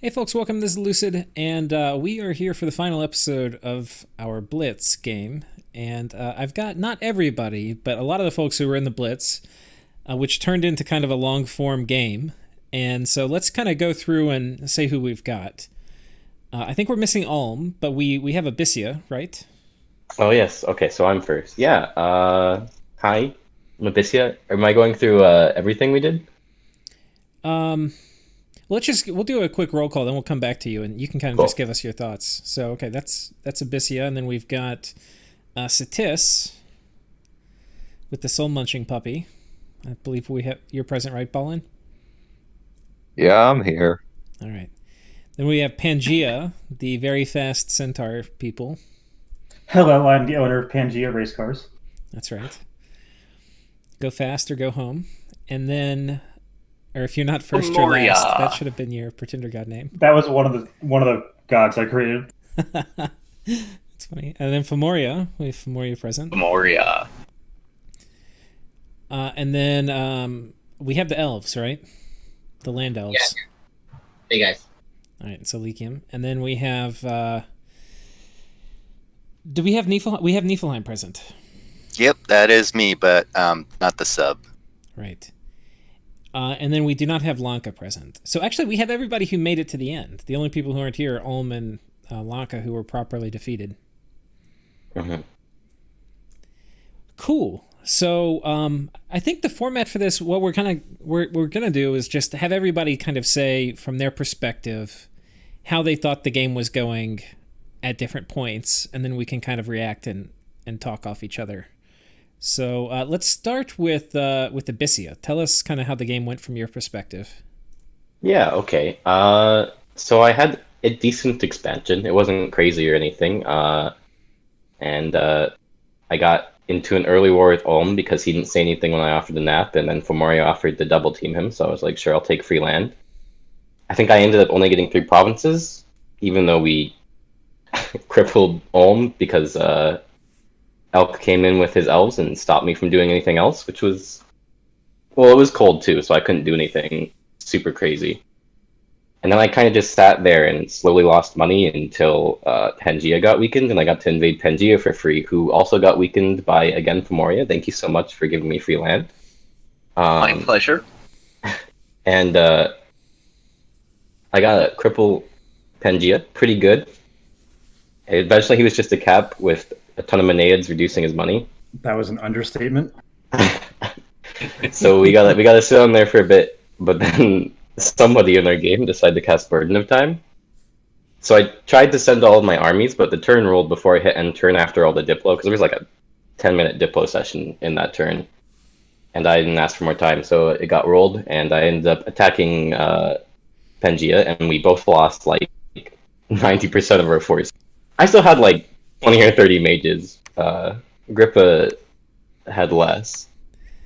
Hey folks, welcome. This is Lucid, and we are here for the final episode of our Blitz game. And I've got not everybody, but a lot of the folks who were in the Blitz, which turned into kind of a long form game. And so let's kind of go through and say who we've got. I think we're missing Ulm, but we have Abysia, right? Oh yes. Okay, so I'm first. Yeah. Hi, I'm Abysia. Am I going through everything we did? Um, we'll do a quick roll call, then we'll come back to you, and you can kind of Cool. just give us your thoughts. So okay, that's Abysia, and then we've got Satis with the soul munching puppy. I believe you're present, right, Ballin? Yeah, I'm here. All right. Then we have Pangaea, the very fast centaur people. Hello, I'm the owner of Pangaea Race Cars. That's right. Go fast or go home. And then, or if you're not first, you're Femoria. last. That should have been your pretender god name. That was one of the gods I created. It's funny. And then Femoria. We have Femoria present. Femoria. And then we have the elves, right? The land elves. Yeah. Hey guys. All right, so Lycium. And then we have... do we have Nephilheim? We have Nephilheim present. Yep, that is me, but not the sub. Right. And then we do not have Lanka present. So actually, we have everybody who made it to the end. The only people who aren't here are Ulm and Lanka, who were properly defeated. Mm-hmm. Cool. So I think the format for this, what we're gonna do is just have everybody kind of say from their perspective how they thought the game was going at different points, and then we can kind of react and talk off each other. So let's start with Abysia. Tell us kind of how the game went from your perspective. Yeah. Okay. So I had a decent expansion. It wasn't crazy or anything. And I got into an early war with Ulm because he didn't say anything when I offered the nap, and then Femoria offered to double team him. So I was like, sure, I'll take free land. I think I ended up only getting 3 provinces, even though we crippled Ulm because Elk came in with his elves and stopped me from doing anything else, which was, well, it was cold too, so I couldn't do anything super crazy. And then I kind of just sat there and slowly lost money until Pangaea got weakened, and I got to invade Pangaea for free, who also got weakened by, again, Femoria. Thank you so much for giving me free land. My pleasure. And I got to cripple Pangaea pretty good. Eventually, he was just a cap with a ton of Maenades reducing his money. That was an understatement. So we gotta sit on there for a bit, but then somebody in our game decided to cast Burden of Time. So I tried to send all of my armies, but the turn rolled before I hit end turn after all the Diplo, because there was like a 10-minute Diplo session in that turn. And I didn't ask for more time, so it got rolled, and I ended up attacking Pangaea, and we both lost like 90% of our force. I still had like 20 or 30 mages. Grippa had less,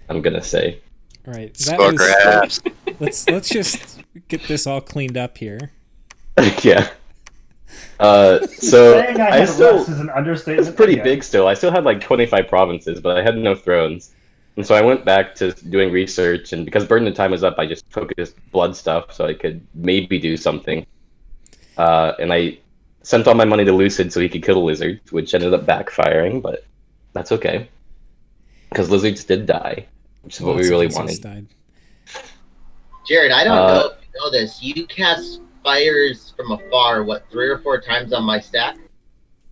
I'm gonna say. All right. Score graphs. Let's just get this all cleaned up here. Yeah. So Saying I I had still, less is an understatement. it's pretty Yeah. big still. I still had like 25 provinces, but I had no thrones. And so I went back to doing research, and because Burden of Time was up, I just focused blood stuff so I could maybe do something. And I sent all my money to Lucid so he could kill the lizards, which ended up backfiring, but that's okay. Because lizards did die, which is what we Lots of really lizards wanted. died. Jared, I don't know if you know this. You cast fires from afar, what, 3 or 4 times on my stack?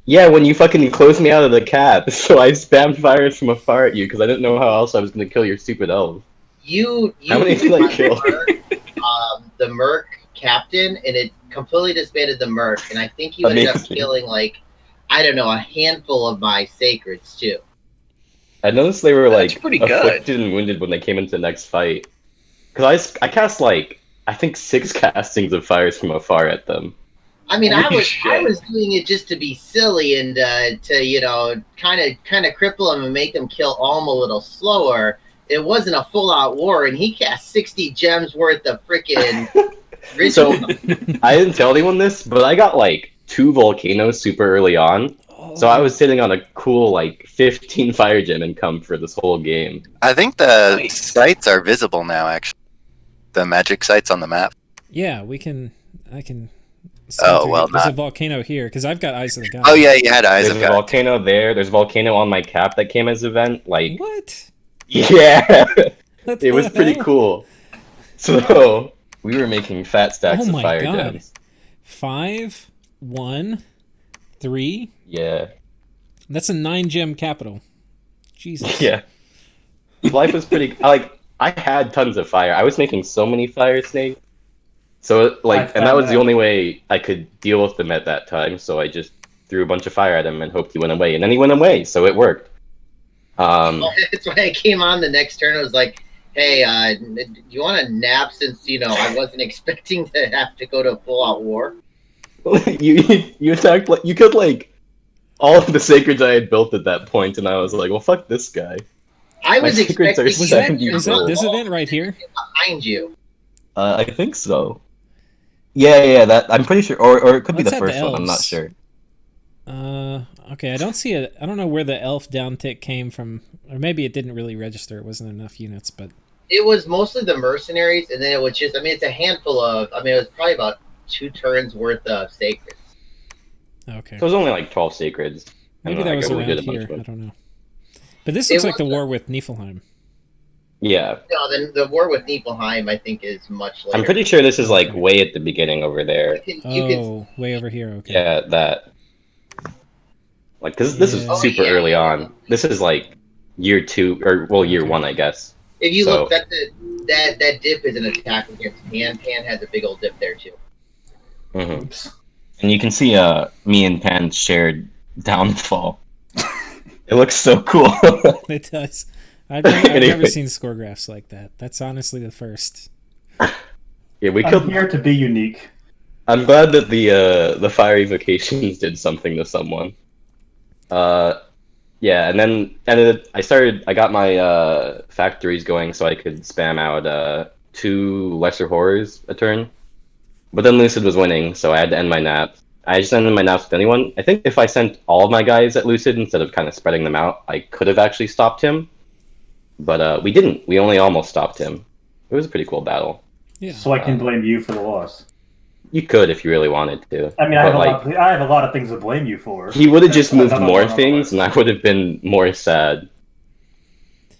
Yeah, when you fucking closed me out of the cap, so I spammed fires from afar at you because I didn't know how else I was going to kill your stupid elves. You How many did I kill? the Merc captain, and it completely disbanded the Merc, and I think you ended up Amazing. killing, like, I don't know, a handful of my sacreds, too. I noticed they were That's like pretty good. afflicted and wounded when they came into the next fight. Because I cast like, I think 6 castings of fires from afar at them. I mean, Holy I shit. was doing it just to be silly and to kind of cripple him and make him kill Ulm a little slower. It wasn't a full out war, and he cast 60 gems worth of freaking So ritual. I didn't tell anyone this, but I got like 2 volcanoes super early on. So I was sitting on a cool like 15 fire gem income for this whole game. I think the Nice. sites are visible now, actually. The magic sites on the map. Yeah, we can I can. Oh, well, There's a not. volcano here because I've got Eyes of the God. Oh yeah, you had Eyes There's of a God. volcano there. There's a volcano on my cap that came as an event. Like, What? yeah, What it was the pretty hell? cool. So we were making fat stacks Oh of my fire God. gems. 5, 1, 3. Yeah, That's a 9-gem capital. Jesus. yeah. Life was pretty. Like, I had tons of fire. I was making so many fire snakes. So like, and that was the only way I could deal with them at that time. So I just threw a bunch of fire at him and hoped he went away, and then he went away. So it worked. That's why I came on the next turn. I was like, "Hey, do you want a nap?" Since I wasn't expecting to have to go to full-out war. you attacked like you killed like all of the sacreds I had built at that point, and I was like, well, fuck this guy. I My was secrets are expecting Was that this event right here? behind you. I think so. Yeah. That I'm pretty sure, or it could be Let's the add the first one. I'm not elves. sure. Okay, I don't know where the elf downtick came from, or maybe it didn't really register. It wasn't enough units, but It was mostly the mercenaries, and then it was just. I mean, it's a handful of. I mean, it was probably about 2 turns worth of sacreds. okay. So it was only like 12 sacreds. And Maybe then, that was like, we around did a bunch here. of I them. don't know. But this It looks like the was- war with Nephilheim. Yeah, No, then the war with Nephilheim, I think, is much later. I'm pretty sure this is like Okay. way at the beginning over there. You can Oh, way over here. Okay. Yeah, that. Like, cause this is Yeah. super Oh, yeah. early on. This is like year 2, or well, year Okay. 1, I guess. if you So- look, that dip is an attack against Pan. Pan has a big old dip there too. hmm Oops. And you can see me and Pan's shared downfall. It looks so cool. It does. I've never Anyway. seen score graphs like that. That's honestly the first. Yeah, we I'm killed. here to be unique. I'm glad that the fire evocations did something to someone. Yeah, and then I got my factories going so I could spam out 2 lesser horrors a turn. But then Lucid was winning, so I had to end my naps. I just ended my naps with anyone. I think if I sent all of my guys at Lucid instead of kind of spreading them out, I could have actually stopped him. But we didn't. We only almost stopped him. It was a pretty cool battle. Yeah. So I can blame you for the loss. You could if you really wanted to. I mean, I But, have a lot of things to blame you for. he would have just That's moved another more one on the things, list. and I would have been more sad.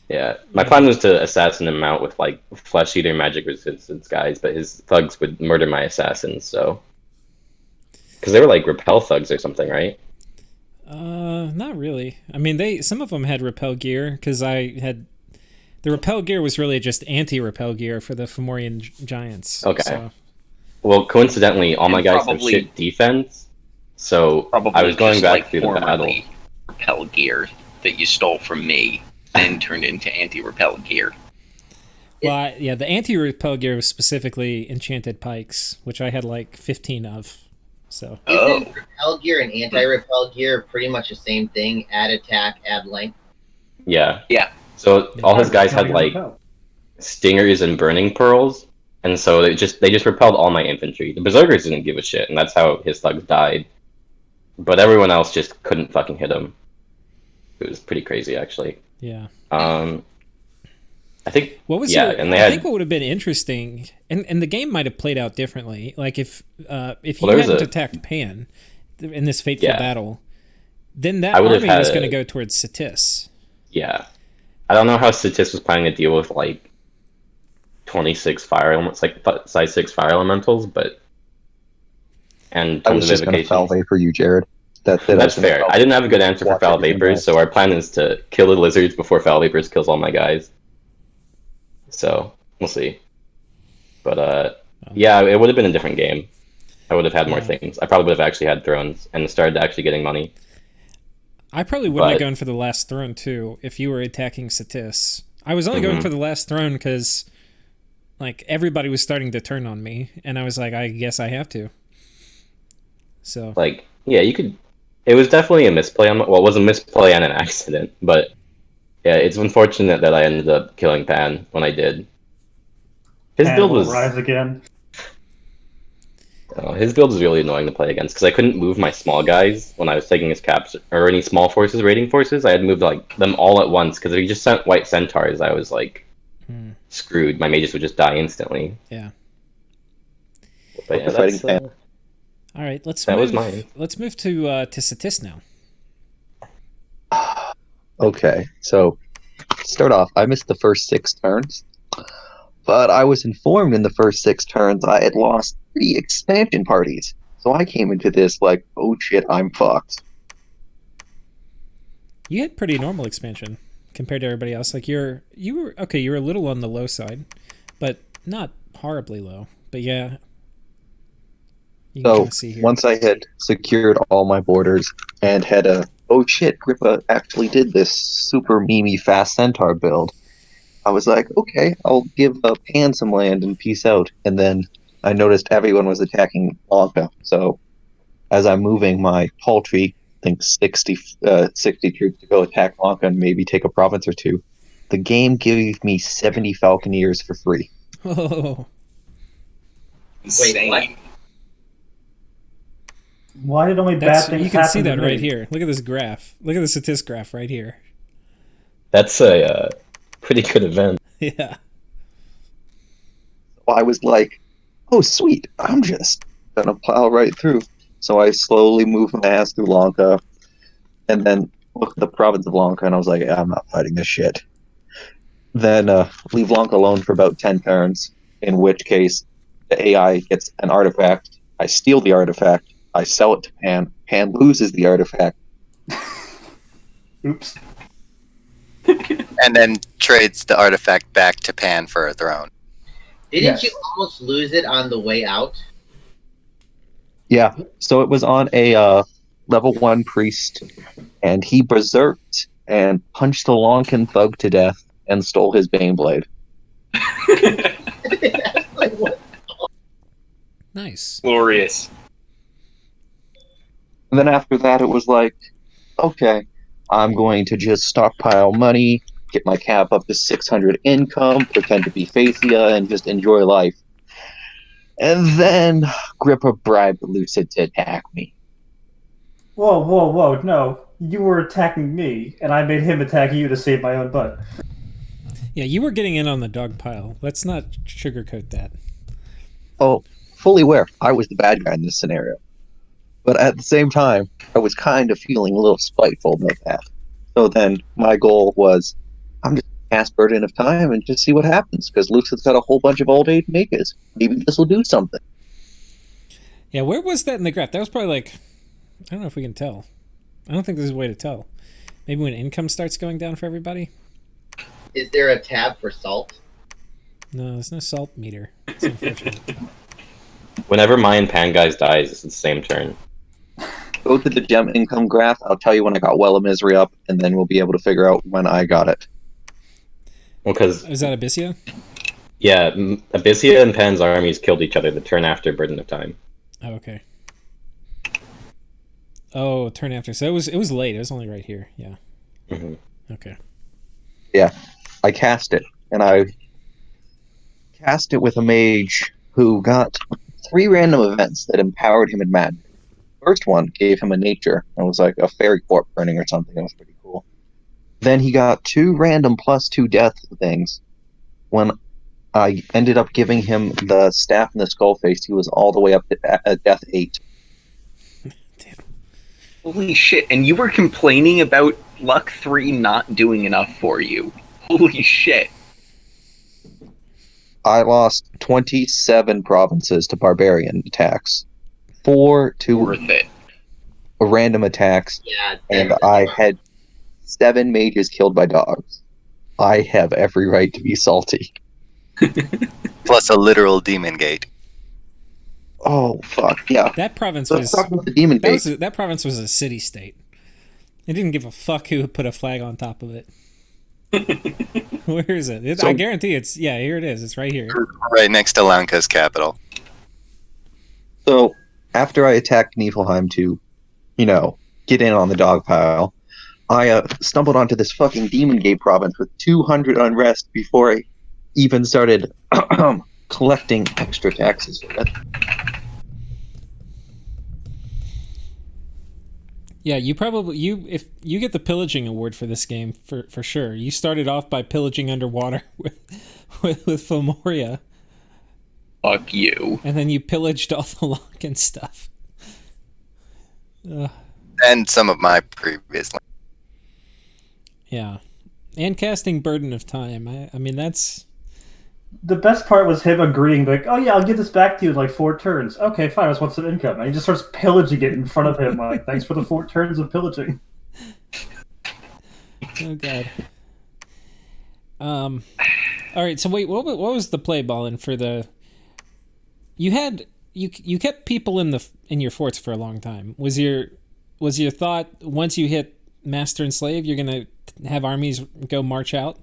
Yeah, my plan was to assassin him out with like flesh eater magic resistance guys, but his thugs would murder my assassins. So, because they were like repel thugs or something, right? Not really. I mean, some of them had repel gear because I had the repel gear was really just anti-repel gear for the Fomorian giants. Okay. So, Well, coincidentally, all my And guys have probably- shit defense, so Probably I was going just back like through the battle. formerly repel gear that you stole from me and turned into anti-repel gear. well, yeah, the anti-repel gear was specifically enchanted pikes, which I had like 15 of. So, Oh, Isn't repel gear and anti-repel gear pretty much the same thing? Add attack, add length. Yeah. Yeah. So all his guys had Not like even repel. stingers and burning pearls, and so they just repelled all my infantry. The berserkers didn't give a shit, and that's how his thugs died. But everyone else just couldn't fucking hit him. It was pretty crazy, actually. yeah. I think What was yeah, your, and they I had think what would have been interesting, and the game might have played out differently. Like if you Well, there was hadn't a- attacked Pan in this fateful Yeah. battle, then that I would have army was had going to a- go towards Satis. yeah. I don't know how Satis was planning to deal with like 26 fire elements, like size 6 fire elementals, but and I tons was of just going to foul evocations. vapor you, Jared. That's That's fair. I didn't have a good answer for Watch foul everything vapors, else. so our plan is to kill the lizards before foul vapors kills all my guys. So we'll see. But yeah, it would have been a different game. I would have had more Yeah. things. I probably would have actually had thrones and started actually getting money. I probably wouldn't have But- gone for the last throne too if you were attacking Satis. I was only going Mhm. for the last throne because like everybody was starting to turn on me, and I was like, I guess I have to. So Like, yeah, you could. It was definitely a misplay on. Well, it was a misplay and an accident, but yeah, it's unfortunate that I ended up killing Pan when I did. His And build will was rise again. his build was really annoying to play against because I couldn't move my small guys when I was taking his caps or any small forces, raiding forces. I had moved like them all at once because if he just sent white centaurs, I was like Hmm. screwed. My mages would just die instantly. yeah. But yeah, Fighting that's fan. All right, That was mine. Let's move to Satis now. Okay, so start off. I missed the first 6 turns, but I was informed in the first 6 turns I had lost 3 expansion parties. So I came into this like, oh shit, I'm fucked. You had pretty normal expansion compared to everybody else. Like you were okay. You were a little on the low side, but not horribly low. But yeah, you can So kind of see here. once I had secured all my borders and had a oh shit, Grippa actually did this super memey fast centaur build, I was like, okay, I'll give Pan some land and peace out. And then I noticed everyone was attacking Lanka. So as I'm moving my paltry, I think 60 troops to go attack Lanka and maybe take a province or two, the game gave me 70 Falconeers for free. Oh, Insane. what? Why did only that's bad things you can see happen that to right me? here. Look at this graph. Look at the Satis graph right here. That's a pretty good event. Yeah. I was like, oh sweet, I'm just gonna plow right through. So I slowly moved my ass through Lanka, and then looked at the province of Lanka, and I was like, yeah, I'm not fighting this shit. Then leave Lanka alone for about 10 turns, in which case the AI gets an artifact. I steal the artifact. I sell it to Pan. Pan loses the artifact. Oops. And then trades the artifact back to Pan for a throne. Didn't Yes. you almost lose it on the way out? Yeah, so it was on a level 1 priest, and he berserked and punched the Lankan thug to death and stole his Baneblade. Like, what? Nice. Glorious. And then after that, it was like, okay, I'm going to just stockpile money, get my cap up to 600 income, pretend to be Phasia, and just enjoy life. And then Grippa bribed Lucid to attack me. Whoa, whoa, whoa! No, you were attacking me, and I made him attack you to save my own butt. Yeah, you were getting in on the dog pile. Let's not sugarcoat that. Oh, fully aware I was the bad guy in this scenario. But at the same time, I was kind of feeling a little spiteful about that. So then my goal was, I'm just going to cast Burden of Time and just see what happens, because Lucid's got a whole bunch of old age makers. Maybe this will do something. Yeah, where was that in the graph? That was probably like, I don't know if we can tell. I don't think there's a way to tell. Maybe when income starts going down for everybody? Is there a tab for salt? No, there's no salt meter. It's unfortunate. Whenever mine Pangaea dies, it's the same turn. Go to the gem income graph. I'll tell you when I got Well of Misery up, and then we'll be able to figure out when I got it. Well, because Is that Abysia? yeah, Abysia and Pan's armies killed each other the turn after Burden of Time. Oh, okay. Oh, turn after. So it was late. It was only right here. Yeah. Hmm. Okay. Yeah, I cast it, and I cast it with a mage who got 3 random events that empowered him in magic. First one gave him a nature, and it was like a fairy corpse burning or something. It was pretty cool. Then he got 2 random +2 death things. When I ended up giving him the staff and the skull face, he was all the way up to death 8. Damn. Holy shit. And you were complaining about Luck 3 not doing enough for you. Holy shit. I lost 27 provinces to barbarian attacks, 4 to Worth it. random attacks, Yeah. and I had 7 mages killed by dogs. I have every right to be salty. Plus a literal demon gate. Oh fuck yeah! That province Let's was talk about the demon gate. that province was a city state. It didn't give a fuck who put a flag on top of it. Where is it? I guarantee it's here it is. It's right here. Right next to Lanka's capital. So after I attacked Nephilheim to, get in on the dog pile, I stumbled onto this fucking Demon Gate province with 200 unrest before I even started collecting extra taxes for it. Yeah, if you get the pillaging award for this game for sure. You started off by pillaging underwater with Femoria. Fuck you. And then you pillaged all the luck and stuff. And some of my previous. Yeah. And casting Burden of Time. I mean, that's... The best part was him agreeing, like, oh yeah, I'll give this back to you in like 4 turns. Okay, fine, I just want some income. And he just starts pillaging it in front of him, like, thanks for the 4 turns of pillaging. Oh, God. All right, so wait, what was the play, Ballin, for the... You kept people in your forts for a long time. Was your thought, once you hit Master and Slave, you're going to have armies go march out?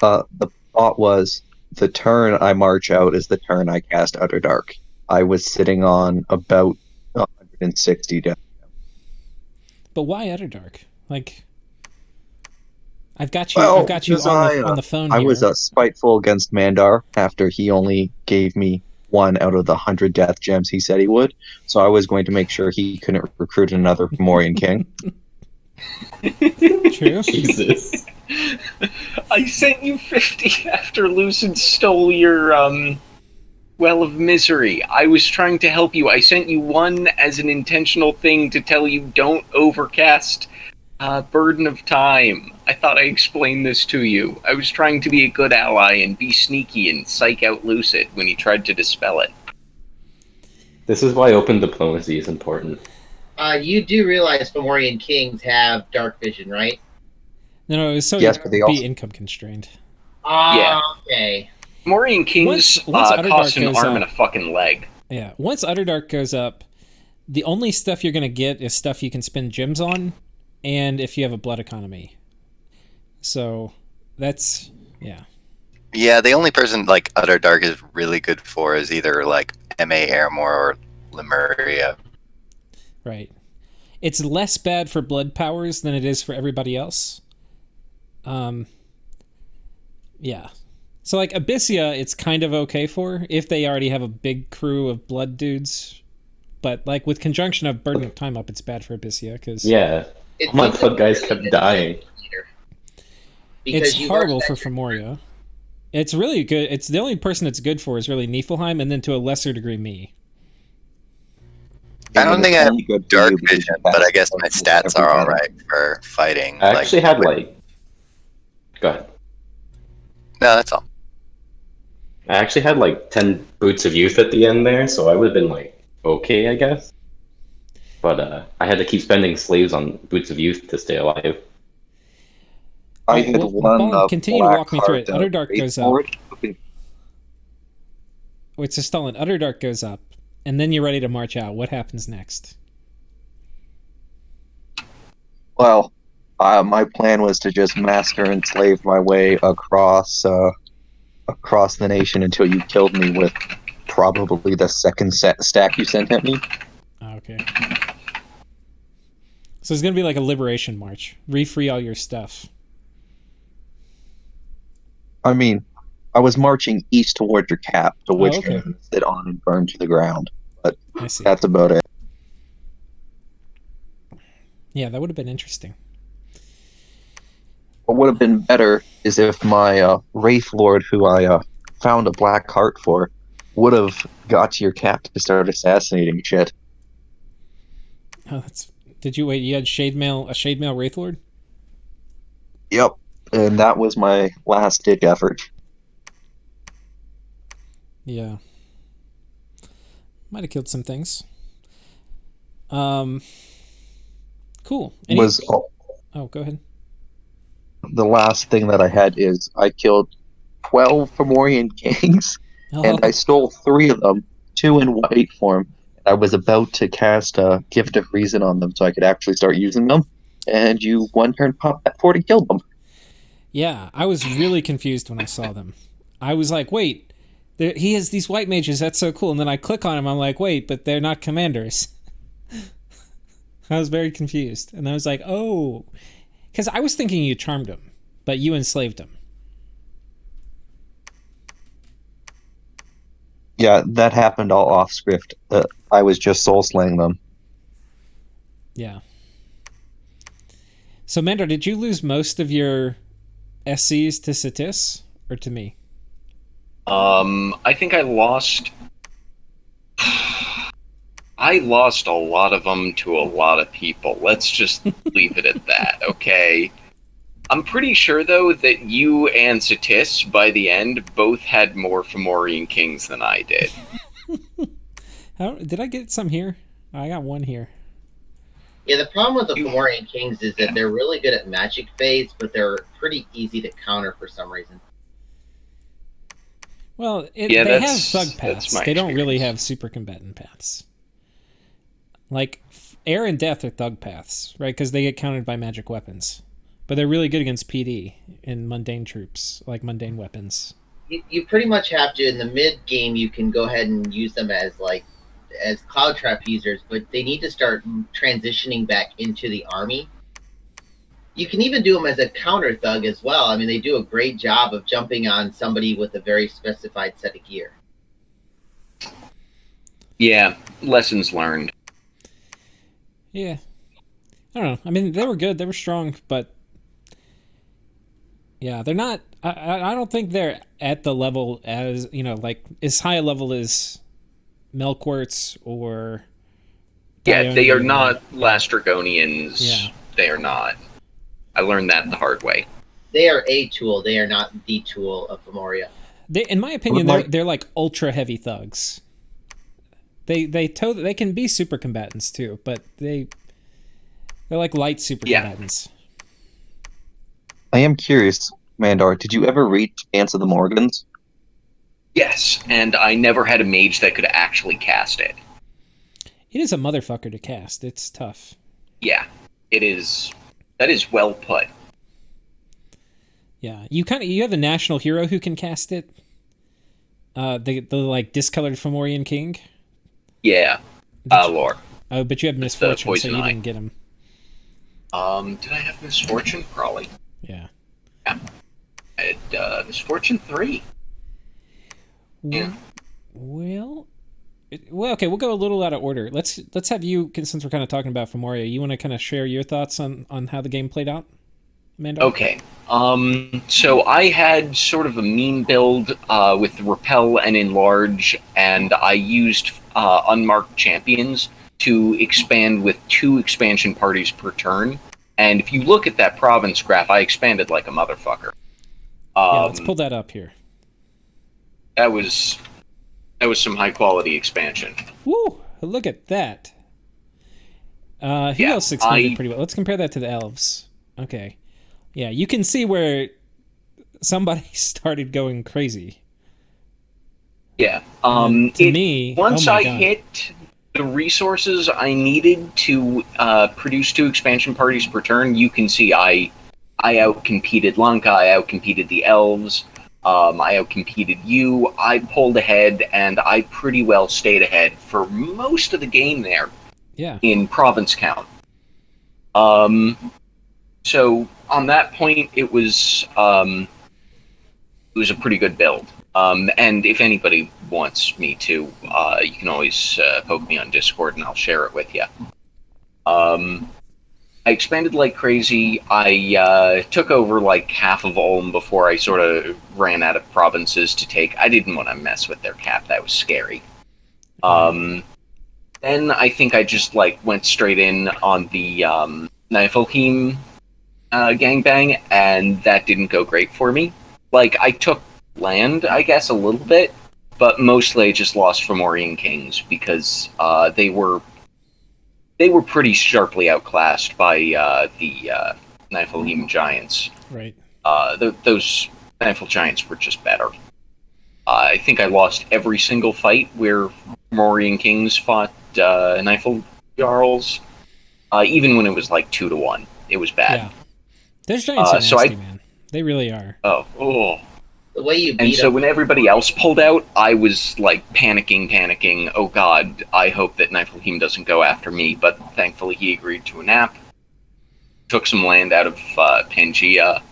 The thought was the turn I march out is the turn I cast Underdark. I was sitting on about 160 death. But why Underdark? Like, I've got you on the phone here. I was spiteful against Mandar after he only gave me 1 out of the 100 death gems he said he would. So I was going to make sure he couldn't recruit another Fomorian king. True. Jesus. I sent you 50 after Lucid stole your Well of Misery. I was trying to help you. I sent you 1 as an intentional thing to tell you don't overcast Burden of Time. I thought I explained this to you. I was trying to be a good ally and be sneaky and psych out Lucid when he tried to dispel it. This is why open diplomacy is important. You do realize Fomorian kings have dark vision, right? No, it was so Yes, you'd but they be also- income constrained. Yeah. Okay. Morian Kings Once Underdark cost an goes arm up- and a fucking leg. Yeah, once Underdark goes up, the only stuff you're going to get is stuff you can spend gems on, and if you have a blood economy. So, that's... yeah. Yeah, the only person like Underdark is really good for is either like M.A. Airmore or Lemuria. Right. It's less bad for blood powers than it is for everybody else. Yeah. So like Abysia, it's kind of okay for if they already have a big crew of blood dudes. But like with conjunction of Burden of Time up, it's bad for Abysia because Yeah. It's My blood guys kept dying. it's horrible for Femoria. It's really good. It's the only person it's good for is really Nephilheim, and then to a lesser degree me. I don't think I have Only good for dark you because vision, you but I cast guess my every stats are battle. alright for fighting. I actually had like... Go ahead. No, that's all. I actually had like 10 Boots of Youth at the end there, so I would have been like, okay, I guess. But I had to keep spending slaves on Boots of Youth to stay alive. I Alright, had well, one Ball, continue to black walk me through it. card, Underdark great goes up. forward. Wait, so Stalin, Underdark goes up, and then you're ready to march out. What happens next? Well, my plan was to just master and slave my way across the nation until you killed me with probably the second stack you sent at me. Oh, okay. So it's going to be like a liberation march. Re-free all your stuff. I mean, I was marching east toward your cap, to which okay. I sit on and burn to the ground. But I see. that's about it. Yeah, that would have been interesting. What would have been better is if my Wraith Lord, who I found a black heart for, would have got to your cap to start assassinating shit. Oh, that's... Did you wait? You had a Shade Mail Wraithlord? Yep, and that was my last ditch effort. Yeah. Might have killed some things. Cool. Oh, go ahead. The last thing that I had is I killed 12 Fomorian kings, and I stole 3 of them, 2 in white form. I was about to cast a Gift of Reason on them so I could actually start using them, and you one turn popped that 40 killed them. Yeah, I was really confused when I saw them. I was like, wait, he has these white mages, that's so cool. And then I click on him, I'm like, wait, but they're not commanders. I was very confused. And I was like, oh, because I was thinking you charmed him, but you enslaved him. Yeah, that happened all off script. I was just soul slaying them. Yeah. So, Mandar, did you lose most of your SCs to Satis or to me? I think I lost. I lost a lot of them to a lot of people. Let's just leave it at that, okay? I'm pretty sure, though, that you and Satis, by the end, both had more Fomorian kings than I did. Did I get some here? I got one here. Yeah, the problem with the Fomorian kings is that they're really good at magic phase, but they're pretty easy to counter for some reason. Well, they have thug paths. They don't really have super combatant paths. Like, air and death are thug paths, right? Because they get countered by magic weapons. But they're really good against PD and mundane troops, like mundane weapons. You pretty much have to, in the mid game, you can go ahead and use them as cloud trap users, but they need to start transitioning back into the army. You can even do them as a counter thug as well. I mean, they do a great job of jumping on somebody with a very specified set of gear. Yeah, lessons learned. Yeah. I don't know. I mean, they were good. They were strong, but yeah, they're not. I don't think they're at the level as, like as high a level as Melquarts or. Yeah, they are not Lastragonians. Yeah. They are not. I learned that the hard way. They are a tool. They are not the tool of Femoria. In my opinion, they're like ultra heavy thugs. They can be super combatants too, but they're like light super combatants. I am curious, Mandar, did you ever read Dance of the Morgans? Yes, and I never had a mage that could actually cast it. It is a motherfucker to cast. It's tough. Yeah, it is. That is well put. Yeah, you have a national hero who can cast it. The like discolored Fomorian king. Yeah, Lore. Oh, but you had misfortune, so you didn't get him. Did I have misfortune? Probably. Yeah. I had misfortune 3. Yeah. Well, okay. We'll go a little out of order. Let's have you, since we're kind of talking about Femoria, you want to kind of share your thoughts on how the game played out, Amanda? Okay. So I had sort of a mean build with repel and enlarge, and I used unmarked champions to expand with 2 expansion parties per turn. And if you look at that province graph, I expanded like a motherfucker. Let's pull that up here. That was some high quality expansion. Woo! Look at that. Who else expanded pretty well? Let's compare that to the elves. Okay. Yeah, you can see where somebody started going crazy. Yeah. Me, once I hit the resources I needed to produce 2 expansion parties per turn, you can see I outcompeted Lanka, I outcompeted the elves, I outcompeted you, I pulled ahead, and I pretty well stayed ahead for most of the game there. Yeah. In province count. So on that point, it was a pretty good build. And if anybody wants me to, you can always poke me on Discord and I'll share it with you. I expanded like crazy. I took over like half of Ulm before I sort of ran out of provinces to take. I didn't want to mess with their cap. That was scary. Then I think I just like went straight in on the Nephilheim gangbang, and that didn't go great for me. Like, I took land, I guess, a little bit, but mostly I just lost Fomorian kings because they were pretty sharply outclassed by the Nephilheim giants. Right. Those Nephil giants were just better. I think I lost every single fight where Fomorian kings fought Nephil jarls, even when it was like 2-1. It was bad. Yeah. Those giants are nasty, man. They really are. Oh. The way you beat and so when everybody else pulled out, I was like panicking. Oh god, I hope that Nephilheim doesn't go after me. But thankfully he agreed to a nap. Took some land out of Pangaea.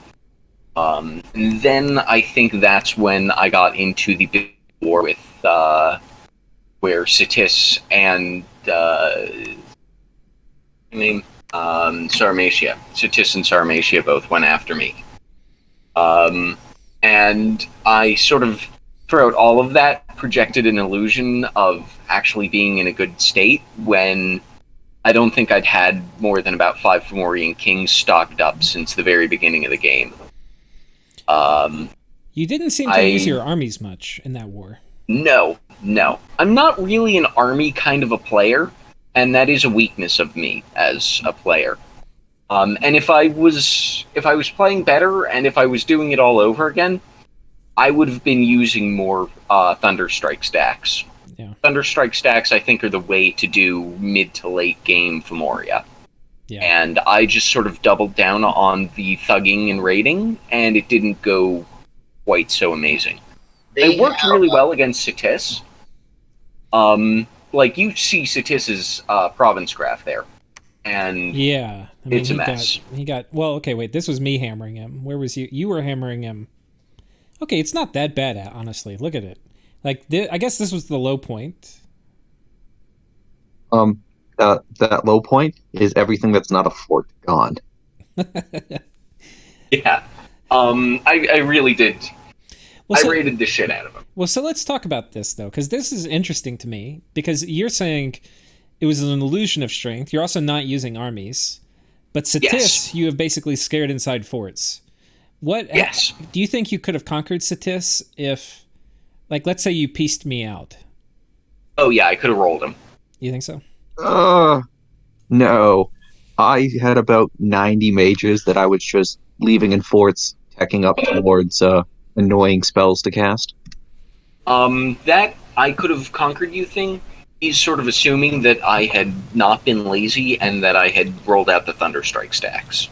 And then I think that's when I got into the big war with where Satis and Sauromatia. Satis and Sauromatia both went after me. And I sort of throughout all of that, projected an illusion of actually being in a good state when I don't think I'd had more than about 5 Fomorian Kings stocked up since the very beginning of the game. You didn't seem to use your armies much in that war. No. I'm not really an army kind of a player, and that is a weakness of me as a player. And if I was playing better, and if I was doing it all over again, I would have been using more Thunderstrike stacks. Yeah. Thunderstrike stacks, I think, are the way to do mid to late game Femoria. Yeah. And I just sort of doubled down on the thugging and raiding, and it didn't go quite so amazing. It worked really well against Satis. Like, you see Satis's province graph there. And yeah, I mean, it's a mess. He got well. Okay, wait. This was me hammering him. Where was you? You were hammering him. Okay, it's not that bad, honestly. Look at it. Like, I guess this was the low point. That low point is everything that's not a fort gone. Yeah. I really did. Well, I raided the shit out of him. Well, so let's talk about this, though, because this is interesting to me, because you're saying it was an illusion of strength. You're also not using armies. But Satis, you have basically scared inside forts. Yes. Do you think you could have conquered Satis if, like, let's say you pieced me out? Oh, yeah, I could have rolled him. You think so? No. I had about 90 mages that I was just leaving in forts, teching up towards annoying spells to cast. That I could have conquered you thing, he's sort of assuming that I had not been lazy and that I had rolled out the Thunderstrike stacks.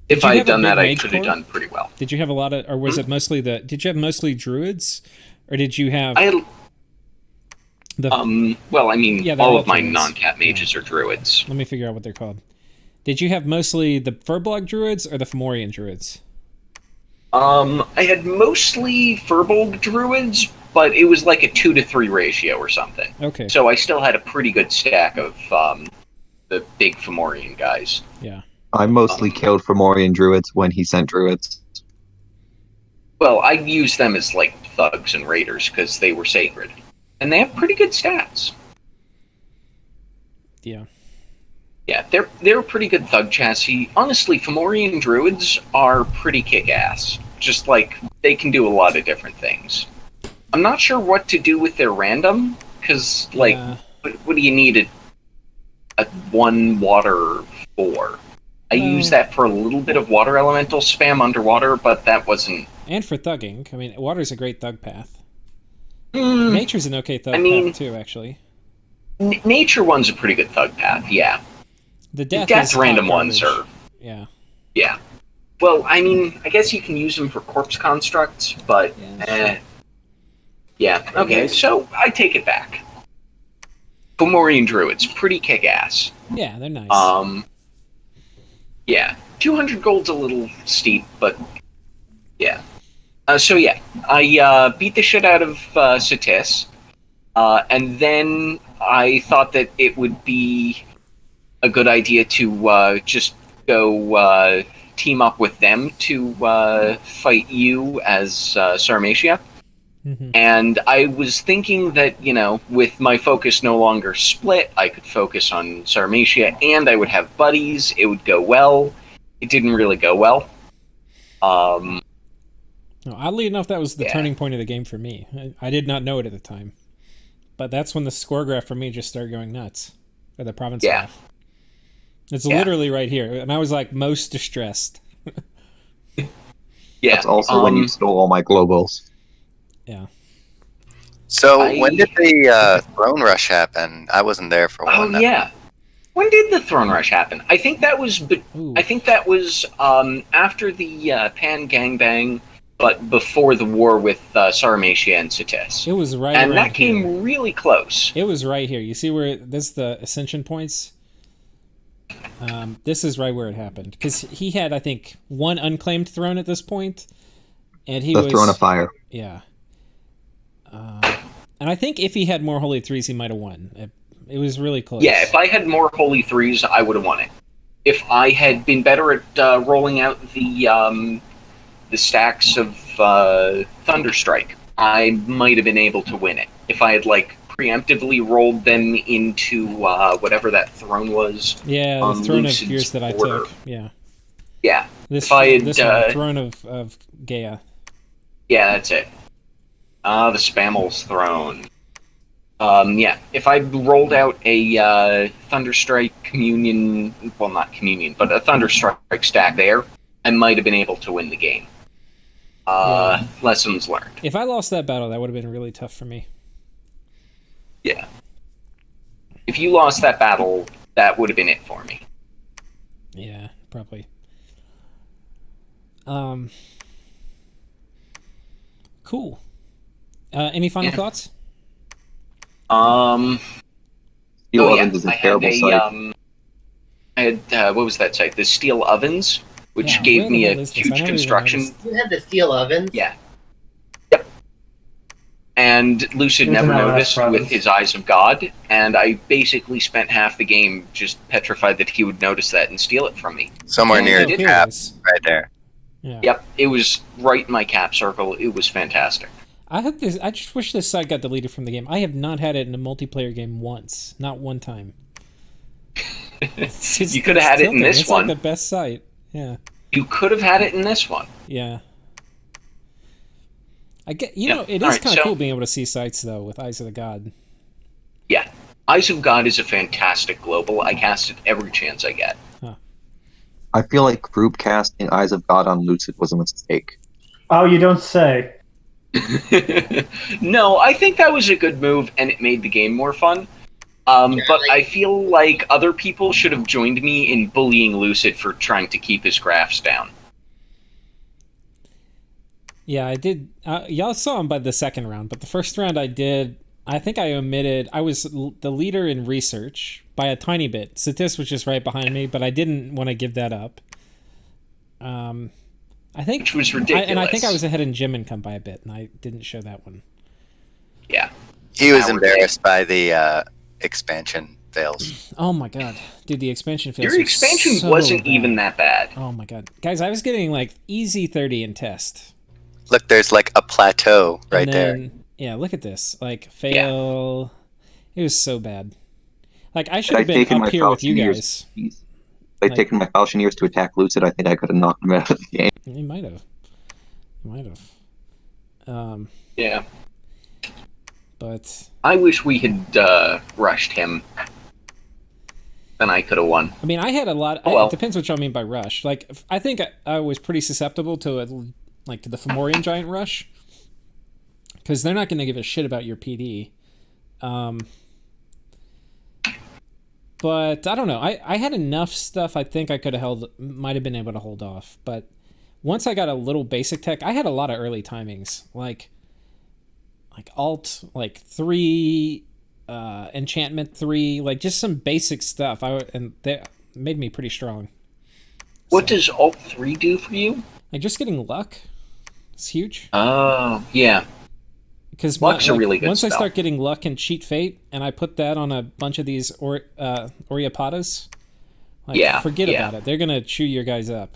If I had done that, I could have done pretty well. Did you have a lot of, or was it mostly did you have mostly druids? Or did you have... well, I mean, all of my non-cat mages are druids. Let me figure out what they're called. Did you have mostly the Furbolg druids or the Fomorian druids? I had mostly Furbolg druids, but it was like a 2-to-3 ratio or something. Okay. So I still had a pretty good stack of the big Fomorian guys. Yeah. I mostly killed Fomorian druids when he sent druids. Well, I used them as like thugs and raiders because they were sacred. And they have pretty good stats. Yeah. Yeah, they're a pretty good thug chassis. Honestly, Fomorian druids are pretty kick-ass. Just like, they can do a lot of different things. I'm not sure what to do with their random, because, like, what do you need a 1 water for? I used that for a little bit of water elemental spam underwater, but that wasn't... And for thugging. I mean, water's a great thug path. Nature's an okay thug path, too, actually. Nature one's a pretty good thug path, yeah. The death random ones are... Yeah. Yeah. Well, I mean, I guess you can use them for corpse constructs, but... Yeah, okay, so I take it back. Fomorian druids, pretty kick-ass. Yeah, they're nice. Yeah, 200 gold's a little steep, but yeah. So yeah, I beat the shit out of Satis, and then I thought that it would be a good idea to just go team up with them to fight you as Sauromatia. Mm-hmm. And I was thinking that, you know, with my focus no longer split, I could focus on Sauromatia, and I would have buddies. It would go well. It didn't really go well. No, oddly enough, that was the turning point of the game for me. I did not know it at the time. But that's when the score graph for me just started going nuts. Or the province graph. It's literally right here. And I was like most distressed. That's also when you stole all my globals. Yeah. So when did the throne rush happen? I wasn't there for one. Oh yeah. When did the throne rush happen? I think that was. After the Pan gangbang, but before the war with Sauromatia and Satis. It was right. And that came really close. It was right here. You see where this is the ascension points. This is right where it happened because he had, I think, 1 unclaimed throne at this point, and he was the throne of fire. Yeah. And I think if he had more Holy Threes, he might have won. It was really close. Yeah, if I had more Holy Threes, I would have won it. If I had been better at rolling out the stacks of Thunderstrike, I might have been able to win it if I had like preemptively rolled them into whatever that throne was. Yeah, the on Throne of Lucid's Fears that I border. took. Yeah. Yeah. This If I had, this one, the Throne of Gaia. Yeah, that's it. The Spammel's throne. Yeah, if I rolled out a Thunderstrike Communion, well, not Communion, but a Thunderstrike stack there, I might have been able to win the game. Yeah. Lessons learned. If I lost that battle, that would have been really tough for me. Yeah. If you lost that battle, that would have been it for me. Yeah, probably. Cool. Any final thoughts? Steel Ovens is a terrible site. I had what was that site? The Steel Ovens, which Yeah, gave where me the a hell is this? I huge never even construction. noticed. You have the steel ovens? Yeah. Yep. And Lucid Here's never another noticed province. with his Eyes of God, and I basically spent half the game just petrified that he would notice that and steal it from me. Somewhere Oh, near here the it cap, is. right there. Yeah. Yep, it was right in my cap circle. It was fantastic. I hope this. I just wish this site got deleted from the game. I have not had it in a multiplayer game once, not one time. You could have had it in tilting. this it's one. Like the best site. Yeah. You could have had it in this one. Yeah. I get. You Yeah. know, it All is right, kind of so- cool being able to see sites though with Eyes of the God. Yeah. Eyes of God is a fantastic global. I cast it every chance I get. I feel like group casting Eyes of God on Lucid was a mistake. Oh, you don't say. No, I think that was a good move, and it made the game more fun. But I feel like other people should have joined me in bullying Lucid for trying to keep his graphs down. Yeah, I did. Y'all saw him by the second round, but the first round I did. I think I omitted. I was the leader in research by a tiny bit. Satis was just right behind me, but I didn't want to give that up. I think, Which was ridiculous. and I think I was ahead in gym income by a bit, and I didn't show that one. Yeah. He was That was embarrassed by the expansion fails. Oh my god, dude! The expansion fails. Your were expansion so wasn't bad. even that bad. Oh my god, guys! I was getting like easy 30 in test. Look, there's like a plateau right And there. then, yeah, look at this. Like fail. It was so bad. Like I should have I'd been taken up my here with you Falchineers. guys. If I'd taken my Falchineers to attack Lucid, I think I could have knocked him out of the game. You might have. You might have. Yeah. But I wish we had rushed him. Then I could have won. I mean, I had a lot. Oh, well. It depends what y'all mean by rush. Like, I think I was pretty susceptible to it, like to the Fomorian giant rush, because they're not going to give a shit about your PD. But I don't know. I had enough stuff. I think I could have might have been able to hold off. But once I got a little basic tech, I had a lot of early timings, like alt, like 3, enchantment 3, like just some basic stuff. And that made me pretty strong. What does Alt 3 do for you? Like just getting luck is huge. Oh, yeah. Because Luck's a really good once I spell. start getting luck and cheat fate, and I put that on a bunch of these Oriopatas, like Yeah, forget yeah. about it. They're gonna chew your guys up,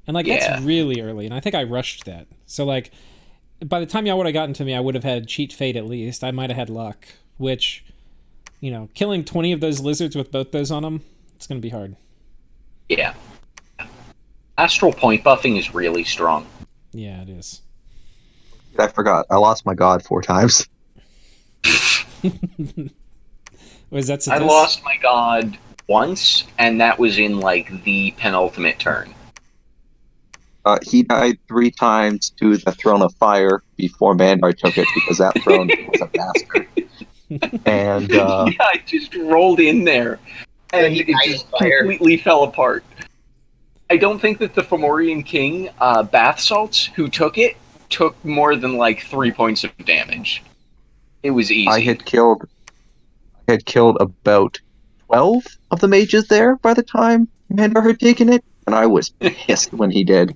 and like Yeah. that's really early. And I think I rushed that. So like, by the time y'all would have gotten to me, I would have had cheat fate at least. I might have had luck, which, you know, killing 20 of those lizards with both those on them, it's gonna be hard. Yeah. Astral point buffing is really strong. Yeah, it is. I forgot. I lost my god 4 times. Was that? I Satis? lost my god once, and that was in, like, the penultimate turn. He died 3 times to the Throne of Fire before Vanguard took it because that throne was a bastard. And Yeah, I just rolled in there, and he it died just in fire. completely fell apart. I don't think that the Fomorian King, Bath Salts, who took it, took more than, like, 3 points of damage. It was easy. I had killed about 12 of the mages there by the time Commander had taken it, and I was pissed when he did.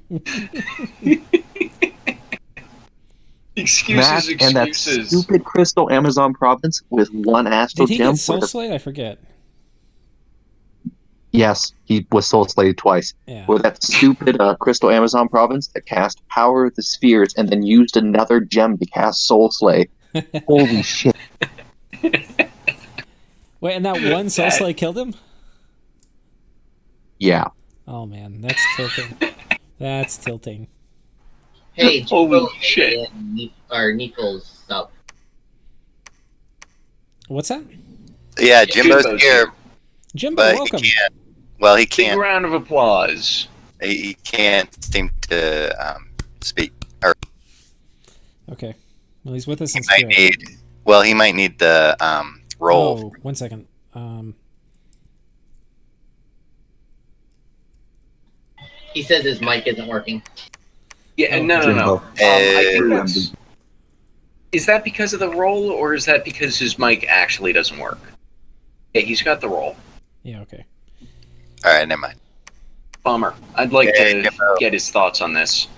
Excuses, And that excuses. stupid crystal Amazon province with 1 astral Did he gem. get Soul Slate? I forget. Yes, he was soul slated twice. Yeah. Or that stupid Crystal Amazon province that cast Power of the Spheres and then used another gem to cast Soul Slay. Holy shit. Wait, and that one Soul Slay killed him? Yeah. Oh man, that's tilting. That's tilting. Hey, Holy shit. Neeple's up. What's that? Yeah, Jimbo's here, Jimbo, but welcome. he can't. Well, he Big can't. round of applause. He can't seem to speak. Or Okay. Well, he's with us in he might spirit. need. Well, he might need the roll. Oh, 1 second. He says his mic isn't working. Yeah, Oh, no. Jimbo. I think that's... Is that because of the roll, or is that because his mic actually doesn't work? Yeah, he's got the roll. Yeah, okay. All right, never mind. Bummer. I'd like to Jimbo. get his thoughts on this.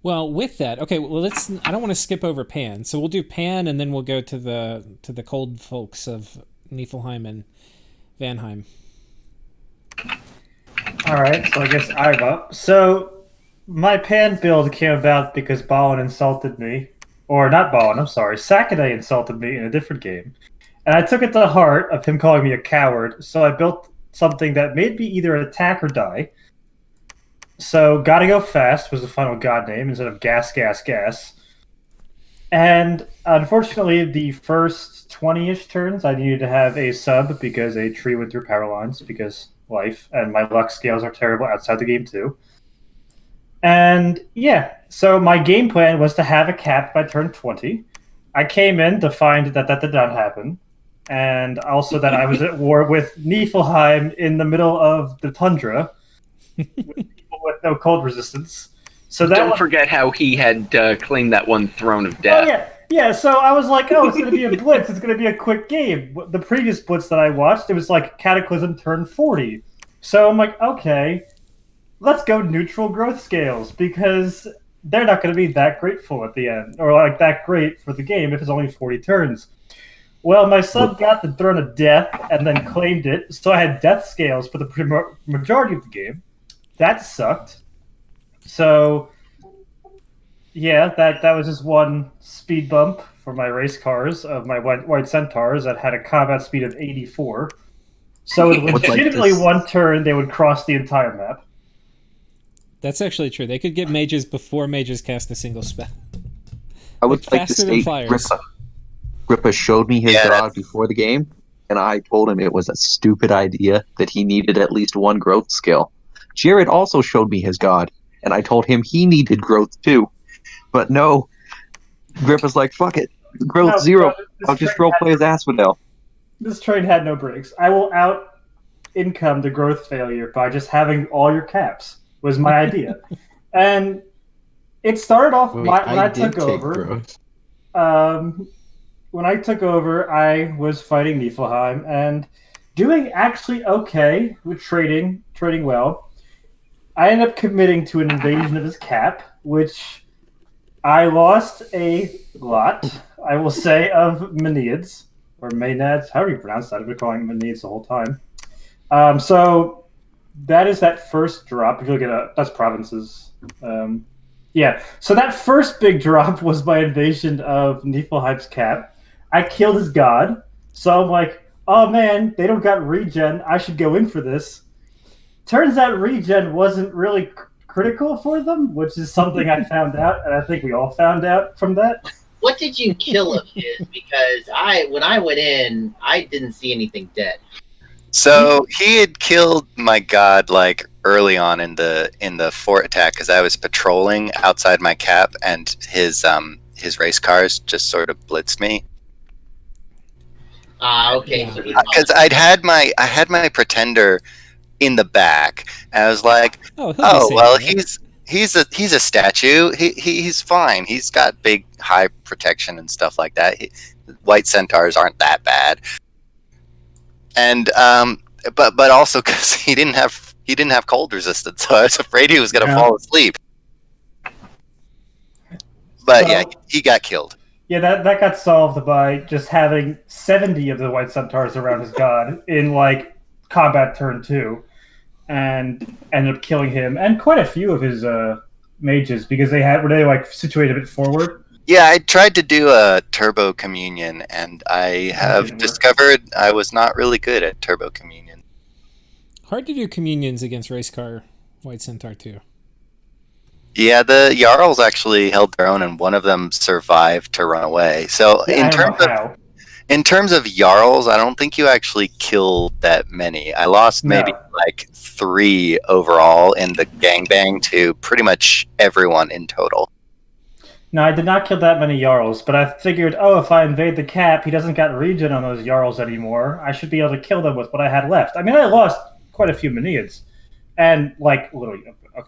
Well, with that, okay. Well, let's. I don't want to skip over Pan, so we'll do Pan, and then we'll go to the cold folks of Nephilheim and Vanheim. Alright, so I guess I'm up. So, my Pan build came about because Ballin insulted me. Or not Ballin, I'm sorry. Sakade insulted me in a different game. And I took it to heart of him calling me a coward, so I built something that made me either attack or die. So, Gotta Go Fast was the final god name instead of Gas, Gas, Gas. And unfortunately, the first 20-ish turns, I needed to have a sub because a tree went through power lines because life, and my luck scales are terrible outside the game too. And yeah, so my game plan was to have a cap by turn 20. I came in to find that did not happen, and also that I was at war with Nephilheim in the middle of the tundra with people with no cold resistance. So that Don't forget how he had claimed that one throne of death. Oh, yeah. So I was like, oh, it's going to be a blitz. It's going to be a quick game. The previous blitz that I watched, it was like Cataclysm turn 40. So I'm like, okay, let's go neutral growth scales because they're not going to be that grateful at the end, or like that great for the game if it's only 40 turns. Well, my sub got the Throne of Death and then claimed it, so I had death scales for the majority of the game. That sucked. So, yeah, that was just one speed bump for my race cars of my white centaurs that had a combat speed of 84. So it was legitimately one turn, they would cross the entire map. That's actually true. They could get mages before mages cast a single spell. I would like to faster than state flyers. Grippa showed me his god before the game, and I told him it was a stupid idea that he needed at least one growth skill. Jared also showed me his god, and I told him he needed growth too. But no, Grippa's like, fuck it, growth 0. I'll just roleplay as Asphodel. This train had no brakes. I will out-income the growth failure by just having all your caps, was my idea. And it started off when I took over. When I took over, I was fighting Nephilheim and doing actually okay with trading well. I ended up committing to an invasion of his cap, which I lost a lot, I will say, of Meniads, or Maenads, however you pronounce that. I've been calling them Meniads the whole time. So that is that first drop. If you look at that's provinces. Yeah, so that first big drop was my invasion of Niflheim's cap. I killed his god, so I'm like, oh man, they don't got regen. I should go in for this. Turns out regen wasn't really critical for them, which is something I found out, and I think we all found out from that. What did you kill of his? Because when I went in, I didn't see anything dead. So he had killed my god like early on in the fort attack because I was patrolling outside my cap and his race cars just sort of blitzed me. Okay. Yeah. Because I had my pretender in the back, and I was like, oh well, he's a statue. He's fine. He's got big high protection and stuff like that. White centaurs aren't that bad. And but also because he didn't have cold resistance, so I was afraid he was going to fall asleep. But yeah, he got killed. Yeah, that got solved by just having 70 of the white centaurs around his god in like combat turn 2. and ended up killing him and quite a few of his mages because were they like situated a bit forward. Yeah, I tried to do a turbo communion, and I have discovered I was not really good at turbo communion. Hard to do communions against Racecar White Centaur too. Yeah, the Jarls actually held their own, and one of them survived to run away. So in terms of Jarls, I don't think you actually killed that many. I lost maybe like 3 overall in the gangbang to pretty much everyone in total. No, I did not kill that many Jarls, but I figured, if I invade the cap, he doesn't got regen on those Jarls anymore. I should be able to kill them with what I had left. I mean, I lost quite a few Minions, and like literally,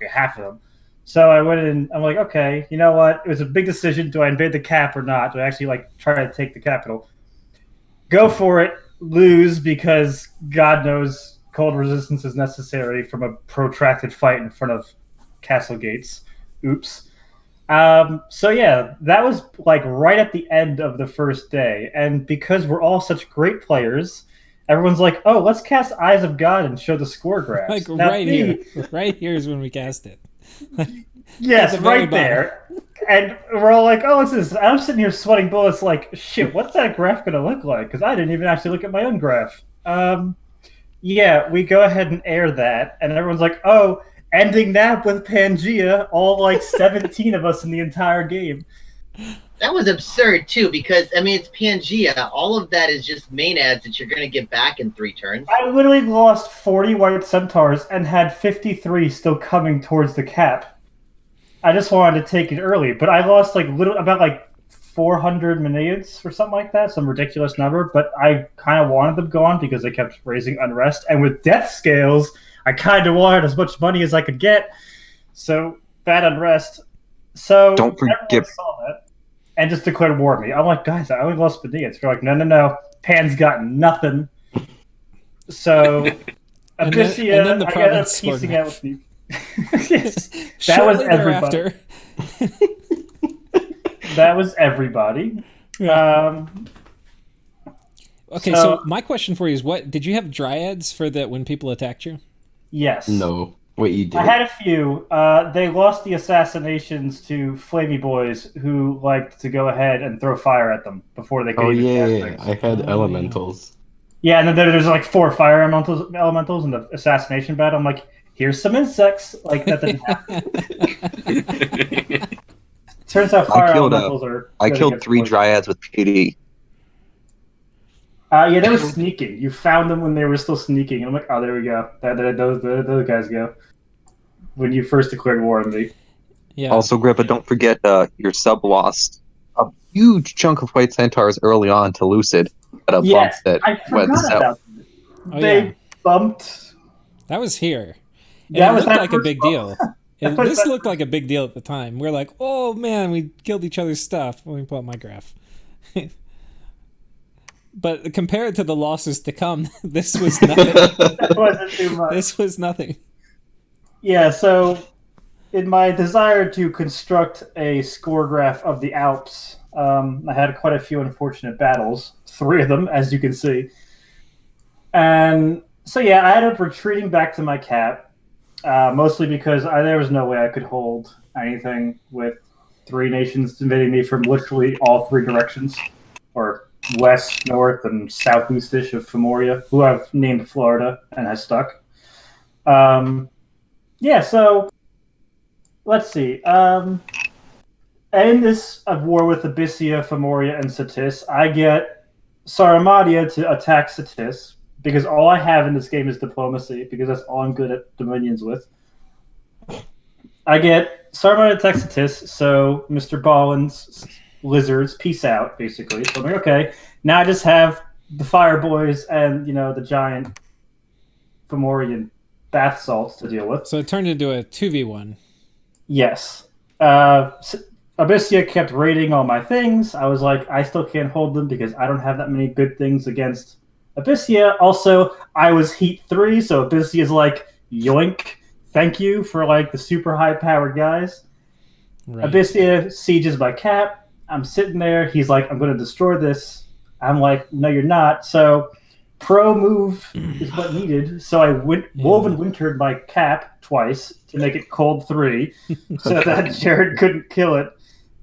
half of them. So I went in, I'm like, okay, you know what? It was a big decision. Do I invade the cap or not? Do I actually try to take the capital? Go for it, lose, because God knows cold resistance is necessary from a protracted fight in front of castle gates. Oops. So yeah, that was right at the end of the first day, and because we're all such great players, everyone's like, "Oh, let's cast Eyes of God and show the score graphs." Right here is when we cast it. Yes, right there, and we're all like, "Oh, what's this?" I'm sitting here sweating bullets, like, "Shit, what's that graph gonna look like?" Because I didn't even actually look at my own graph. Yeah, we go ahead and air that, and everyone's like, "Oh." Ending that with Pangaea, all 17 of us in the entire game. That was absurd too, because I mean it's Pangaea. All of that is just main ads that you're going to get back in 3 turns. I literally lost 40 White Centaurs and had 53 still coming towards the cap. I just wanted to take it early, but I lost about 400 Minions or something like that, some ridiculous number. But I kind of wanted them gone because they kept raising unrest, and with death scales. I kind of wanted as much money as I could get, so bad unrest. So don't forget saw that and just declared war on me. I'm like, guys, I only lost Minions. They're like, no, Pan's got nothing. So Abysia, and then the province I got piecing out with me. Yes, that was everybody. That was everybody. Yeah. Okay, so my question for you is: what did you have dryads for that when people attacked you? Yes. No. Wait, you did? I had a few. They lost the assassinations to Flamey Boys who liked to go ahead and throw fire at them before they could cast things. I had elementals. Yeah, and then there's 4 fire elementals in the assassination battle. I'm like, here's some insects. That didn't happen. Turns out fire elementals are... I killed 3 dryads with PD. Yeah, they were sneaking. You found them when they were still sneaking. I'm like, oh, there we go. Those guys go. When you first declared war on me. Yeah. Also, Grippa, don't forget your sub lost a huge chunk of White Centaurs early on to Lucid at a bump that went south. They bumped. That was here. And it looked like a big deal. This looked like a big deal at the time. We're like, oh man, we killed each other's stuff. Let me pull up my graph. But compared to the losses to come, this was nothing. That wasn't too much. This was nothing. Yeah, so in my desire to construct a score graph of the Alps, I had quite a few unfortunate battles. 3 of them, as you can see. And so yeah, I ended up retreating back to my cap, mostly because there was no way I could hold anything with 3 nations invading me from literally all 3 directions. Or west, north, and southeast-ish of Femoria, who I've named Florida and has stuck. Yeah, so let's see. In this war with Abysia, Femoria, and Satis, I get Sauromatia to attack Satis, because all I have in this game is diplomacy, because that's all I'm good at dominions with. I get Sauromatia to attack Satis, so Mr. Ballin's lizards, peace out, basically. So I'm like, okay, now I just have the Fire Boys and, the giant Fomorian bath salts to deal with. So it turned into a 2v1. Yes. Abysia kept raiding all my things. I was like, I still can't hold them because I don't have that many good things against Abysia. Also, I was Heat 3, so Abyssia's like, yoink, thank you for the super high-powered guys. Right. Abysia sieges my cap. I'm sitting there. He's like, I'm going to destroy this. I'm like, no, you're not. So pro move is what needed, so I woven wintered my cap twice to make it cold 3, so that Jared couldn't kill it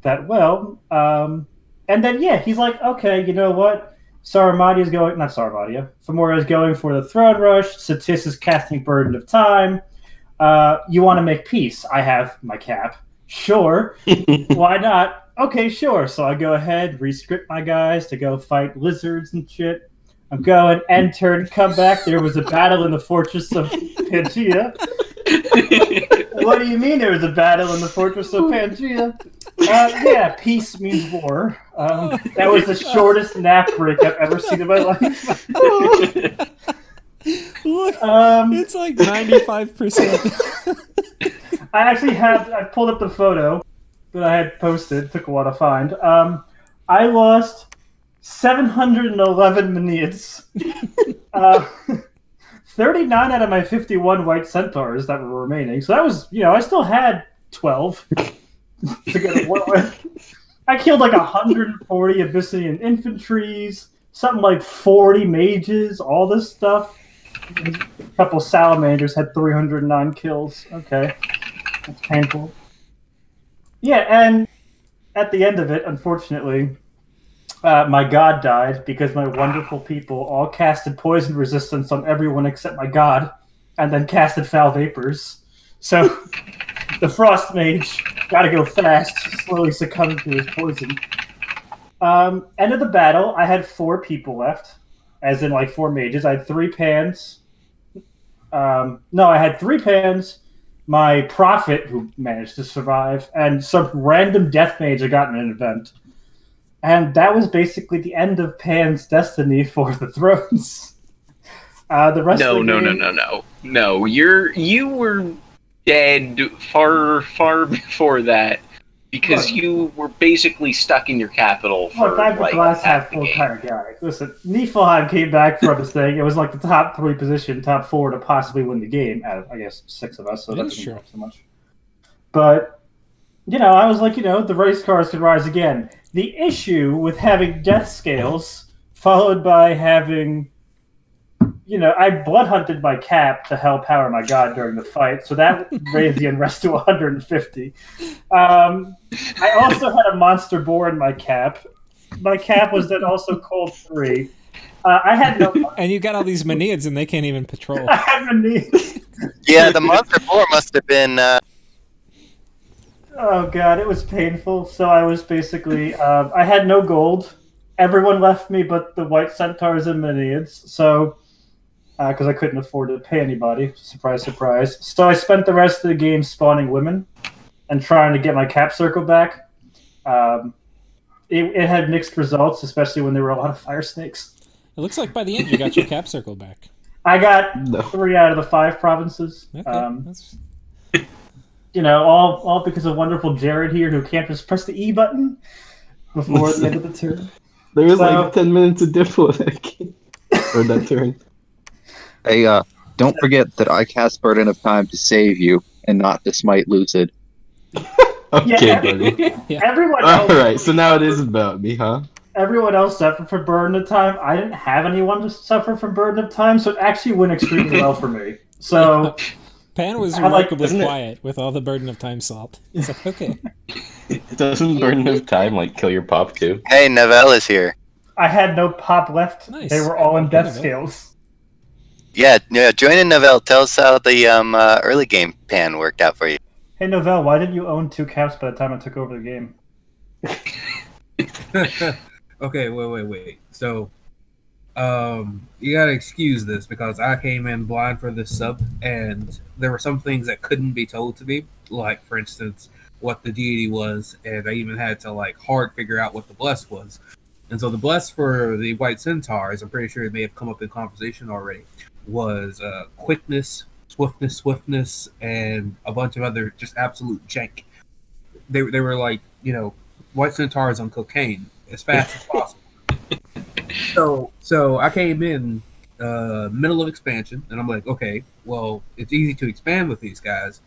that well. And then he's like, okay, you know what? Sauromatia is going, not Sauromatia. Femoria is going for the throne rush. Satis is casting Burden of Time. You want to make peace? I have my cap. Sure. Why not? Okay, sure. So I go ahead, re-script my guys to go fight lizards and shit. I'm going, end turn, come back. There was a battle in the fortress of Pangaea. What do you mean there was a battle in the fortress of Pangaea? Peace means war. That was the shortest nap break I've ever seen in my life. Look, it's like 95%. I pulled up the photo that I had posted. It took a while to find. I lost 711 minutes. 39 out of my 51 white centaurs that were remaining. So that was, I still had 12 to go to war with. I killed like 140 Abyssian infantries, something like 40 mages, all this stuff. A couple salamanders had 309 kills. Okay. That's painful. Yeah, and at the end of it, unfortunately, my god died because my wonderful people all casted poison resistance on everyone except my god, and then casted foul vapors. So the frost mage gotta go fast, slowly succumbing to his poison. End of the battle, I had 4 people left, as in like 4 mages. I had 3 pans. I had 3 pans, my prophet who managed to survive, and some random death mage I got in an event. And that was basically the end of Pan's destiny for the thrones. The rest of the game... No. You were dead far before that because you were basically stuck in your capital for I'm a glass half full kind of guy. Listen, Nephilheim came back from his thing. It was like the top 3 position, top 4 to possibly win the game out of, I guess, 6 of us, so that doesn't help so much. But, I was like, the race cars could rise again. The issue with having death scales, followed by having... I blood hunted my cap to help power my god during the fight, so that raised the unrest to 150. I also had a monster boar in my cap. My cap was then also cold 3. I had no... And you got all these Maneads and they can't even patrol. I had Maneads. Yeah, the monster boar must have been... Oh god, it was painful. So I was basically... I had no gold. Everyone left me but the white centaurs and Maneads, so... because I couldn't afford to pay anybody. Surprise, surprise. So I spent the rest of the game spawning women and trying to get my cap circle back. It had mixed results, especially when there were a lot of fire snakes. It looks like by the end you got your cap circle back. I got 3 out of the 5 provinces. Okay, all because of wonderful Jared here who can't just press the E button before the end of the turn. There was like 10 minutes of diff for that turn. Hey, don't forget that I cast Burden of Time to save you and not to smite Lucid. Okay, buddy. Yeah. Everyone else, Alright, so now it is about me, huh? Everyone else suffered from Burden of Time. I didn't have anyone to suffer from Burden of Time, so it actually went extremely well for me. So Pan was remarkably quiet with all the Burden of Time salt. It's like, okay. Doesn't Burden of Time kill your pop too? Hey, Neville is here. I had no pop left. Nice. They were all in death Neville. scales. Yeah, join in, Neville. Tell us how the early game pan worked out for you. Hey, Novell, why didn't you own 2 caps by the time I took over the game? Okay, wait. So, you gotta excuse this because I came in blind for this sub, and there were some things that couldn't be told to me, like, for instance, what the deity was, and I even had to, hard figure out what the bless was. And so the bless for the white centaurs, I'm pretty sure it may have come up in conversation already, was quickness, swiftness, and a bunch of other just absolute jank. They were like, white centaurs on cocaine as fast as possible. So I came in middle of expansion, and I'm like, okay, well, it's easy to expand with these guys,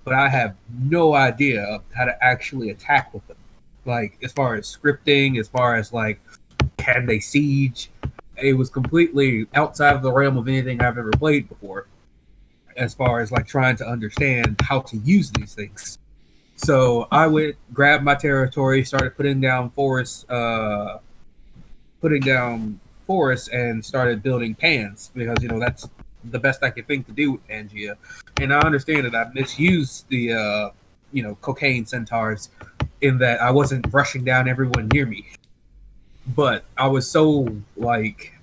but I have no idea of how to actually attack with them. Like, as far as scripting, as far as, can they siege? it was completely outside of the realm of anything I've ever played before, as far as like trying to understand how to use these things. So I went, grabbed my territory, started putting down forests, and started building pans because that's the best I could think to do with Pangaea. And I understand that I misused the cocaine centaurs in that I wasn't rushing down everyone near me. But I was so, like,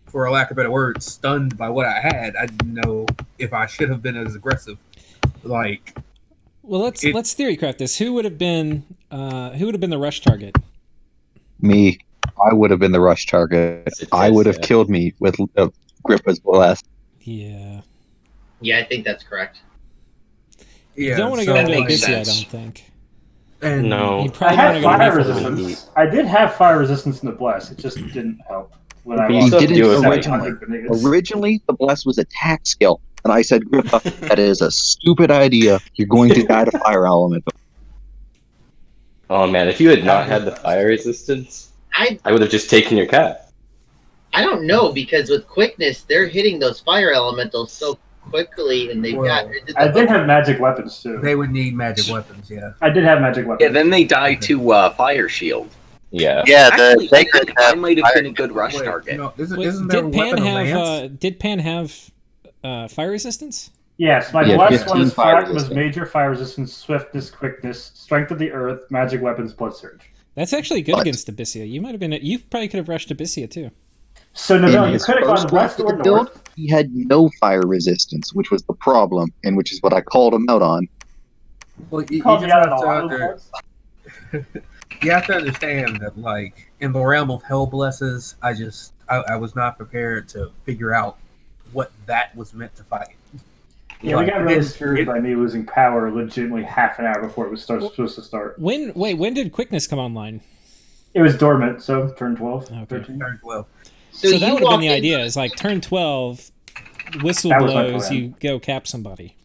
for a lack of a better word, stunned by what I had. I didn't know if I should have been as aggressive. Like, well, let's theorycraft this. Who would have been the rush target? Me. I would have been the rush target. I would have killed me with Grippa's blast. Yeah. Yeah, I think that's correct. You don't want to go into Abysia, I don't think. And no, I had fire resistance. I did have fire resistance in the blast. It just didn't help when I You didn't do it originally, the blast was attack skill, and I said, Grippa, that is a stupid idea. You're going to die to fire element. Oh man, if you had not had the fire resistance, I would have just taken your cat. I don't know, because with quickness, they're hitting those fire elementals so quickly, and I did have magic weapons too. They would need magic weapons, yeah. I did have magic weapons. Yeah, then they die to fire shield. Yeah. Yeah, Actually, I think I might have been a good rush target. No, did Pan have fire resistance? Yes, my blast was major fire resistance, swiftness, quickness, strength of the earth, magic weapons, blood surge. That's actually good against Abysia. You probably could have rushed Abysia too. So no, you could have gone to west or north. He had no fire resistance, which was the problem, and which is what I called him out on. Well, you have to understand that, like, in the realm of hell blesses, I was not prepared to figure out what that was meant to fight. Yeah, we got really screwed by me losing power legitimately half an hour before it was supposed to start. When did quickness come online? It was dormant, so turn 12. Okay. 13. Turn 12. So that would have been the idea, is like turn 12, whistle blows, you go cap somebody.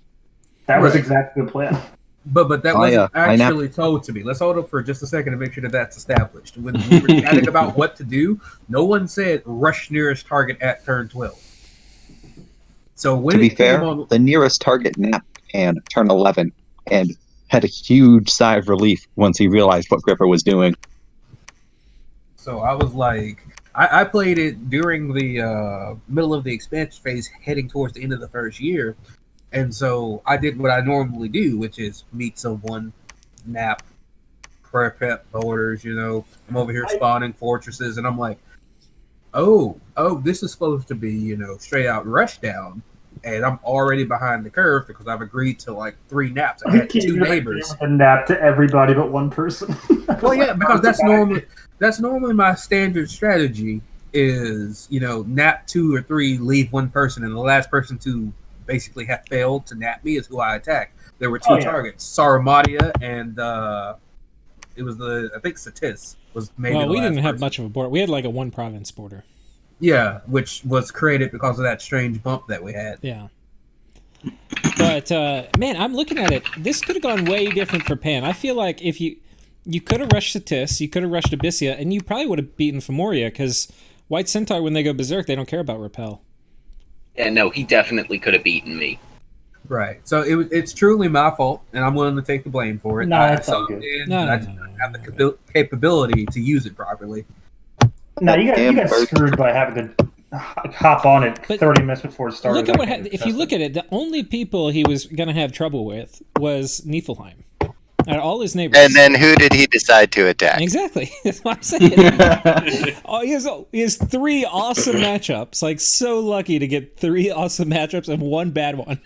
That was exactly the plan. But that wasn't actually told to me. Let's hold up for just a second to make sure that that's established. When we were chatting about what to do, no one said rush nearest target at turn 12. So when to be fair, the nearest target napped Pan turn 11 and had a huge sigh of relief once he realized what Gripper was doing. So I was like, I played it during the middle of the expansion phase, heading towards the end of the first year. And so I did what I normally do, which is meet someone, nap, prep borders, I'm over here spawning fortresses, and I'm like, oh, this is supposed to be, straight out rush down. And I'm already behind the curve because I've agreed to like 3 naps. I had 2 neighbors. A nap to everybody but one person. Well, yeah, because that's normally my standard strategy is, nap 2 or 3, leave 1 person, and the last person to basically have failed to nap me is who I attack. There were 2 targets, Sauromatia and it was I think Satis was maybe. Well, we didn't have much of a border. We had like a 1 province border. Yeah, which was created because of that strange bump that we had. Yeah. But, man, I'm looking at it. This could have gone way different for Pan. I feel like if you could have rushed Satis, you could have rushed Abysia, and you probably would have beaten Femoria, because White Centaur, when they go berserk, they don't care about repel. Yeah, no, he definitely could have beaten me. Right. So it's truly my fault, and I'm willing to take the blame for it. No, that's all good. I didn't have the capability to use it properly. No, you got screwed by having to hop on it 30 minutes before it started. Look at what if you look at it, the only people he was going to have trouble with was Nephilheim. Out of all his neighbors. And then who did he decide to attack? Exactly. That's what I'm saying. He has 3 awesome matchups. Like, so lucky to get 3 awesome matchups and 1 bad one.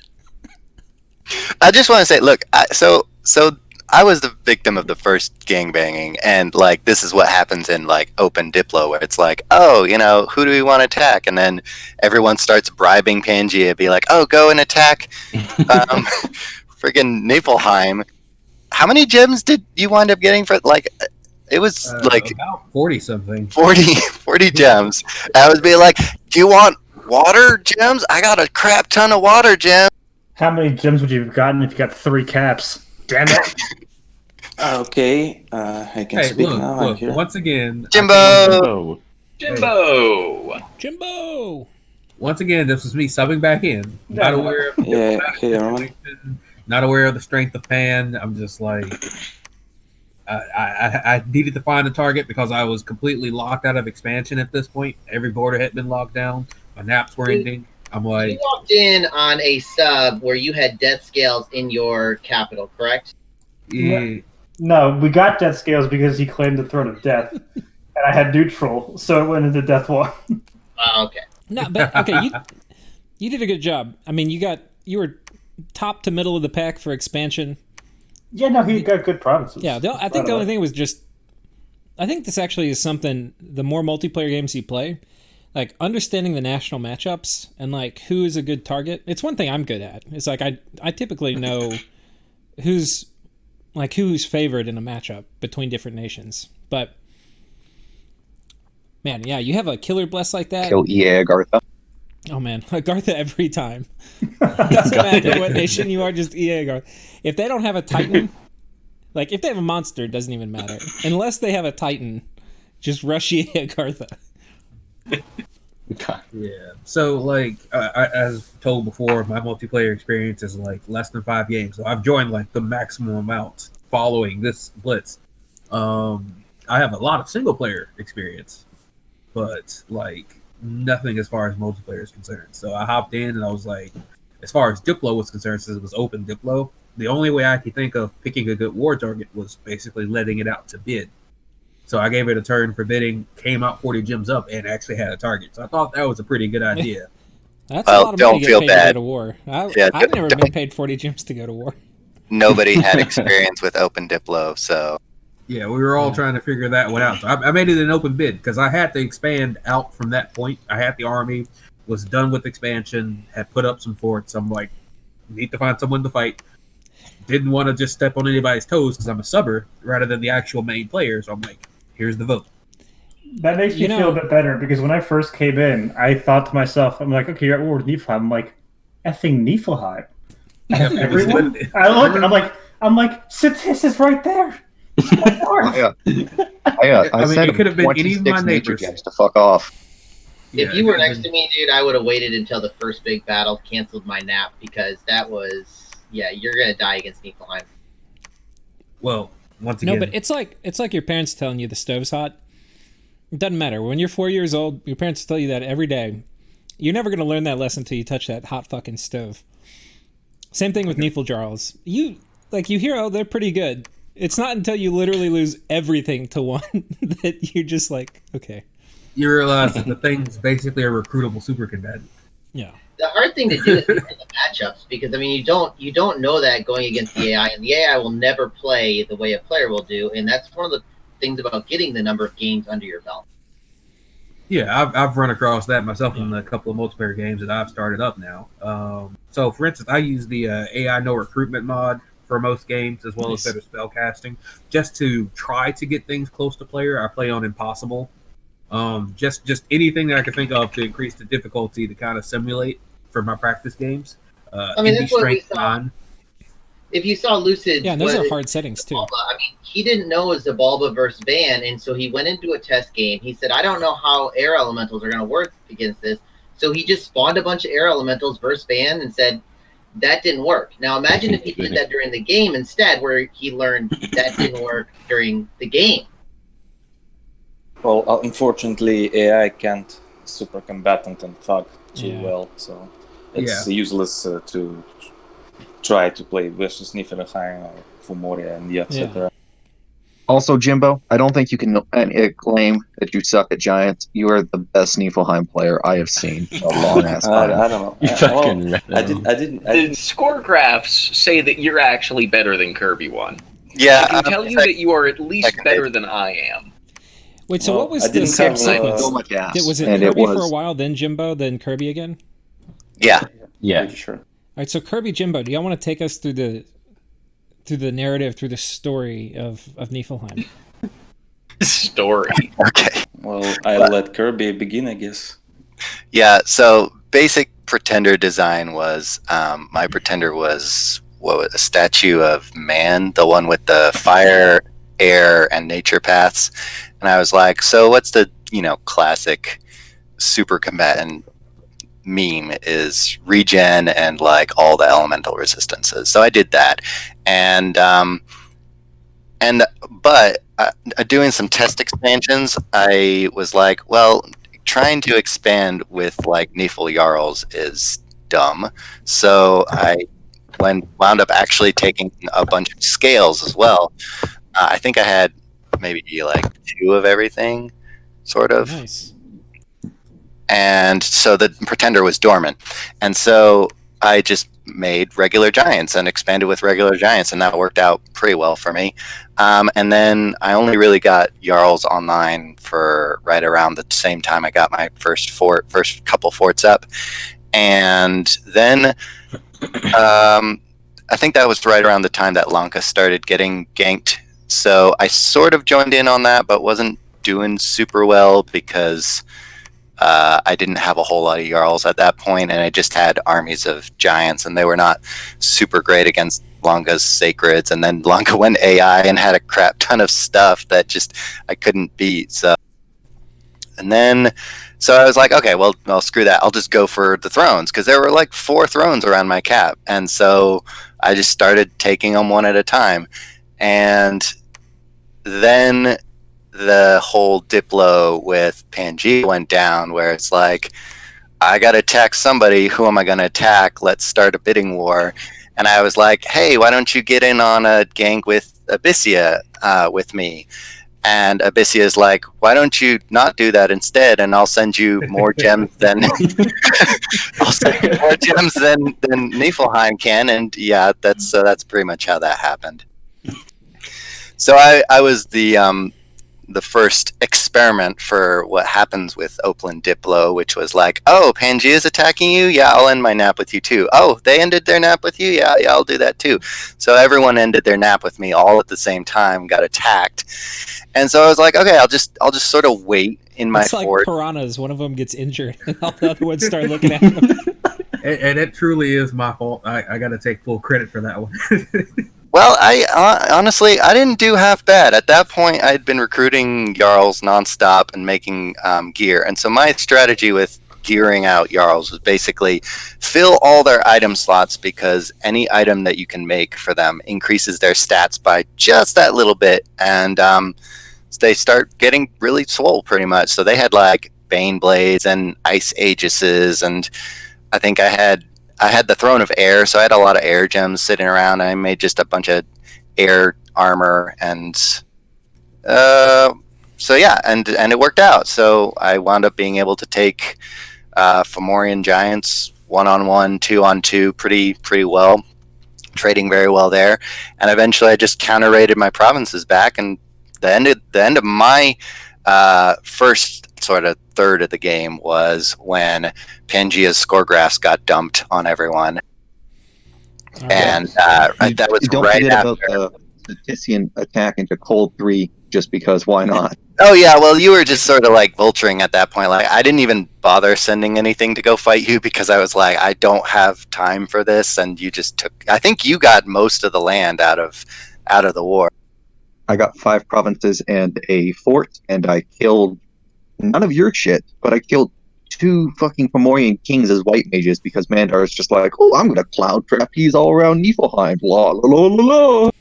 I just want to say, look, so I was the victim of the first gangbanging, and like this is what happens in like open Diplo, where it's like, oh, who do we want to attack? And then everyone starts bribing Pangaea, be like, oh, go and attack friggin' Nephilheim. How many gems did you wind up getting for like? It was like about 40 something. 40 gems. I was being like, do you want water gems? I got a crap ton of water gems. How many gems would you have gotten if you got 3 caps? Damn it. Okay, I can speak now. Look, once again, Jimbo. Jimbo. Once again, this was me subbing back in. Not aware of not aware of the strength of Pan. I'm just like, I needed to find a target because I was completely locked out of expansion at this point. Every border had been locked down. My naps were ending. I'm like, you walked in on a sub where you had death scales in your capital, correct? yeah. No, we got death scales because he claimed the throne of death, and I had neutral, so it went into death one. Okay. No, but okay, you did a good job. I mean, you were top to middle of the pack for expansion. Yeah, no, he got good provinces. Yeah, I think the only thing was just, I think this actually is something, the more multiplayer games you play, like understanding the national matchups and like who is a good target. It's one thing I'm good at. It's like I typically know who's favored in a matchup between different nations. But man, yeah, you have a killer bless like that. Kill EA Agartha. Oh man, Agartha every time. Doesn't matter what nation you are, just EA Agartha. If they don't have a Titan, like if they have a monster, it doesn't even matter. Unless they have a Titan, just rush EA Agartha. Yeah. So, like, as told before, my multiplayer experience is like less than 5 games. So I've joined like the maximum amount following this blitz. I have a lot of single player experience, but like nothing as far as multiplayer is concerned. So I hopped in and I was like, as far as Diplo was concerned, since it was open Diplo, the only way I could think of picking a good war target was basically letting it out to bid. So I gave it a turn for bidding, came out 40 gems up, and actually had a target. So I thought that was a pretty good idea. That's a lot of money to get paid to go to war. I've never been paid 40 gems to go to war. Nobody had experience with open Diplo, so... Yeah, we were all trying to figure that one out. So I made it an open bid because I had to expand out from that point. I had the army, was done with expansion, had put up some forts. I'm like, need to find someone to fight. Didn't want to just step on anybody's toes because I'm a subber rather than the actual main player. So I'm like, here's the vote. That makes me feel a bit better because when I first came in, I thought to myself, I'm like, okay, you're at war with Nephilheim. I'm like, effing Nephilheim. Everyone? I look, I'm like, Satis is right there. I said it could have been any of my 26 nature neighbors. gems to fuck off. If you were next to me, dude, I would have waited until the first big battle, canceled my nap, because that was, you're going to die against Nephilheim. Well, once again... No, but it's like your parents telling you the stove's hot. It doesn't matter. When you're 4 years old, your parents tell you that every day. You're never going to learn that lesson until you touch that hot fucking stove. Same thing with Nephiljarls. You hear, oh, they're pretty good. It's not until you literally lose everything to one that you're just like, okay. You realize that the thing's basically a recruitable supercombatant. Yeah. The hard thing to do is the matchups, because I mean you don't know that going against the AI, and the AI will never play the way a player will do, and that's one of the things about getting the number of games under your belt. Yeah, I've run across that myself in a couple of multiplayer games that I've started up now. So, for instance, I use the AI no recruitment mod for most games, as well as better spell casting, just to try to get things close to player. I play on impossible. Just anything that I can think of to increase the difficulty to kind of simulate for my practice games. I mean, that's what we saw. If you saw Lucid, yeah, those are hard settings too. I mean, he didn't know it was Zabalba versus Van, and so he went into a test game. He said, "I don't know how air elementals are going to work against this," so he just spawned a bunch of air elementals versus Van and said, that didn't work. Now imagine if he did that during the game instead, where he learned that didn't work during the game. Well, unfortunately, AI can't super combatant and thug too well, so it's useless to try to play versus Nephilheim or Femoria and etc. Also, Jimbo, I don't think you can claim that you suck at Giants. You are the best Nephilheim player I have seen in a long ass time. I don't know. I didn't. The score graphs say that you're actually better than Kirby one. Yeah, I can tell you that you are at least better than I am. Wait, so what was the subsequence? Was it Kirby for a while, then Jimbo, then Kirby again? Yeah. Sure. All right, so Kirby, Jimbo, do y'all want to take us through the narrative, through the story of Nephilheim? Story. Okay. Well, I'll let Kirby begin, I guess. Yeah, so basic pretender design was, my pretender was, a statue of man, the one with the fire, air, and nature paths. And I was like, so what's the classic super combatant meme is regen and like all the elemental resistances. So I did that, but doing some test expansions, I was like, well, trying to expand with like Nephil Jarls is dumb. So I wound up actually taking a bunch of scales as well. I think I had maybe like 2 of everything, sort of. Nice. And so the Pretender was dormant. And so I just made regular giants and expanded with regular giants, and that worked out pretty well for me. And then I only really got Jarls online for right around the same time I got my first couple forts up. And then I think that was right around the time that Lanka started getting ganked. So I sort of joined in on that, but wasn't doing super well because I didn't have a whole lot of Jarls at that point, and I just had armies of giants, and they were not super great against Lanka's Sacreds. And then Lanka went AI and had a crap ton of stuff that just I couldn't beat. So I was like, okay, well, screw that. I'll just go for the thrones, because there were like 4 thrones around my cap. And so I just started taking them one at a time. And then the whole Diplo with Pangaea went down, where it's like, I got to attack somebody. Who am I going to attack? Let's start a bidding war. And I was like, hey, why don't you get in on a gang with Abysia with me? And Abysia is like, why don't you not do that instead? And I'll send you more gems than Nephilheim can. And yeah, that's pretty much how that happened. So I was the first experiment for what happens with Opalyn Diplo, which was like, oh, Pangaea is attacking you? Yeah, I'll end my nap with you too. Oh, they ended their nap with you? Yeah, I'll do that too. So everyone ended their nap with me all at the same time, got attacked. And so I was like, okay, I'll just sort of wait in my fort. It's like piranhas. One of them gets injured, and all the other ones start looking at him. And it truly is my fault. I got to take full credit for that one. Well, I honestly, I didn't do half bad. At that point, I had been recruiting Jarls nonstop and making gear. And so my strategy with gearing out Jarls was basically fill all their item slots, because any item that you can make for them increases their stats by just that little bit. And they start getting really swole pretty much. So they had like Bane Blades and Ice Aegises, and I think I had the Throne of Air, so I had a lot of air gems sitting around. I made just a bunch of air armor, and so yeah, and it worked out. So I wound up being able to take Fomorian giants 1-on-1, 2-on-2 pretty well, trading very well there. And eventually I just counter-raided my provinces back, and the end of my first sort of third of the game was when Pangaea's score graphs got dumped on everyone. And that was don't right forget after. about the Statisian attack into Cold 3, just because why not? Oh yeah, well, you were just sort of like vulturing at that point. Like, I didn't even bother sending anything to go fight you, because I was like, I don't have time for this. And you just took, I think you got most of the land out of the war. I got 5 provinces and a fort, and I killed none of your shit, but I killed 2 fucking Fomorian kings as white mages, because Mandar is just like, oh, I'm gonna cloud trapeze all around Nephilheim. La la la la la.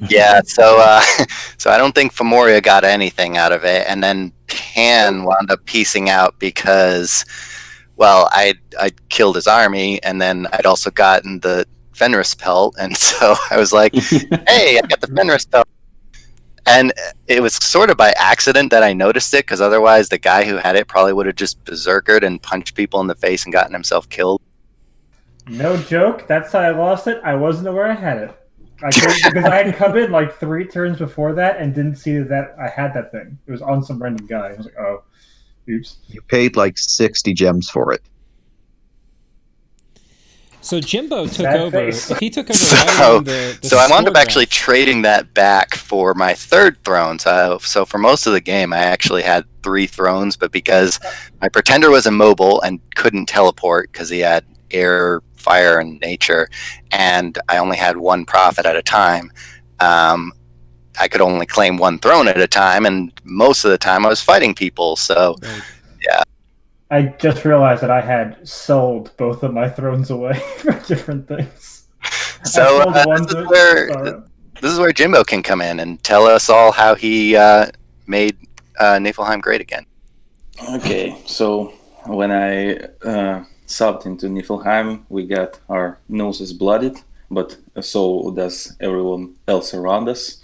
Yeah, so I don't think Femoria got anything out of it, and then Pan wound up piecing out because, well, I'd killed his army, and then I'd also gotten the Fenris pelt, and so I was like, hey, I got the Fenris pelt. And it was sort of by accident that I noticed it, because otherwise the guy who had it probably would have just berserkered and punched people in the face and gotten himself killed. No joke, that's how I lost it. I wasn't aware I had it. Because I had come in like 3 turns before that and didn't see that I had that thing. It was on some random guy. I was like, oh, oops. You paid like 60 gems for it. So Jimbo took over. If he took over, so I wound up actually trading that back for my 3rd throne. So for most of the game, I actually had 3 thrones, but because my Pretender was immobile and couldn't teleport because he had air, fire, and nature, and I only had 1 prophet at a time, I could only claim one throne at a time, and most of the time I was fighting people. So, yeah. I just realized that I had sold both of my thrones away for different things. So this is where Jimbo can come in and tell us all how he made Nephilheim great again. Okay, so when I subbed into Nephilheim, we got our noses blooded, but so does everyone else around us.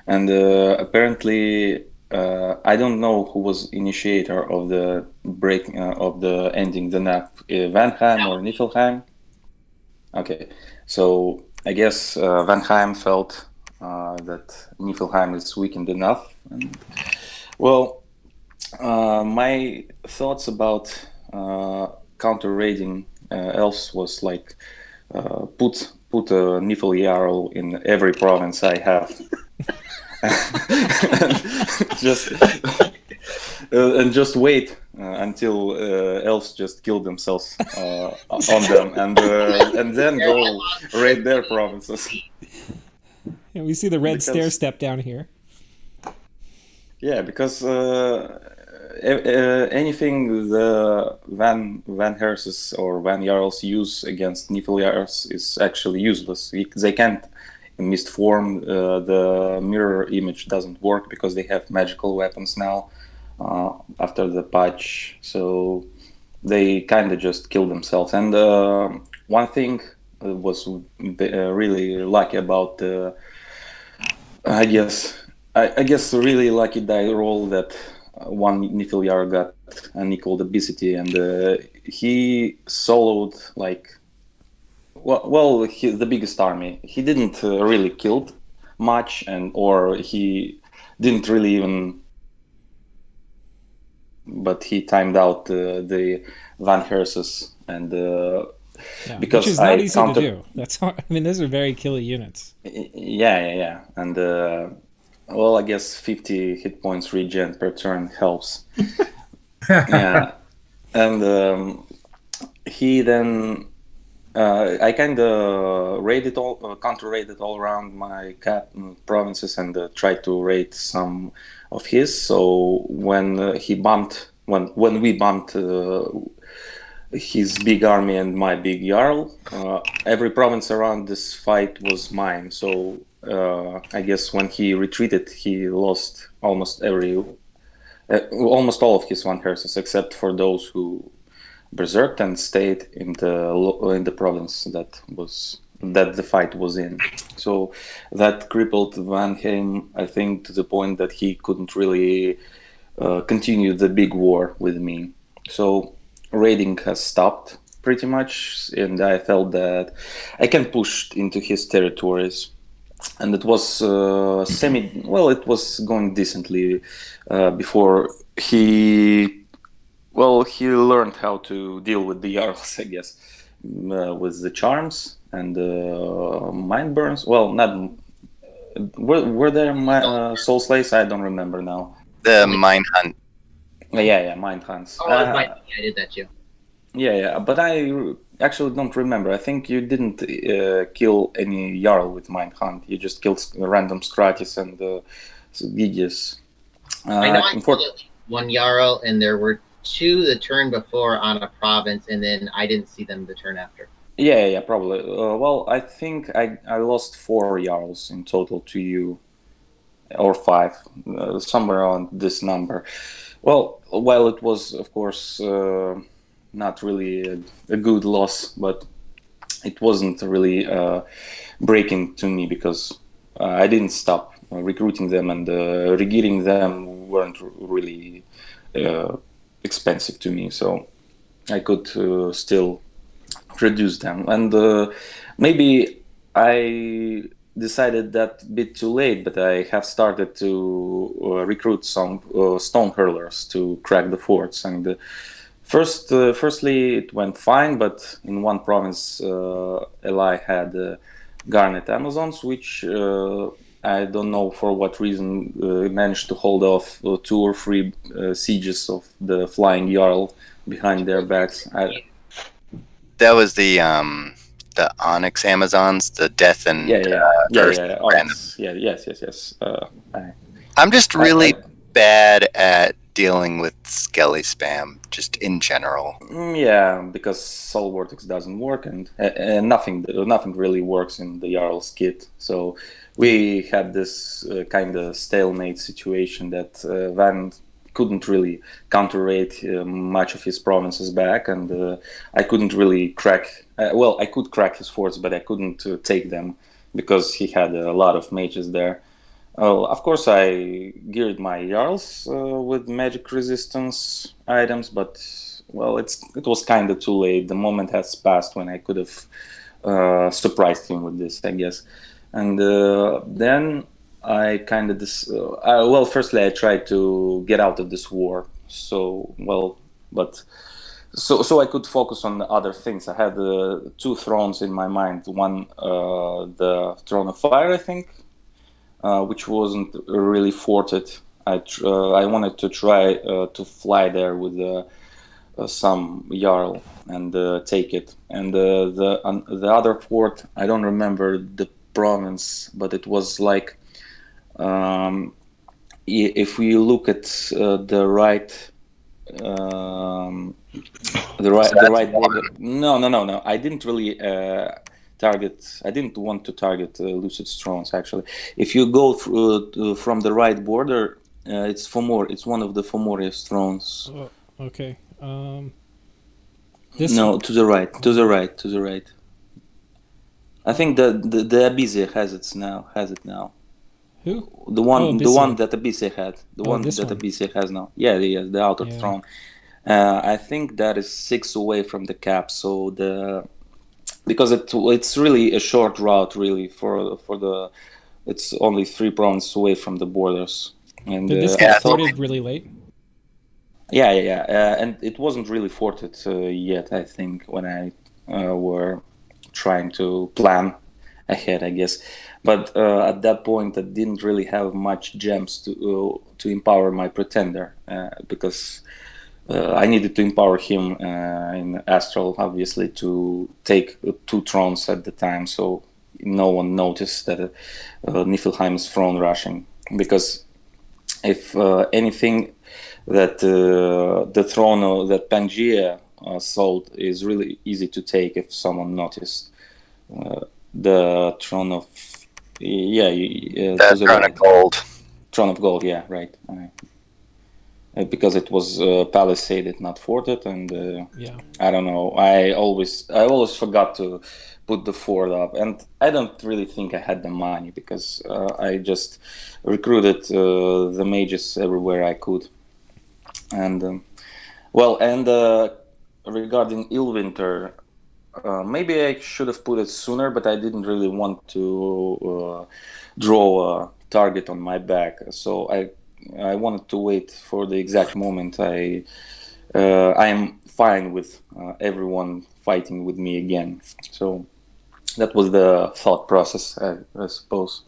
And apparently, I don't know who was initiator of the break of the ending the nap, Vanheim or Nephilheim. Okay, so I guess Vanheim felt that Nephilheim is weakened enough. And, well, my thoughts about counter-raiding elves was like put a Nifl Jarl in every province I have. and just wait until elves just kill themselves on them, and then go raid their provinces. And we see the red stair step down here. Yeah, because anything the Van Herses or Van Jarls use against Nifl Jarls is actually useless. They can't mistform. The mirror image doesn't work because they have magical weapons now after the patch. So they kind of just kill themselves. And one thing was really lucky about I guess really lucky die roll that one Nifl Jarl got an equal Abysia, and he soloed like the biggest army. He didn't really kill much, or he didn't really even, but he timed out the Van Herses, and because which is not easy to do. That's hard. I mean, those are very killy units. Yeah, and well, I guess 50 hit points regen per turn helps. Yeah, and he then I kind of counter-raided all around my provinces and tried to raid some of his. So when we bumped his big army and my big Jarl, every province around this fight was mine. So I guess when he retreated, he lost almost all of his Van Herses, except for those who berserked and stayed in the province that the fight was in. So that crippled Vanheim, I think, to the point that he couldn't really continue the big war with me. So raiding has stopped pretty much, and I felt that I can push into his territories. And it was it was going decently before he learned how to deal with the Jarls, I guess, with the charms and mind burns. Well, not were there soul slays? I don't remember now. The mind hunt. Yeah, mind hunts. Oh, I did that too. Yeah, but I actually don't remember. I think you didn't kill any Jarl with mind hunt. You just killed random Stratis and Gigius. I know I killed one Jarl, and there were two the turn before on a province, and then I didn't see them the turn after. Yeah, probably. Well, I think I lost 4 Jarls in total to you, or 5, somewhere on this number. Well, while it was, of course, not really a good loss, but it wasn't really breaking to me because I didn't stop recruiting them, and regearing them weren't really expensive to me, so I could still produce them. And maybe I decided that a bit too late, but I have started to recruit some stone hurlers to crack the forts. And firstly it went fine, but in one province Eli had Garnet Amazons, which I don't know for what reason managed to hold off 2 or 3 sieges of the Flying Jarl behind their backs. That was the the Onyx Amazons, the Death and Earth. Yes. I'm just really bad at dealing with Skelly spam, just in general. Yeah, because Soul Vortex doesn't work, and nothing really works in the Jarl's kit. So we had this kind of stalemate situation that Van couldn't really counterweight much of his provinces back, and I couldn't really crack. I could crack his forts, but I couldn't take them because he had a lot of mages there. Of course, I geared my Jarls with magic resistance items, but it was kind of too late. The moment has passed when I could have surprised him with this, I guess. And then I kind of firstly I tried to get out of this war, so I could focus on the other things. I had two thrones in my mind. One, the Throne of Fire, I think, which wasn't really forted. I wanted to try to fly there with some Jarl and take it. And the other fort, I don't remember the province, but it was like, if we look at the right border. No. I didn't really target. I didn't want to target Lucid Thrones, actually. If you go through from the right border, it's Femoria. It's one of the Femoria thrones. Oh, okay. To the right. I think the Abysia has it now. Who? The one that Abysia had. Abysia has now. Yeah, the outer throne. I think that is 6 away from the cap. So because it's really a short route, really for the. It's only 3 provinces away from the borders. And did this get forted really late? Yeah, and it wasn't really forted yet. I think when I were trying to plan ahead, I guess. But at that point, I didn't really have much gems to empower my pretender because I needed to empower him in Astral, obviously, to take 2 thrones at the time, so no one noticed that Nephilheim's throne rushing. Because if anything, that the throne that Pangaea sold is really easy to take if someone noticed. The throne of Throne of Gold. Throne of Gold, yeah, right. Because it was palisaded, not forted, and I don't know. I always forgot to put the fort up, and I don't really think I had the money because I just recruited the mages everywhere I could. And regarding Illwinter, maybe I should have put it sooner, but I didn't really want to draw a target on my back, so I wanted to wait for the exact moment I am fine with everyone fighting with me again. So that was the thought process, I suppose.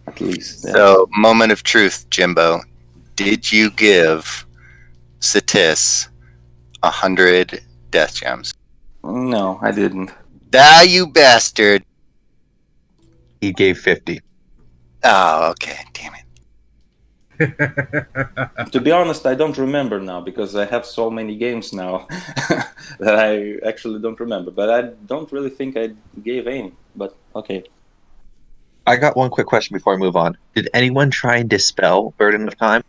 At least. Yes. So, moment of truth, Jimbo. Did you give Satis 100 death gems? No, I didn't. Ah, you bastard! He gave 50. Oh, okay. Damn it. To be honest, I don't remember now because I have so many games now that I actually don't remember. But I don't really think I gave any. But okay. I got one quick question before I move on. Did anyone try and dispel Burden of Time?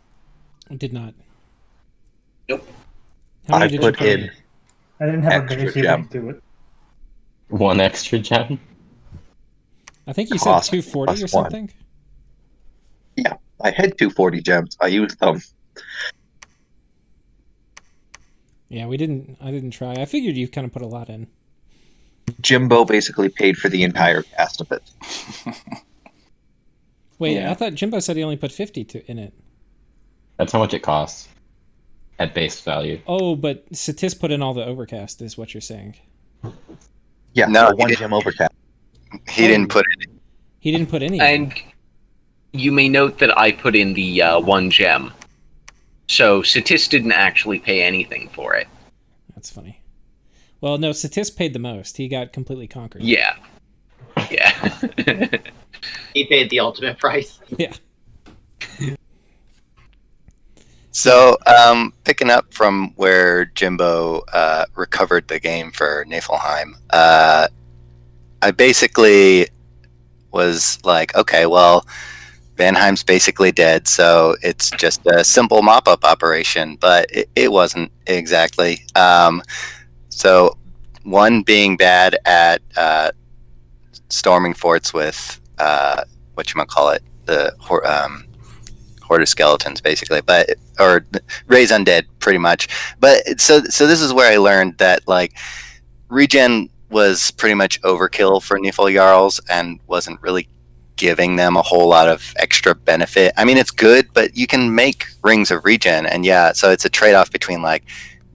I did not. Nope. I put in. I didn't have extra a base gem. to it. 1 extra gem? I think you said 240 or something. Yeah, I had 240 gems. I used them. Yeah, I didn't try. I figured you kind of put a lot in. Jimbo basically paid for the entire cast of it. Wait, yeah. I thought Jimbo said he only put 50 in it. That's how much it costs at base value. Oh, but Satis put in all the overcast, is what you're saying. Yeah, no, 1 gem overcast. He didn't put it in. He didn't put any. And you may note that I put in the 1 gem. So Satis didn't actually pay anything for it. That's funny. Well, no, Satis paid the most. He got completely conquered. Yeah. He paid the ultimate price. Yeah. So, picking up from where Jimbo recovered the game for Nephilheim, I basically was like, okay, well, Vanheim's basically dead, so it's just a simple mop-up operation, but it wasn't exactly. So, one, being bad at storming forts with, whatchamacallit, the Hoarder skeletons, basically, or raise undead, pretty much. But so this is where I learned that, like, regen was pretty much overkill for Nephil Jarls and wasn't really giving them a whole lot of extra benefit. I mean, it's good, but you can make rings of regen, and yeah, so it's a trade-off between, like,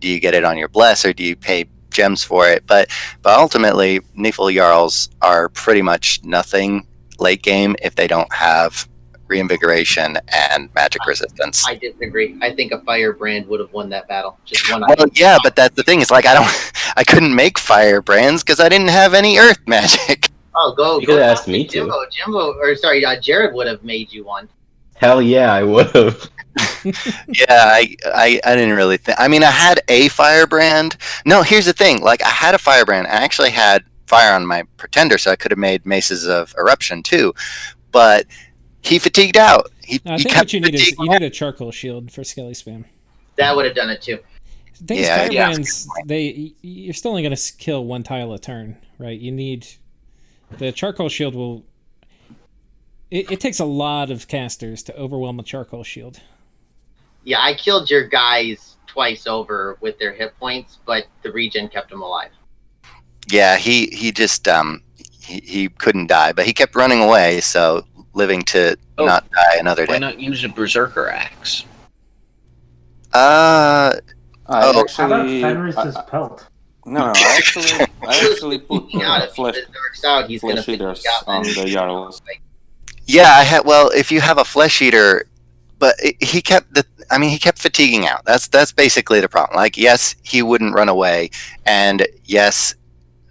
do you get it on your bless or do you pay gems for it? But ultimately, Nephil Jarls are pretty much nothing late game if they don't have reinvigoration and magic resistance. I disagree. I think a firebrand would have won that battle. Just one. Well, yeah, but that's the thing. It's like I couldn't make firebrands because I didn't have any earth magic. Oh, go! You could have asked me to. Jared would have made you one. Hell yeah, I would have. Yeah, I didn't really think. I mean, I had a firebrand. No, here's the thing. Like, I had a firebrand. I actually had fire on my pretender, so I could have made maces of eruption too. But he fatigued out. I think what you need is a charcoal shield for skelly spam. That would have done it too. Firebrands, you're still only going to kill one tile a turn, right? You need the charcoal shield will. It takes a lot of casters to overwhelm a charcoal shield. Yeah, I killed your guys twice over with their hit points, but the regen kept him alive. Yeah, he just he couldn't die, but he kept running away, so living to not die another day. Why not use a berserker axe? I How about actually Fenris's pelt? no, I actually put flesh He's gonna eaters on the Jarls. Yeah, I had. Well, if you have a flesh eater, but he kept fatiguing out. That's basically the problem. Like, yes, he wouldn't run away, and yes,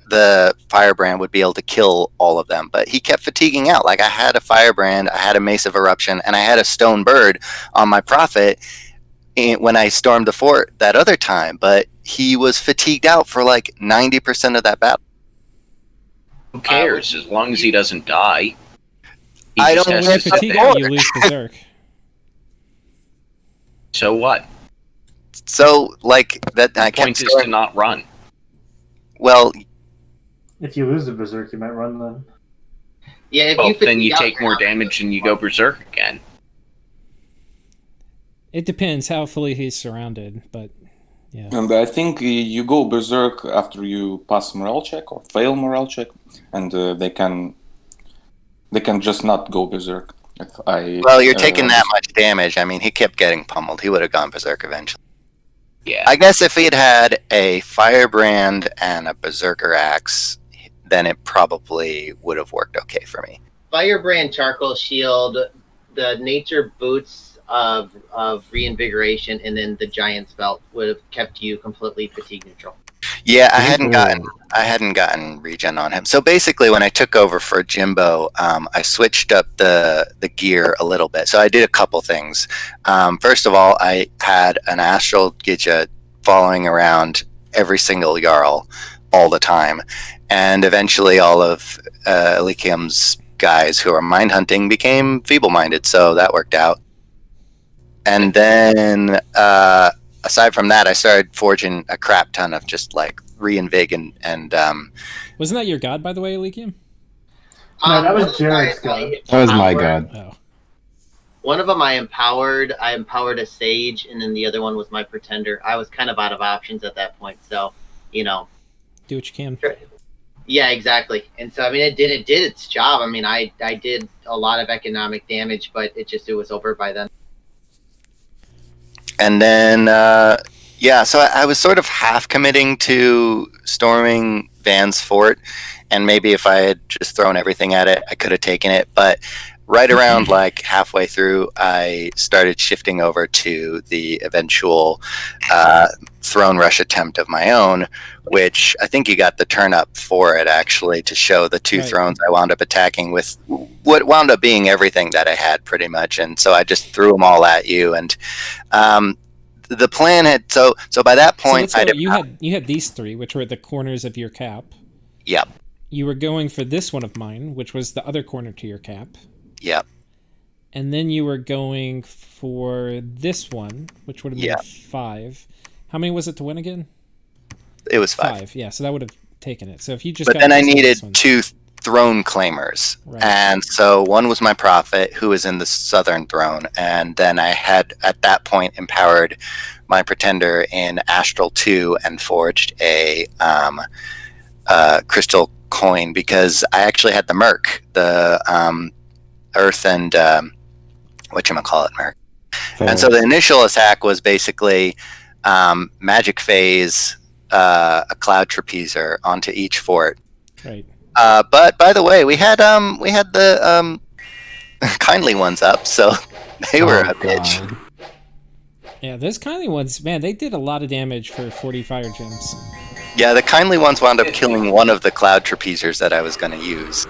the firebrand would be able to kill all of them, but he kept fatiguing out. Like, I had a firebrand, I had a mace of eruption, and I had a stone bird on my prophet when I stormed the fort that other time, but he was fatigued out for like 90% of that battle. Who cares? As long as he doesn't die. I don't have fatigue out, you lose berserk. So what? So, like, that the point is to not run. Well, if you lose the berserk, you might run then. Yeah, then you take more damage and you go berserk again. It depends how fully he's surrounded, but yeah. And I think you go berserk after you pass morale check or fail morale check, and they can just not go berserk. Well, you're taking that much damage. I mean, he kept getting pummeled. He would have gone berserk eventually. Yeah. I guess if he had a firebrand and a berserker axe, then it probably would have worked okay for me. Firebrand, charcoal shield, the nature boots of reinvigoration, and then the giant's belt would have kept you completely fatigue neutral. Yeah, I hadn't gotten regen on him. So basically, when I took over for Jimbo, I switched up the gear a little bit. So I did a couple things. First of all, I had an astral Gidja following around every single Jarl all the time, and eventually all of Elikium's guys who are mind hunting became feeble-minded. So that worked out. And then aside from that, I started forging a crap ton of just like reinvig and wasn't that your god, by the way, Elikium? No, that was Jared's god. That was my god. Oh. One of them I empowered a sage, and then the other one was my pretender. I was kind of out of options at that point, so do what you can. Yeah, exactly. And so I mean, it did its job. I mean, I did a lot of economic damage, but it was over by then. And then, so I was sort of half committing to storming Van's fort, and maybe if I had just thrown everything at it, I could have taken it. But right around like halfway through, I started shifting over to the eventual throne rush attempt of my own, which I think you got the turn up for it actually to show the two thrones I wound up attacking with what wound up being everything that I had pretty much. And so I just threw them all at you. And the plan had so by that point you had these three, which were at the corners of your cap. Yep. You were going for this one of mine, which was the other corner to your cap. Yep. And then you were going for this one, which would have been 5. How many was it to win again? It was 5. Yeah, so that would have taken it. So if you just But then I needed 2 throne claimers. Right. And so one was my prophet, who was in the southern throne, and then I had at that point empowered my pretender in Astral 2 and forged a crystal coin, because I actually had the Merc, the Earth and whatchamacallit Merc. Fair. And so the initial attack was basically magic phase, a cloud trapezer onto each fort. Right. But by the way, we had the kindly ones up, so they were a bitch. Yeah, those kindly ones, man, they did a lot of damage for 40 fire gems. Yeah, the kindly ones wound up killing one of the cloud trapezers that I was going to use.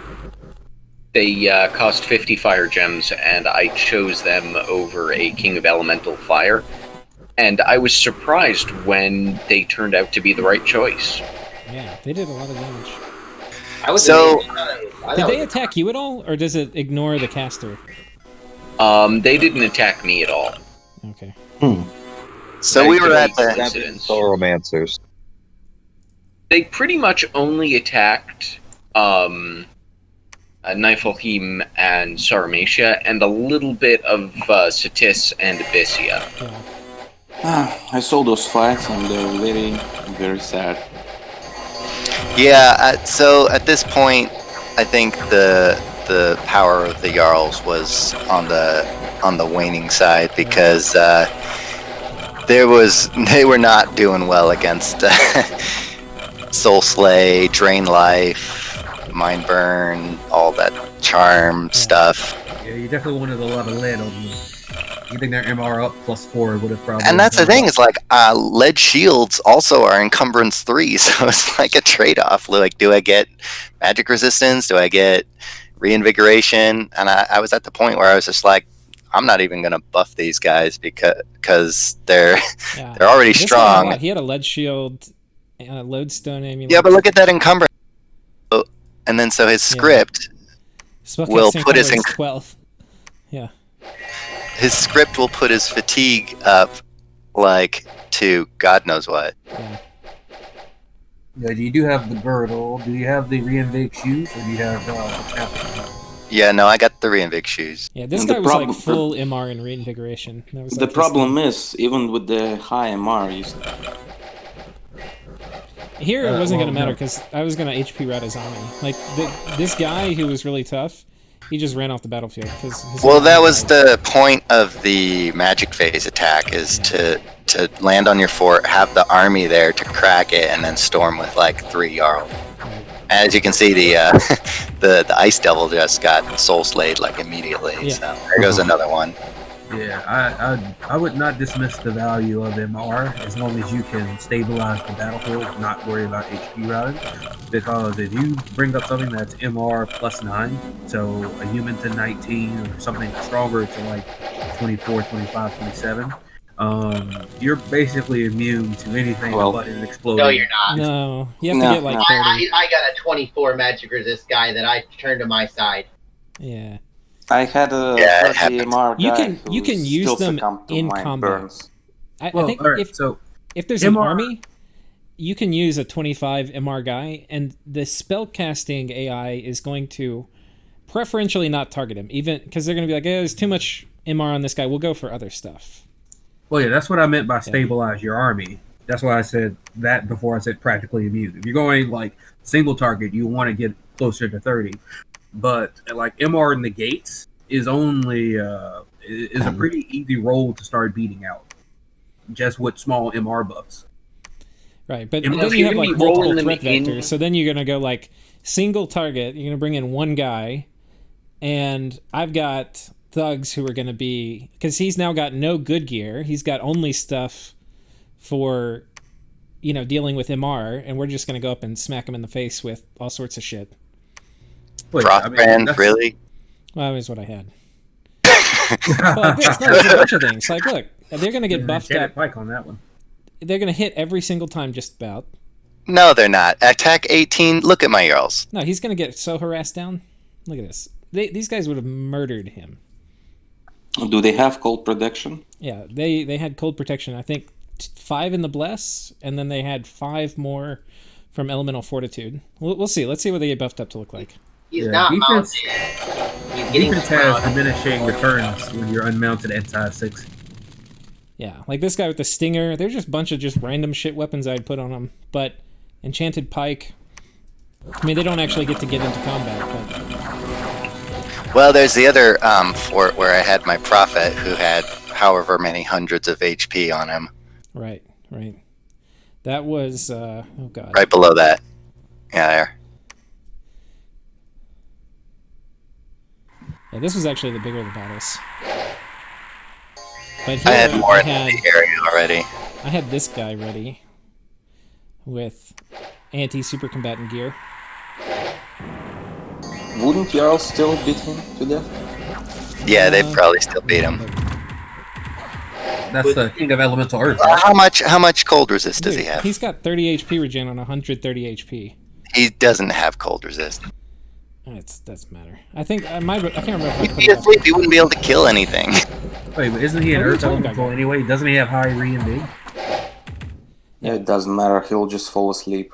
They cost 50 fire gems, and I chose them over a King of Elemental Fire. And I was surprised when they turned out to be the right choice. Yeah, they did a lot of damage. Did they attack you at all, or does it ignore the caster? They didn't attack me at all. Okay. So we were at the Sauromancers. They pretty much only attacked Nephilheim and Sauromatia, and a little bit of Satis and Abysia. Yeah. I saw those fights, and they're very, very sad. Yeah, so at this point, I think the power of the Jarls was on the waning side, because they were not doing well against Soul Slay, Drain Life, Mind Burn, all that charm stuff. Yeah, you definitely wanted a lot of lead on them. Getting their MR up +4 would have probably... And that's the thing, is like, lead shields also are encumbrance 3, so it's like a trade-off. Like, do I get magic resistance? Do I get reinvigoration? And I was at the point where I was just like, I'm not even going to buff these guys because they're already strong. He had a lead shield, a lodestone amulet. Yeah, but look at that encumbrance. And then so his script will put his... 12. Yeah. His script will put his fatigue up, like, to God knows what. Yeah, you do have the girdle. Do you have the reinvig shoes, or do you have the Yeah, no, I got the reinvig shoes. Yeah, this guy was like full MR and reinvigoration. That was the problem is, even with the high MR, here it wasn't going to matter, because I was going to HP rat his army. Like, this guy who was really tough, he just ran off the battlefield. Well, that was the point of the magic phase attack, is to land on your fort, have the army there to crack it, and then storm with like 3 Jarl. As you can see, the Ice Devil just got soul slayed like immediately. Yeah. So there goes another one. Yeah, I would not dismiss the value of MR as long as you can stabilize the battlefield, not worry about HP routing. Because if you bring up something that's MR +9, so a human to 19 or something stronger to like 24, 25, 27, you're basically immune to anything but an explosion. No, you're not. No, you have to get like 30. I got a 24 magic resist guy that I turned to my side. Yeah. I had a 30 MR guy you can use them in combat. I think if there's an army, you can use a 25 MR guy, and the spellcasting AI is going to preferentially not target him, even because they're going to be like, there's too much MR on this guy. We'll go for other stuff. Well, yeah, that's what I meant by stabilize your army. That's why I said that before I said practically immune. If you're going like single target, you want to get closer to 30. But like MR negates is only is a pretty easy roll to start beating out, just with small MR buffs. Right, but then you have like multiple threat vectors. So then you're gonna go like single target. You're gonna bring in one guy, and I've got thugs who are going to be, because he's now got no good gear. He's got only stuff for, dealing with MR, and we're just going to go up and smack him in the face with all sorts of shit. Really? Well, that was what I had. Well, it's a bunch of things. Like, look, they're going to get buffed up. Pike on that one. They're going to hit every single time, just about. No, they're not. Attack 18. Look at my Earls. No, he's going to get so harassed down. Look at this. These guys would have murdered him. Do they have cold protection? Yeah, they had cold protection. I think 5 in the Bless, and then they had 5 more from Elemental Fortitude. We'll see. Let's see what they get buffed up to look like. He's not mounted. Defense has diminishing returns when you're unmounted anti-6. Yeah, like this guy with the Stinger. They're just a bunch of just random shit weapons I'd put on him. But Enchanted Pike, I mean, they don't actually get to get into combat. But... Well, there's the other fort where I had my Prophet who had however many hundreds of HP on him. Right. That was, oh god. Right below that. Yeah, there. Yeah, this was actually the bigger of the battles. But here I had more in the area already. I had this guy ready with anti-super combatant gear. Wouldn't y'all still beat him to death? Yeah, they'd probably still beat him. That's the King of Elemental Earth. How much cold resist does he have? He's got 30 HP regen on 130 HP. He doesn't have cold resist. It doesn't matter. I think I can't remember. He'd be asleep. He wouldn't be able to kill anything. Wait, but isn't he an Earth Elemental anyway? Doesn't he have high re and big? Yeah, it doesn't matter. He'll just fall asleep.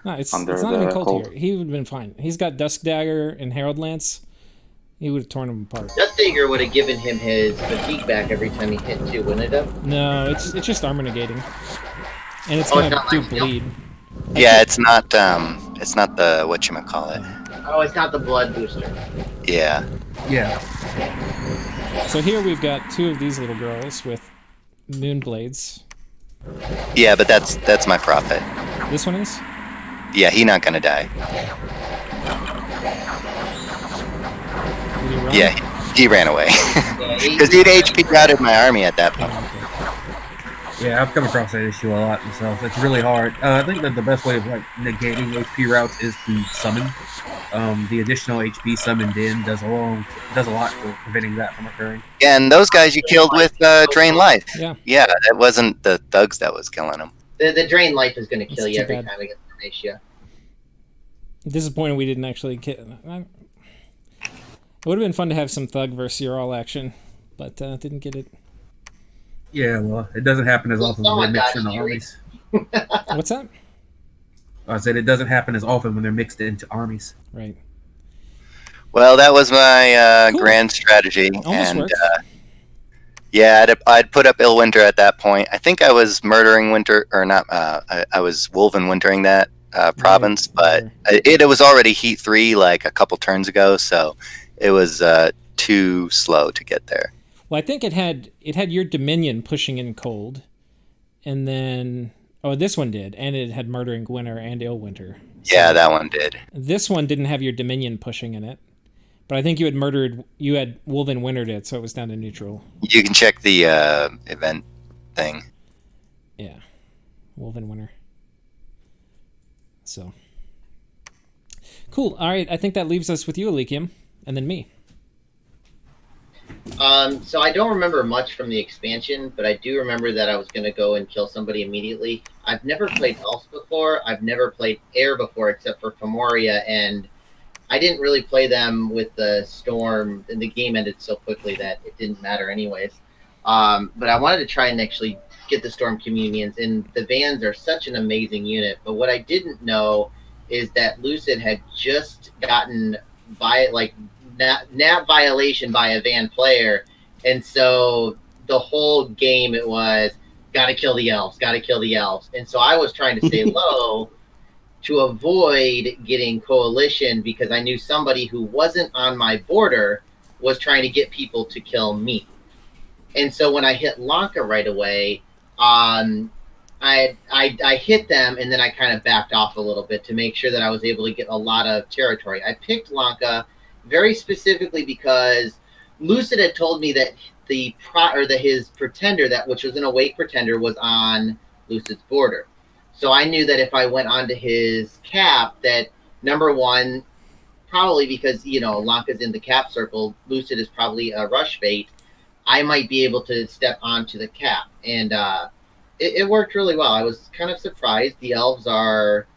No, it's not even cold here. He would have been fine. He's got Dusk Dagger and Herald Lance. He would have torn him apart. Dusk Dagger would have given him his fatigue back every time he hit too, wouldn't it? Have? No, it's just armor negating, and it's gonna do bleed. Yeah, it's not the whatchamacallit. Oh, it's not the blood booster. Yeah. So here we've got 2 of these little girls with moon blades. Yeah, but that's my Prophet. This one is? Yeah, he's not gonna die. Did he run? Yeah, he ran away. Because he'd HP routed my army at that point. Yeah, I've come across that issue a lot myself. It's really hard. I think that the best way of negating HP routes is to summon. The additional HP summoned in does a lot for preventing that from occurring. Yeah, and those guys you killed with Drain Life. Yeah, that wasn't the thugs that was killing them. The Drain Life is going to kill you every time against Sauromatia. Disappointed we didn't actually kill. It would have been fun to have some thug versus your all action, but didn't get it. Yeah, well, it doesn't happen as often when they're mixed in the armies. What's that? I said it doesn't happen as often when they're mixed into armies. Right. Well, that was my grand strategy. Almost worked. Yeah, I'd put up Illwinter at that point. I think I was murdering Winter, or not, I was Wolven Wintering that province, but it was already Heat 3 like a couple turns ago, so it was too slow to get there. Well, I think it had your Dominion pushing in cold, and then this one did, and it had Murdering Winter and Illwinter. So yeah, that one did. This one didn't have your Dominion pushing in it, but I think you had Wolven Wintered it, so it was down to neutral. You can check the event thing. Yeah, Wolven Winter. So cool. All right, I think that leaves us with you, Elysium, and then me. So I don't remember much from the expansion, but I do remember that I was going to go and kill somebody immediately. I've never played Elves before. I've never played Air before, except for Femoria, and I didn't really play them with the Storm, and the game ended so quickly that it didn't matter anyways. But I wanted to try and actually get the Storm Communions, and the Vans are such an amazing unit. But what I didn't know is that Lucid had just gotten nap violation by a Van player, and so the whole game it was gotta kill the elves, and so I was trying to stay low to avoid getting coalition because I knew somebody who wasn't on my border was trying to get people to kill me. And so when I hit Lanka right away, I hit them, and then I kind of backed off a little bit to make sure that I was able to get a lot of territory. I picked Lanka, very specifically because Lucid had told me that his pretender, which was an awake pretender, was on Lucid's border. So I knew that if I went onto his cap, that number one, probably because Lanka's in the cap circle, Lucid is probably a rush bait. I might be able to step onto the cap, and it worked really well. I was kind of surprised. The elves are.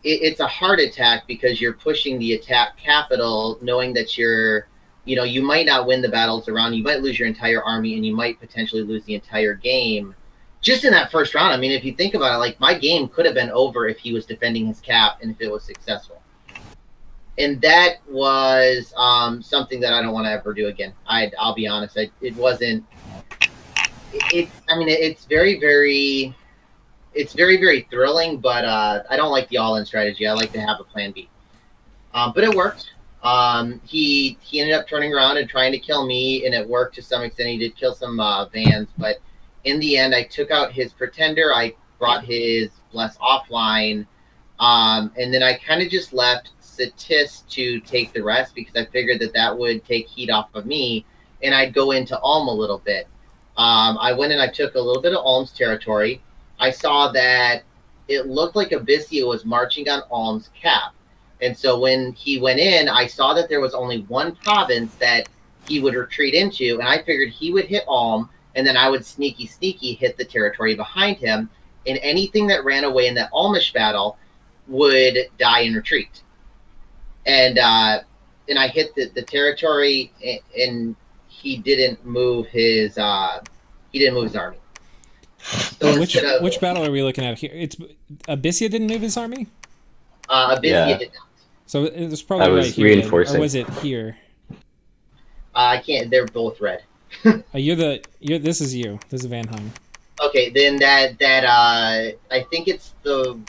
It's a heart attack because you're pushing the attack capital, knowing that you might not win the battles around. You might lose your entire army, and you might potentially lose the entire game. Just in that first round, I mean, if you think about it, like my game could have been over if he was defending his cap and if it was successful. And that was something that I don't want to ever do again. I'll be honest. It wasn't. It's very, very. It's very, very thrilling, but I don't like the all-in strategy. I like to have a plan B. But it worked. He ended up turning around and trying to kill me, and it worked to some extent. He did kill some vans, but in the end, I took out his pretender. I brought his bless offline, and then I kind of just left Satis to take the rest because I figured that would take heat off of me, and I'd go into Ulm a little bit. I went and I took a little bit of Ulm's territory. I saw that it looked like Abysia was marching on Ulm's cap. And so when he went in, I saw that there was only one province that he would retreat into, and I figured he would hit Ulm, and then I would sneaky hit the territory behind him, and anything that ran away in that Ulmish battle would die in retreat. And I hit the territory, and he didn't move his army. So which battle are we looking at here? It's Abysia didn't move his army? Abysia did not. So it was probably right here. Reinforcing. Then, or was it here? I can't. They're both red. This is you. This is Vanheim. Okay, then that I think it's the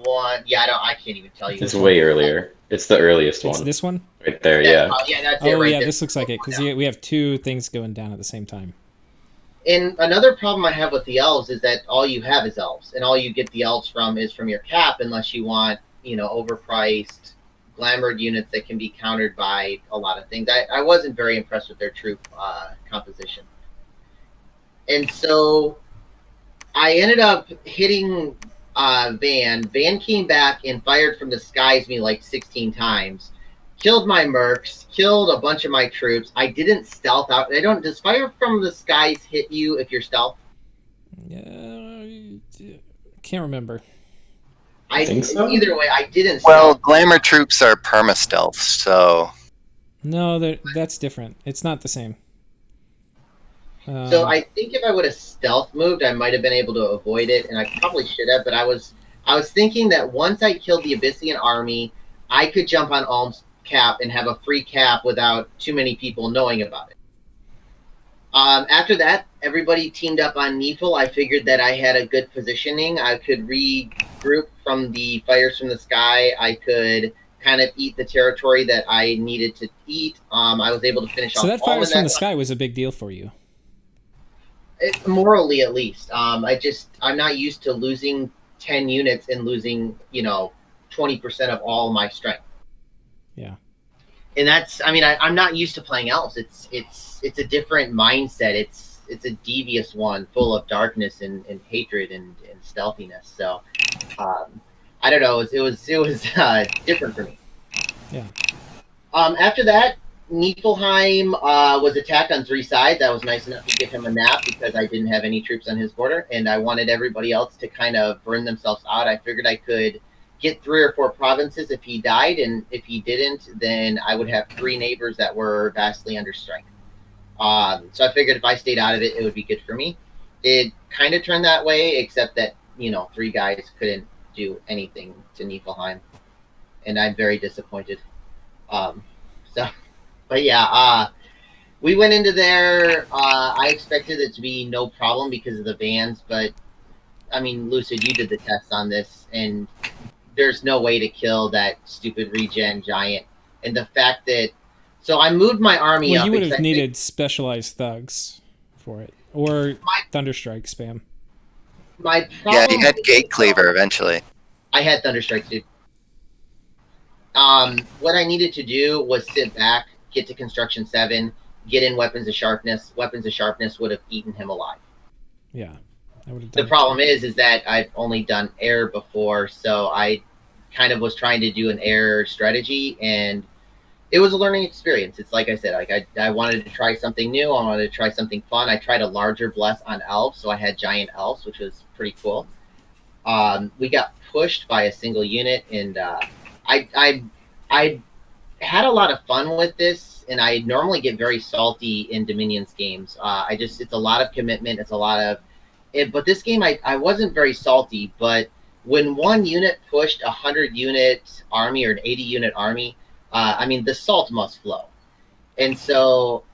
one. Yeah, I can't even tell you. It's way earlier. It's the earliest one. It's this one? Right there, yeah. That's it right there. This looks like it, because we have two things going down at the same time. And another problem I have with the elves is that all you have is elves, and all you get the elves from is from your cap, unless you want, overpriced, glamored units that can be countered by a lot of things. I wasn't very impressed with their troop composition. And so I ended up hitting Van. Van came back and fired from the skies me like 16 times. Killed my mercs, killed a bunch of my troops. I didn't stealth out. Does fire from the skies hit you if you're stealth? Can't remember. I think so. Either way, I didn't stealth. Well, glamour troops are perma-stealth, so... No, that's different. It's not the same. So I think if I would have stealth moved, I might have been able to avoid it, and I probably should have, but I was thinking that once I killed the Abyssian army, I could jump on Ulm's cap and have a free cap without too many people knowing about it. After that, everybody teamed up on Nephil. I figured that I had a good positioning. I could regroup from the fires from the sky. I could kind of eat the territory that I needed to eat. I was able to finish off. So that fires from the sky was a big deal for you. Morally, at least. I'm not used to losing 10 units and losing, 20% of all my strength. Yeah. And that's, I'm not used to playing elves. It's a different mindset. It's a devious one, full of darkness and hatred and stealthiness. So, I don't know. It was different for me. Yeah. After that, Nephilheim was attacked on 3 sides. I was nice enough to give him a nap because I didn't have any troops on his border, and I wanted everybody else to kind of burn themselves out. I figured I could get 3 or 4 provinces if he died, and if he didn't, then I would have 3 neighbors that were vastly under strength. So I figured if I stayed out of it, it would be good for me. It kind of turned that way, except that 3 guys couldn't do anything to Nephilheim, and I'm very disappointed. But yeah, we went into there. I expected it to be no problem because of the vans, but Lucid, you did the test on this, and there's no way to kill that stupid regen giant. And the fact that, so I moved my army up. You would have needed specialized thugs for it, or Thunderstrike spam. Yeah, you had Gate Cleaver eventually. I had Thunderstrike, dude. What I needed to do was sit back, get to Construction 7, get in Weapons of Sharpness. Weapons of Sharpness would have eaten him alive. Yeah. The problem is that I've only done air before, so I kind of was trying to do an air strategy, and it was a learning experience. It's like I said, like I wanted to try something new. I wanted to try something fun. I tried a larger bless on elves, so I had giant elves, which was pretty cool. We got pushed by a single unit, and I had a lot of fun with this, and I normally get very salty in Dominions games. It's a lot of commitment. It's a lot of it, but this game I wasn't very salty. But when one unit pushed 100-unit army or an 80-unit army, I mean, the salt must flow. And so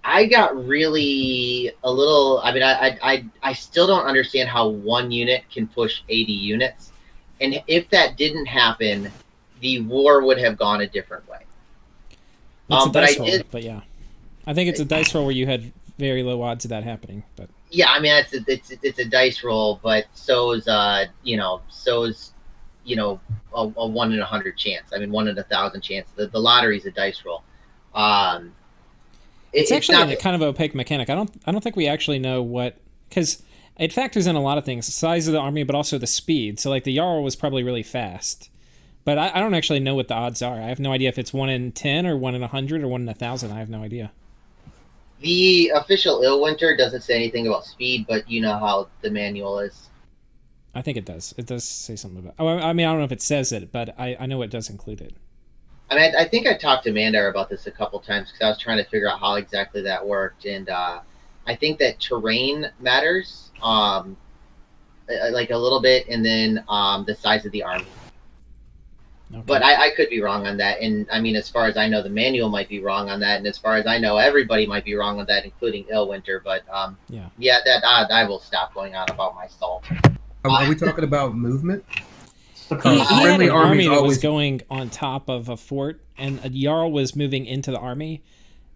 I got really a little, I mean, I still don't understand how one unit can push 80 units. And if that didn't happen, the war would have gone a different way. It's a dice roll, but yeah. I think it's a dice roll where you had very low odds of that happening. But yeah, I mean, it's a dice roll, but so is a 1 in 100 chance. I mean, 1 in 1,000 chance. The lottery is a dice roll. It's actually a kind of opaque mechanic. I don't think we actually know what, because it factors in a lot of things, the size of the army, but also the speed. So like the Jarl was probably really fast, but I don't actually know what the odds are. I have no idea if it's 1 in 10 or 1 in 100 or 1 in 1,000. I have no idea. The official Illwinter doesn't say anything about speed, but you know how the manual is. I think it does. It does say something about. Oh, I mean, I don't know if it says it, but I know it does include it. I mean, I think I talked to Mandar about this a couple times because I was trying to figure out how exactly that worked, and I think that terrain matters, like a little bit, and then the size of the army. Okay. But I could be wrong on that, and I mean, as far as I know, the manual might be wrong on that, and as far as I know, everybody might be wrong on that, including Illwinter. But that I will stop going on about my salt. Are we talking about movement? He had an army that was going on top of a fort, and a Jarl was moving into the army.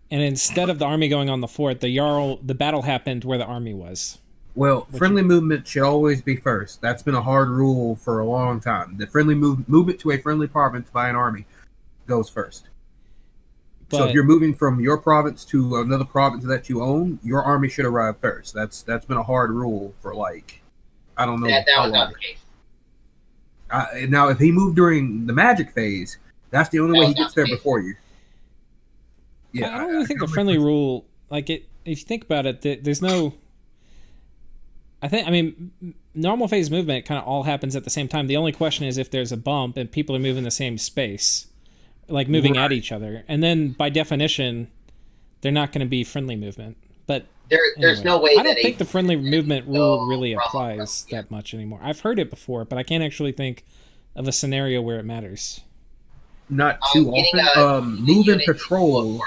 And instead of the army going on the fort, the battle happened where the army was. Well, friendly movement should always be first. That's been a hard rule for a long time. The friendly movement to a friendly province by an army goes first. So if you're moving from your province to another province that you own, your army should arrive first. That's been a hard rule for I don't know. That was not the case. Now, if he moved during the magic phase, that's the only way he gets there before you. Yeah, I don't really think the friendly rule, if you think about it, there's no. I mean, normal phase movement kind of all happens at the same time. The only question is if there's a bump and people are moving the same space, like moving at each other, and then by definition, they're not going to be friendly movement. But there's no way. I don't think the friendly movement rule really applies that much anymore. I've heard it before, but I can't actually think of a scenario where it matters. Not too often. Move and patrol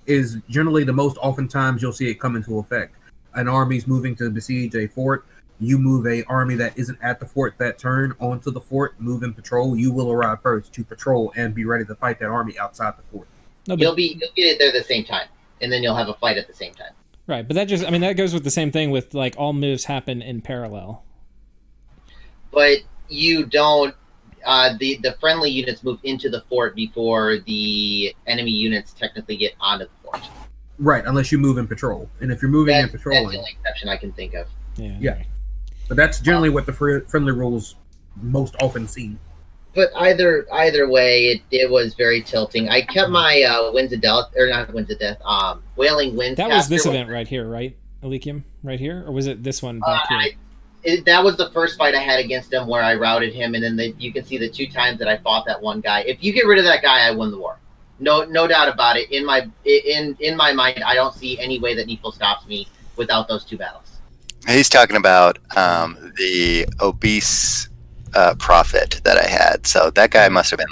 is generally the most often times you'll see it come into effect. An army's moving to besiege a fort. You move a army that isn't at the fort that turn onto the fort, move and patrol. You will arrive first to patrol and be ready to fight that army outside the fort. You'll get there at the same time, and then you'll have a fight at the same time. Right, but that goes with the same thing with all moves happen in parallel. But you don't. The friendly units move into the fort before the enemy units technically get onto the fort. Right, unless you move in patrol. And if you're moving and patrolling... That's the only exception I can think of. Yeah. But that's generally what the friendly rules most often seen. But either way, it was very tilting. I kept my Winds of Death, or not Winds of Death, Wailing Winds. That was this event right here, right, Elikium? Right here? Or was it this one back here? That was the first fight I had against him where I routed him, and then you can see the 2 times that I fought that one guy. If you get rid of that guy, I win the war. No doubt about it. In my mind, I don't see any way that Nephil stops me without those 2 battles. He's talking about the obese prophet that I had. So that guy must have been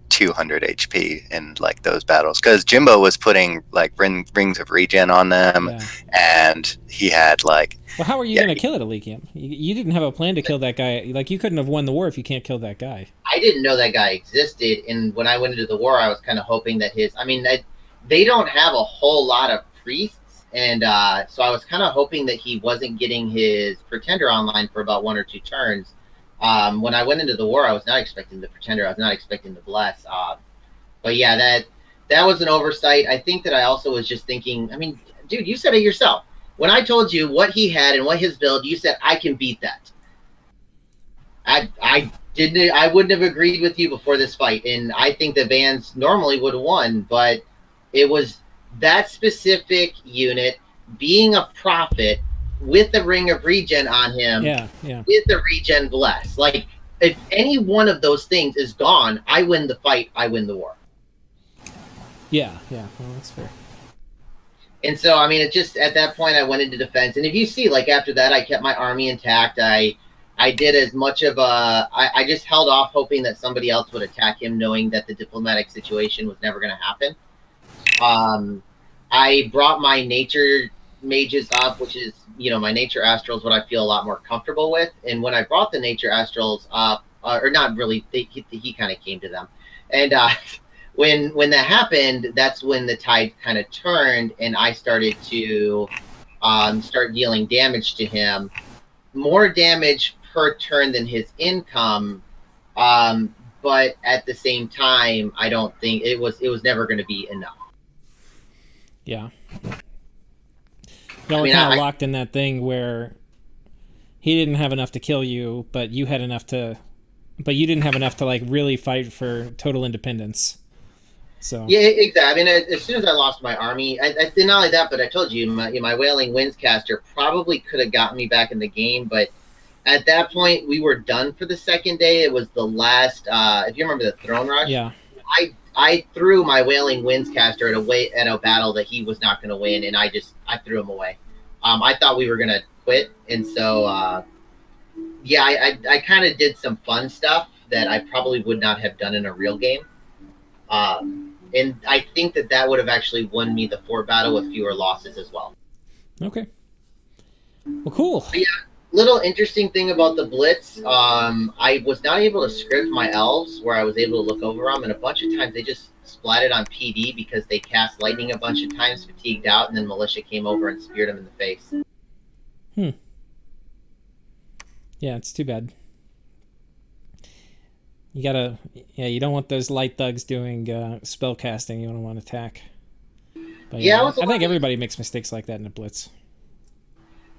200 HP in those battles, because Jimbo was putting rings of regen on them, and he had Well, how are you going to kill it, Elikium? You didn't have a plan to kill that guy. You couldn't have won the war if you can't kill that guy. I didn't know that guy existed, and when I went into the war, I was kind of hoping that they don't have a whole lot of priests, and so I was kind of hoping that he wasn't getting his pretender online for about 1 or 2 turns. When I went into the war, I was not expecting the Pretender. I was not expecting the Bless. But yeah, that was an oversight. I think that I also was just thinking, I mean, dude, you said it yourself. When I told you what he had and what his build, you said, I can beat that. I wouldn't have agreed with you before this fight. And I think the Vans normally would have won, but it was that specific unit being a prophet with the Ring of Regen on him, with the Regen Bless. Like, if any one of those things is gone, I win the fight, I win the war. Yeah, well, that's fair. And so, I mean, it just, at that point, I went into defense. And if you see, like, after that, I kept my army intact. I did as much of I just held off hoping that somebody else would attack him, knowing that the diplomatic situation was never going to happen. I brought my nature mages up, which is, my nature astrals, what I feel a lot more comfortable with. And when I brought the nature astrals up, or not really, he kind of came to them. And when that happened, that's when the tide kind of turned, and I started to start dealing damage to him. More damage per turn than his income, but at the same time, I don't think it was never going to be enough. Yeah. Y'all were kind of locked in that thing where he didn't have enough to kill you, but you had enough to, but you didn't have enough to like really fight for total independence. So yeah, exactly. I mean, as soon as I lost my army, I did not only that, but I told you my Wailing Winds caster probably could have gotten me back in the game, but at that point we were done for the second day. It was the last. If you remember the Throne Rush, yeah, I threw my Wailing Winds caster at a battle that he was not going to win, and I threw him away. I thought we were going to quit, and so yeah, I kind of did some fun stuff that I probably would not have done in a real game. And I think that would have actually won me the fort battle with fewer losses as well. Okay. Well, cool. But yeah, little interesting thing about the Blitz, I was not able to script my Elves where I was able to look over them, and a bunch of times they just splatted on PD because they cast lightning a bunch of times, fatigued out, and then Militia came over and speared them in the face. Yeah, it's too bad. You gotta, you don't want those light thugs doing spell casting. You don't want to attack. But yeah, I think everybody makes mistakes like that in a Blitz.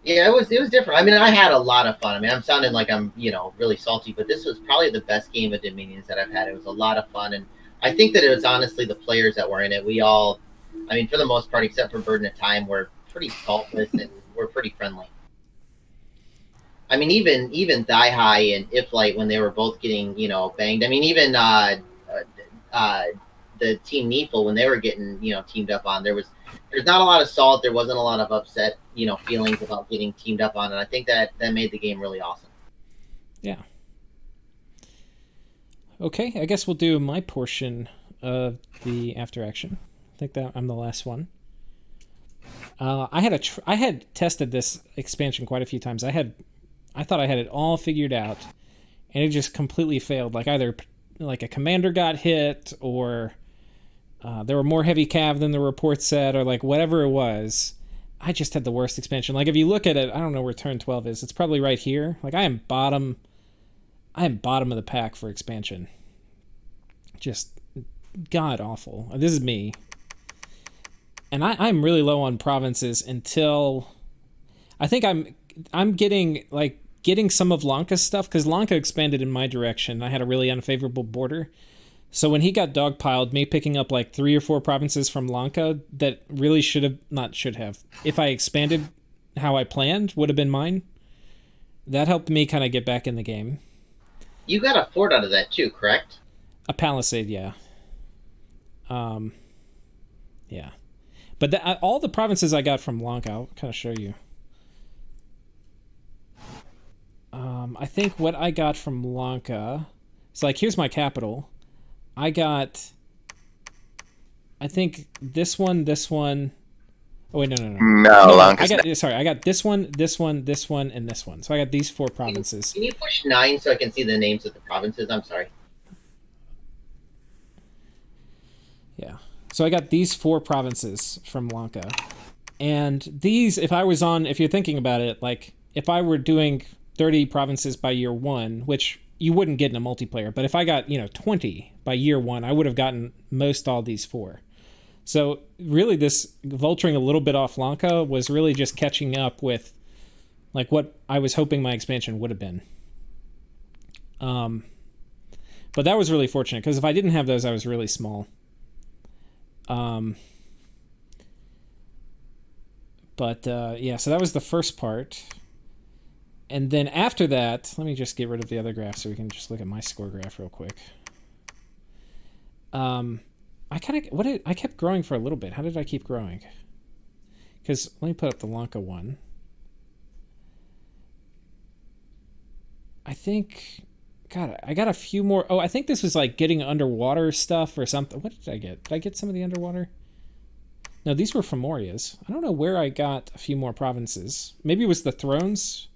Yeah, it was different. I mean, I had a lot of fun. I mean, I'm sounding like I'm, really salty, but this was probably the best game of Dominions that I've had. It was a lot of fun, and I think that it was honestly the players that were in it. We all, I mean, for the most part, except for Burden of Time, we're pretty faultless and we're pretty friendly. I mean, even Thigh High and Iflight, when they were both getting, banged. I mean, even the Team Nephil, when they were getting, teamed up on, there's not a lot of salt. There wasn't a lot of upset, feelings about getting teamed up on, and I think that made the game really awesome. Yeah. Okay, I guess we'll do my portion of the after action. I think that I'm the last one. I had tested this expansion quite a few times. I thought I had it all figured out, and it just completely failed. Like either like a commander got hit, or there were more heavy cav than the report said, or like whatever it was. I just had the worst expansion. Like if you look at it, I don't know where turn 12 is. It's probably right here. Like I am bottom of the pack for expansion. Just god awful. This is me. And I'm really low on provinces until I think I'm getting some of Lanka's stuff, because Lanka expanded in my direction. I had a really unfavorable border. So when he got dogpiled, me picking up like 3 or 4 provinces from Lanka that really if I expanded how I planned, would have been mine. That helped me kind of get back in the game. You got a fort out of that too, correct? A palisade, yeah. Yeah. But all the provinces I got from Lanka, I'll kind of show you. I think what I got from Lanka, it's like, here's my capital. I got, I think this one. Oh wait, no, Lanka's I got this one, and this one. So I got these 4 provinces. Can you push 9 so I can see the names of the provinces? I'm sorry. Yeah. So I got these 4 provinces from Lanka. And these, if you're thinking about it, like if I were doing 30 provinces by year 1, which you wouldn't get in a multiplayer, but if I got, 20 by year 1, I would have gotten most all these 4. So really this vulturing a little bit off Lanka was really just catching up with like what I was hoping my expansion would have been. But that was really fortunate, because if I didn't have those, I was really small. But so that was the first part. And then after that, let me just get rid of the other graph so we can just look at my score graph real quick. I kept growing for a little bit. How did I keep growing? Because let me put up the Lanka one. I think, God, I got a few more. Oh, I think this was like getting underwater stuff or something. What did I get? Did I get some of the underwater? No, these were Femorias. I don't know where I got a few more provinces. Maybe it was the thrones.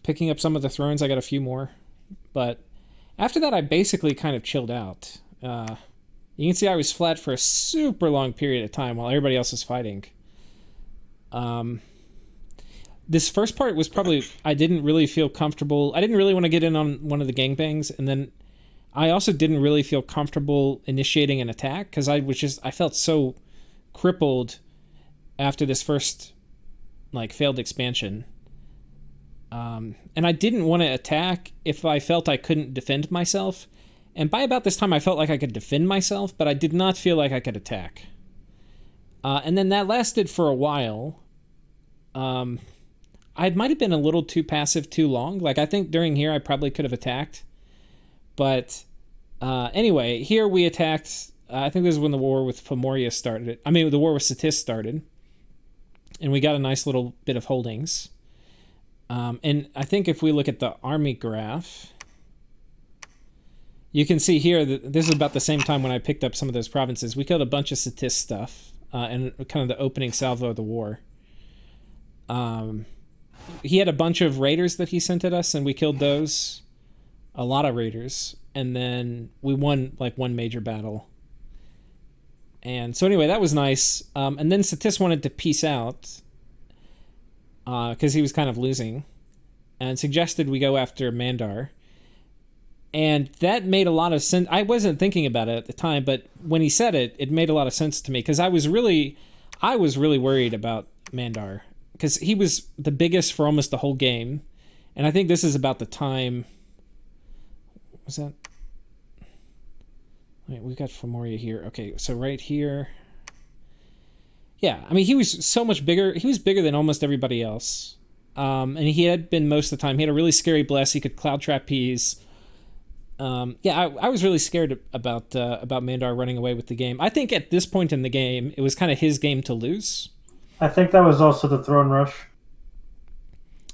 Picking up some of the thrones, I got a few more. But after that, I basically kind of chilled out. You can see I was flat for a super long period of time while everybody else was fighting. This first part was probably, I didn't really feel comfortable. I didn't really want to get in on one of the gangbangs, and then I also didn't really feel comfortable initiating an attack, because I felt so crippled after this first failed expansion. And I didn't want to attack if I felt I couldn't defend myself. And by about this time, I felt like I could defend myself, but I did not feel like I could attack. And then that lasted for a while. I might have been a little too passive too long. I think during here, I probably could have attacked. But anyway, here we attacked. I think this is when the war with Femoria started. I mean, the war with Satis started. And we got a nice little bit of holdings. And I think if we look at the army graph, you can see here that this is about the same time when I picked up some of those provinces. We killed a bunch of Satis stuff, and kind of the opening salvo of the war. He had a bunch of raiders that he sent at us, and we killed those. A lot of raiders. And then we won one major battle. And so anyway, that was nice. And then Satis wanted to peace out, because he was kind of losing, and suggested we go after Mandar. And that made a lot of sense. I wasn't thinking about it at the time, but when he said it, it made a lot of sense to me, because I was really worried about Mandar, because he was the biggest for almost the whole game. And I think this is about the time... What was that? Wait, we got Femoria here. Okay, so right here... Yeah, I mean, he was so much bigger. He was bigger than almost everybody else. And he had been most of the time. He had a really scary bless. He could cloud trapeze. I was really scared about Mandar running away with the game. I think at this point in the game, it was kind of his game to lose. I think that was also the throne rush.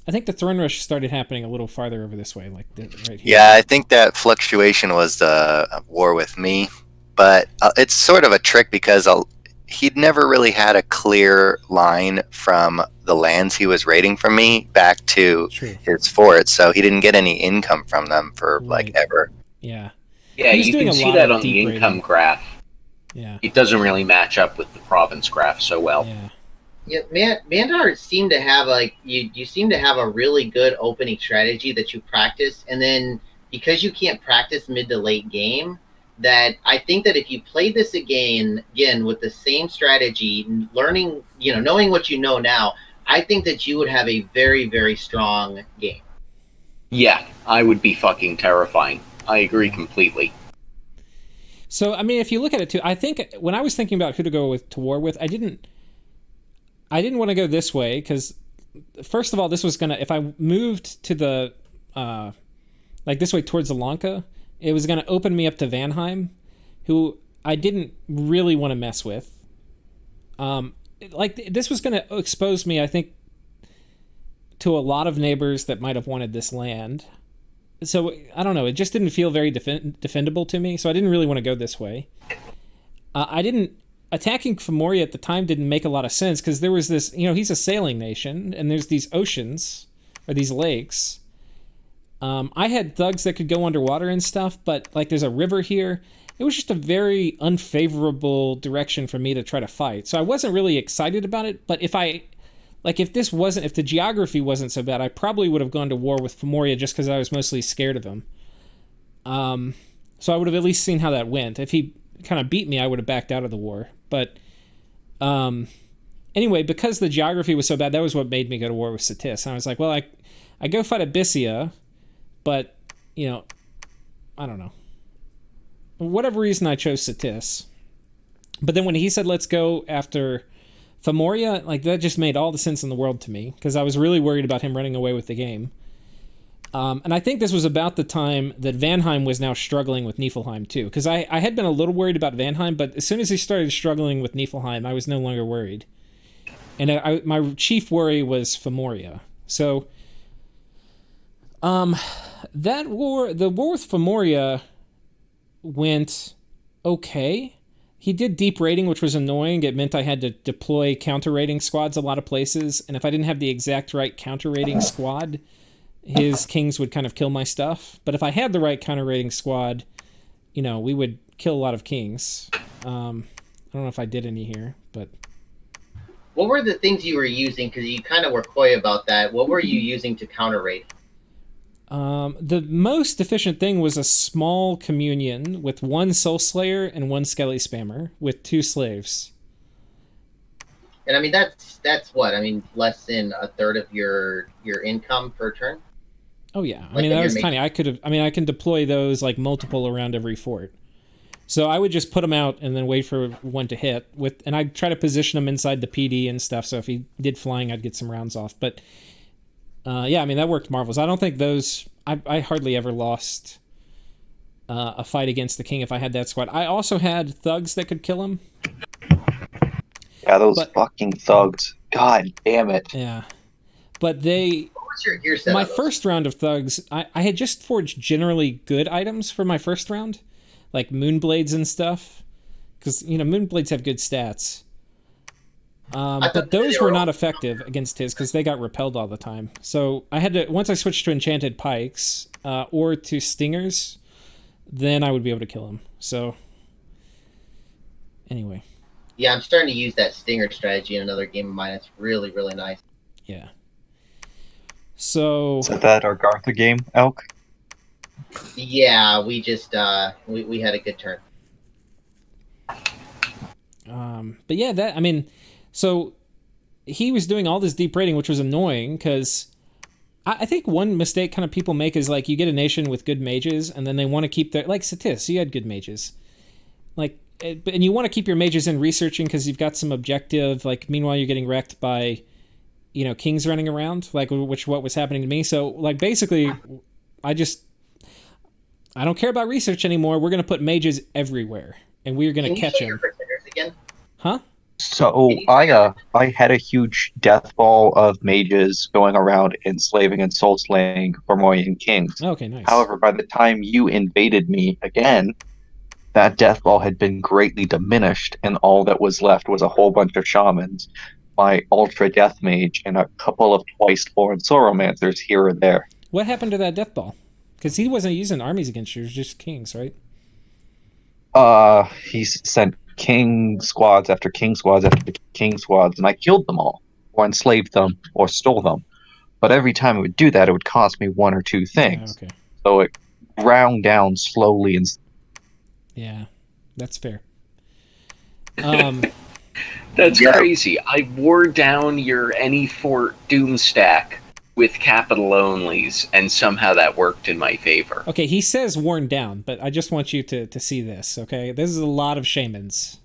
I think the throne rush started happening a little farther over this way, right here. Yeah, I think that fluctuation was the war with me. But it's sort of a trick, because he'd never really had a clear line from the lands he was raiding from me back to his forts, so he didn't get any income from them for ever. Yeah. Yeah, you can see that on the income graph. Yeah. It doesn't really match up with the province graph so well. Yeah, Mandar seemed to have you seem to have a really good opening strategy that you practice, and then because you can't practice mid to late game, that I think that if you played this again with the same strategy, learning, knowing what you know now, I think that you would have a very, very strong game. Yeah, I would be fucking terrifying. I agree completely. So, I mean, if you look at it too, I think when I was thinking about who to go to war with, I didn't want to go this way, because first of all, this was gonna, if I moved to the this way towards Alanka, it was going to open me up to Vanheim, who I didn't really want to mess with. This was going to expose me, I think, to a lot of neighbors that might have wanted this land. So, I don't know, it just didn't feel very defendable to me, so I didn't really want to go this way. Attacking Femoria at the time didn't make a lot of sense, because there was this, he's a sailing nation, and there's these oceans, or these lakes. I had thugs that could go underwater and stuff, but there's a river here. It was just a very unfavorable direction for me to try to fight. So I wasn't really excited about it, but if I like if the geography wasn't so bad, I probably would have gone to war with Femoria just because I was mostly scared of him. So I would have at least seen how that went. If he kind of beat me, I would have backed out of the war. But anyway, because the geography was so bad, that was what made me go to war with Satis. And I was like, well, I go fight Abysia, but, I don't know. For whatever reason, I chose Satis. But then when he said, let's go after Femoria, like, that just made all the sense in the world to me, because I was really worried about him running away with the game. And I think this was about the time that Vanheim was now struggling with Nephilheim, too. Because I had been a little worried about Vanheim, but as soon as he started struggling with Nephilheim, I was no longer worried. And my chief worry was Femoria. So, the war with Femoria went okay. He did deep raiding, which was annoying. It meant I had to deploy counter-raiding squads a lot of places, and if I didn't have the exact right counter-raiding squad, his kings would kind of kill my stuff. But if I had the right counter-raiding squad, we would kill a lot of kings. I don't know if I did any here, but... What were the things you were using? Because you kind of were coy about that. What were you using to counter-raid? The most efficient thing was a small communion with one soul slayer and one skelly spammer with 2 slaves. And I mean that's what? I mean, less than a third of your income per turn? Oh yeah. I mean, that was tiny. I can deploy those like multiple around every fort. So I would just put them out and then wait for one to hit and I'd try to position them inside the PD and stuff. So if he did flying, I'd get some rounds off. But yeah, I mean, that worked marvelous. I don't think I hardly ever lost a fight against the king if I had that squad. I also had thugs that could kill him. Yeah, those fucking thugs. God damn it. Yeah. But what's your gear set? My first round of thugs, I had just forged generally good items for my first round, like moonblades and stuff. Because, moonblades have good stats. But those were not effective against his because they got repelled all the time. So I had to, once I switched to enchanted pikes or to stingers, then I would be able to kill him. So anyway. Yeah, I'm starting to use that stinger strategy in another game of mine. It's really, really nice. Yeah. So... Is that our Gartha game, Elk? Yeah, we just, we had a good turn. But yeah, so he was doing all this deep raiding, which was annoying because I think one mistake kind of people make is like you get a nation with good mages and then they want to keep their, like Satis, you had good mages. And you want to keep your mages in researching because you've got some objective, like meanwhile you're getting wrecked by, kings running around, like what was happening to me. So like basically I don't care about research anymore. We're going to put mages everywhere and we're going to catch them. Again? Huh? So I had a huge death ball of mages going around enslaving and soul slaying Fomorian kings. Okay, nice. However, by the time you invaded me again, that death ball had been greatly diminished, and all that was left was a whole bunch of shamans, my ultra death mage, and a couple of twice-born Sauromancers here and there. What happened to that death ball? Because he wasn't using armies against you, it was just kings, right? He sent king squads after king squads after king squads, and I killed them all, or enslaved them, or stole them. But every time it would do that, it would cost me 1 or 2 things. Yeah, okay. So it ground down slowly and... Yeah, that's fair. That's crazy. I wore down your any fort doom stack with capital onlys, and somehow that worked in my favor. Okay, he says worn down, but I just want you to see this, okay? This is a lot of shamans.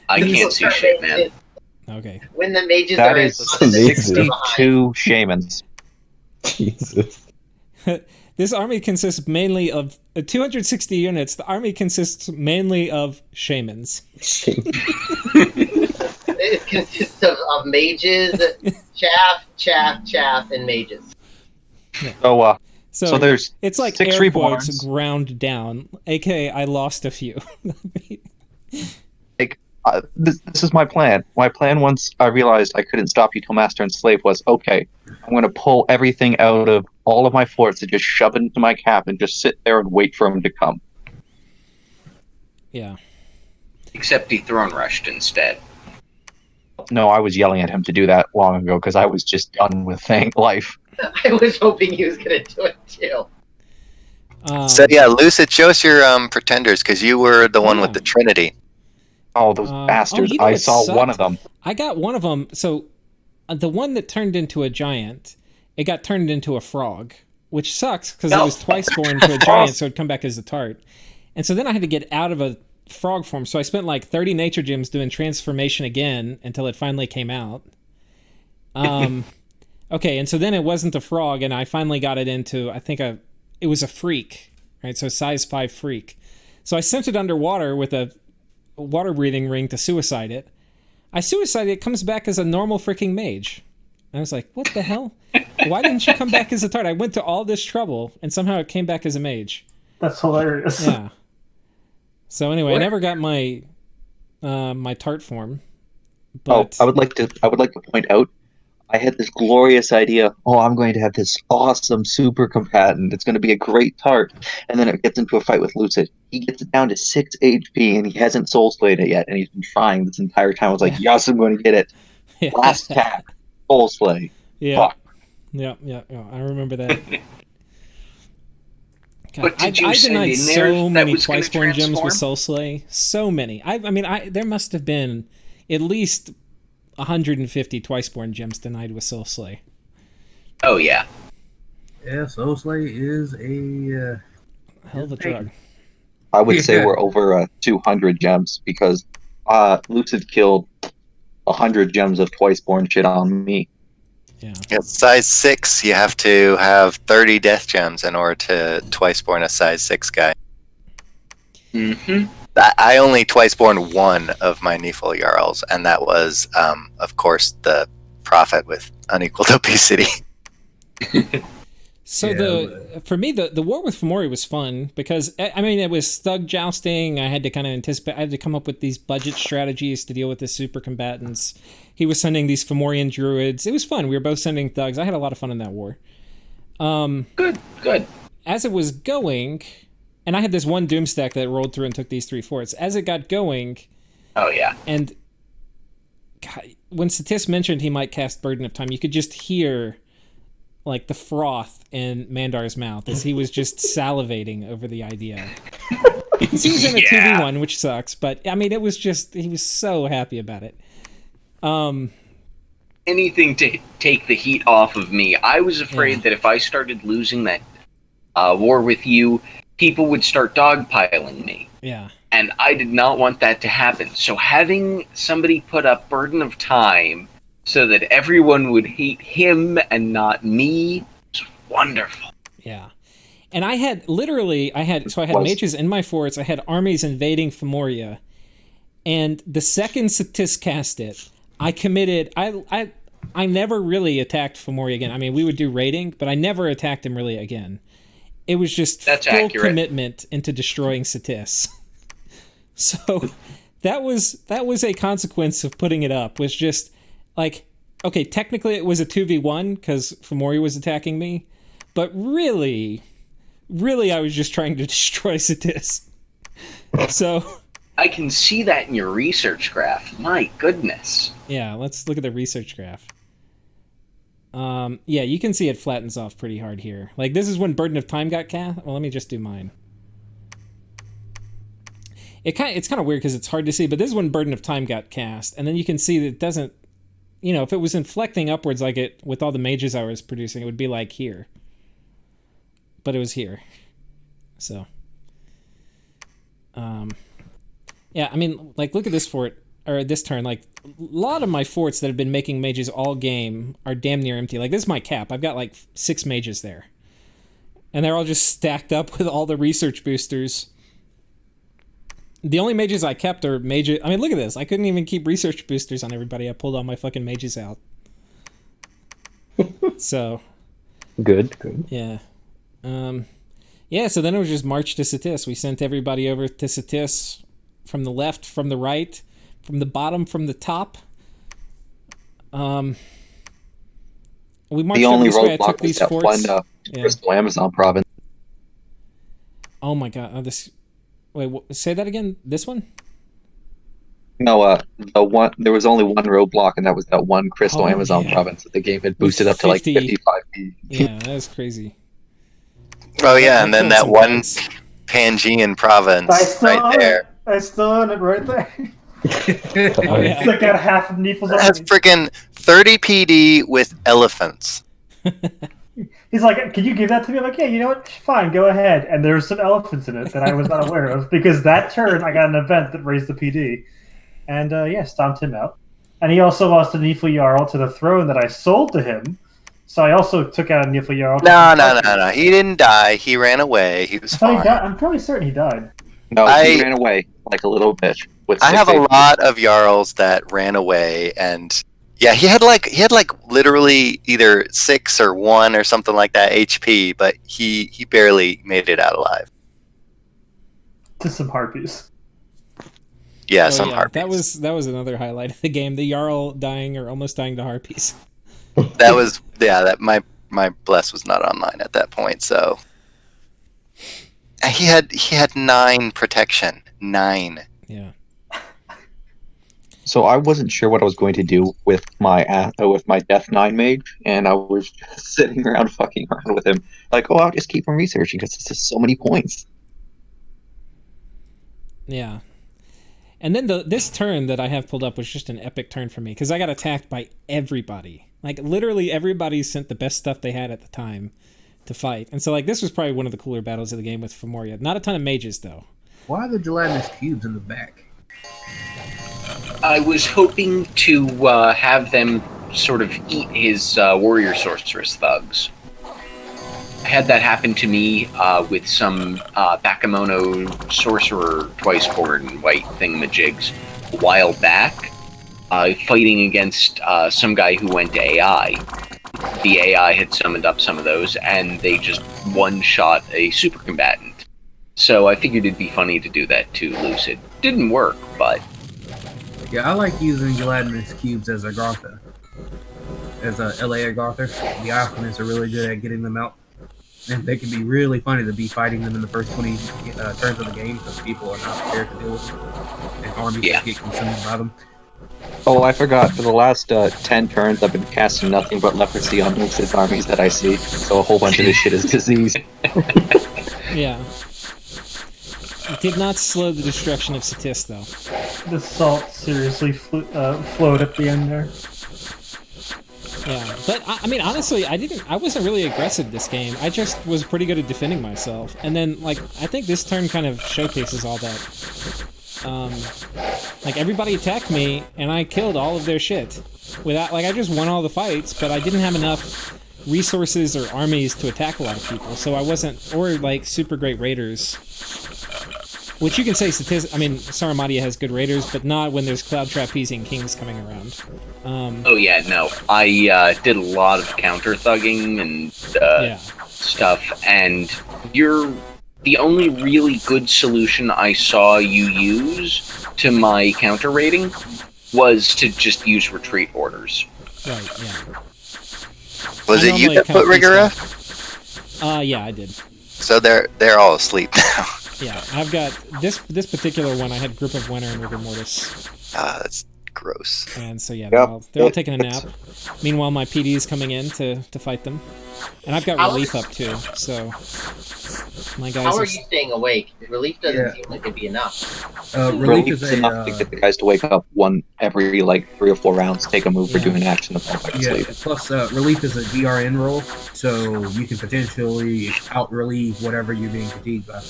I can't see shit, man. Okay. When the mages that are is in 62 shamans. Jesus. This army consists mainly of 260 units. The army consists mainly of shamans. It consists of mages, chaff, and mages. Yeah. So there's it's like 6 air quotes reborns. ground down, aka I lost a few. This is my plan. My plan, once I realized I couldn't stop you till Master and Slave, was okay. I'm going to pull everything out of all of my forts and just shove it into my cap and just sit there and wait for him to come. Yeah. Except he throne rushed instead. No, I was yelling at him to do that long ago because I was just done with life. I was hoping he was going to do it too. So yeah, Lucid, show us your pretenders because you were the one with the Trinity. Oh, those bastards! I saw one of them. I got one of them. So the one that turned into a giant, it got turned into a frog, which sucks because it was twice born to a giant, so it'd come back as a tart. And so then I had to get out of a frog form. So I spent like 30 nature gems doing transformation again until it finally came out. Okay, and so then it wasn't a frog, and I finally got it into, I think it was a freak, right? So size 5 freak. So I sent it underwater with a water breathing ring to suicide it. I suicided it, comes back as a normal freaking mage. I was like, what the hell? Why didn't you come back as a tart? I went to all this trouble, and somehow it came back as a mage. That's hilarious. Yeah. So anyway, I never got my my tart form. But I would like to point out, I had this glorious idea. Oh, I'm going to have this awesome super combatant. It's going to be a great tart. And then it gets into a fight with Lucid. He gets it down to 6 HP, and he hasn't soul slayed it yet. And he's been trying this entire time. I was like, yes, I'm going to get it. Yeah. Last attack, soul slay. Yeah. Fuck. Yeah. I remember that. God, What did you I send denied in there so that many was gonna twice-born gems with transform? Soul Slay. So many. I mean, there must have been at least 150 twice-born gems denied with Soul Slay. Oh yeah. Yeah, Soul Slay is a hell of a drug. I would say we're over 200 gems because Lucid killed 100 gems of twice-born shit on me. Yeah. Size 6, you have to have 30 death gems in order to twice born a size 6 guy. Mm-hmm. I only twice born one of my Nephil Jarls, and that was, of course, the prophet with unequaled obesity. So for me, the war with Femoria was fun because, I mean, it was thug jousting. I had to kind of anticipate. I had to come up with these budget strategies to deal with the super combatants. He was sending these Fomorian druids. It was fun. We were both sending thugs. I had a lot of fun in that war. Good. As it was going, and I had this one doom stack that rolled through and took these 3 forts. As it got going, oh yeah, and God, when Satis mentioned he might cast Burden of Time, you could just hear like the froth in Mandar's mouth as he was just salivating over the idea. He was in a 2v1, which sucks, but I mean, it was just, he was so happy about it. Anything to take the heat off of me. I was afraid that if I started losing that war with you, people would start dogpiling me. Yeah. And I did not want that to happen. So having somebody put up Burden of Time so that everyone would hate him and not me was wonderful. Yeah. And I had mages in my forts, I had armies invading Femoria, and the second Satis cast it, I committed, I never really attacked Femoria again. I mean, we would do raiding, but I never attacked him really again. It was just full commitment into destroying Satis. So that was a consequence of putting it up, was just like, okay, technically it was a 2v1 because Femoria was attacking me, but really I was just trying to destroy Satis. So I can see that in your research graph. My goodness. Yeah, let's look at the research graph. Yeah, you can see it flattens off pretty hard here. Like, this is when Burden of Time got cast. Well, let me just do mine. It's kind of weird because it's hard to see, but this is when Burden of Time got cast, and then you can see that it doesn't, you know, if it was inflecting upwards like it with all the mages I was producing, it would be like here. But it was here. So, yeah, I mean, like, look at this fort, or this turn. Like, a lot of my forts that have been making mages all game are damn near empty. Like, this is my cap. I've got like 6 mages there, and they're all just stacked up with all the research boosters. The only mages I kept are mages. I mean, look at this. I couldn't even keep research boosters on everybody. I pulled all my fucking mages out. So. Good. Yeah. Yeah, so then it was just march to Satis. We sent everybody over to Satis from the left, from the right, from the bottom, from the top. We marched over this way. I took these forts. Crystal Amazon province. Oh my god. Wait, say that again? This one? No, there was only one roadblock, and that was that one Crystal Amazon province that the game had boosted up to like 55p. Yeah, that was crazy. Oh yeah, and then that one Pangaean province right there. I still own it right there. Oh, yeah. It's like got half of Nephilheim. That's freaking 30 PD with elephants. He's like, "Can you give that to me?" I'm like, "Yeah, you know what? Fine, go ahead." And there's some elephants in it that I was not aware of because that turn I got an event that raised the PD, and stomped him out. And he also lost a Nephilheim to the throne that I sold to him. So I also took out a Nephilheim. No. He didn't die. He ran away. He was fine. I'm probably certain he died. No, he ran away like a little bitch. I have a lot of Jarls that ran away, and yeah, he had like literally either 6 or 1 or something like that HP, but he barely made it out alive. To some harpies. Yeah, some harpies. That was another highlight of the game. The Jarl dying or almost dying to harpies. That was that my bless was not online at that point, so he had 9 protection. 9. Yeah. So I wasn't sure what I was going to do with my Death 9 mage, and I was just sitting around fucking around with him. Like, I'll just keep on researching because it's just so many points. Yeah. And then this turn that I have pulled up was just an epic turn for me because I got attacked by everybody. Like, literally everybody sent the best stuff they had at the time to fight. And so, like, this was probably one of the cooler battles of the game with Femoria. Not a ton of mages, though. Why are the gelatinous cubes in the back? I was hoping to have them sort of eat his warrior sorceress thugs. I had that happen to me with some Bakemono sorcerer twice-born white thingamajigs a while back, fighting against some guy who went to AI. The AI had summoned up some of those, and they just one-shot a super combatant. So I figured it'd be funny to do that to Lucid. Didn't work, but... Yeah, I like using gelatinous cubes as a Gartha. As a LA Gartha. The alchemists are really good at getting them out. And they can be really funny to be fighting them in the first 20 turns of the game because people are not prepared to deal with them. And armies get consumed by them. Oh, I forgot. For the last 10 turns, I've been casting nothing but leprosy on Lucid's armies that I see. So a whole bunch of this shit is disease. Yeah. It did not slow the destruction of Satis, though. The salt seriously flowed at the end there. Yeah, but I mean, honestly, I wasn't really aggressive this game. I just was pretty good at defending myself. And then, like, I think this turn kind of showcases all that. Like, everybody attacked me, and I killed all of their shit. Without, like, I just won all the fights, but I didn't have enough resources or armies to attack a lot of people. So I wasn't, or, like, super great raiders. Which you can say, Sauromatia has good raiders, but not when there's Cloud Trapeze and Kings coming around. Oh yeah, no. I did a lot of counter-thugging and stuff, and the only really good solution I saw you use to my counter-raiding was to just use retreat orders. Right, yeah. Was it you that put Rigora? Yeah, I did. So they're all asleep now. Yeah, I've got this particular one. I had Grip of Winter and Rigor Mortis. That's gross. And so yeah, they're all taking a nap. Meanwhile, my PD is coming in to fight them, and I've got Relief up too. So my guys. How are you staying awake? Relief doesn't seem like it'd be enough. Relief is enough to get the guys to wake up one every like 3 or 4 rounds, take a move, or do an action, and fall back to sleep. Plus, Relief is a DRN roll, so you can potentially out-relieve whatever you're being fatigued by.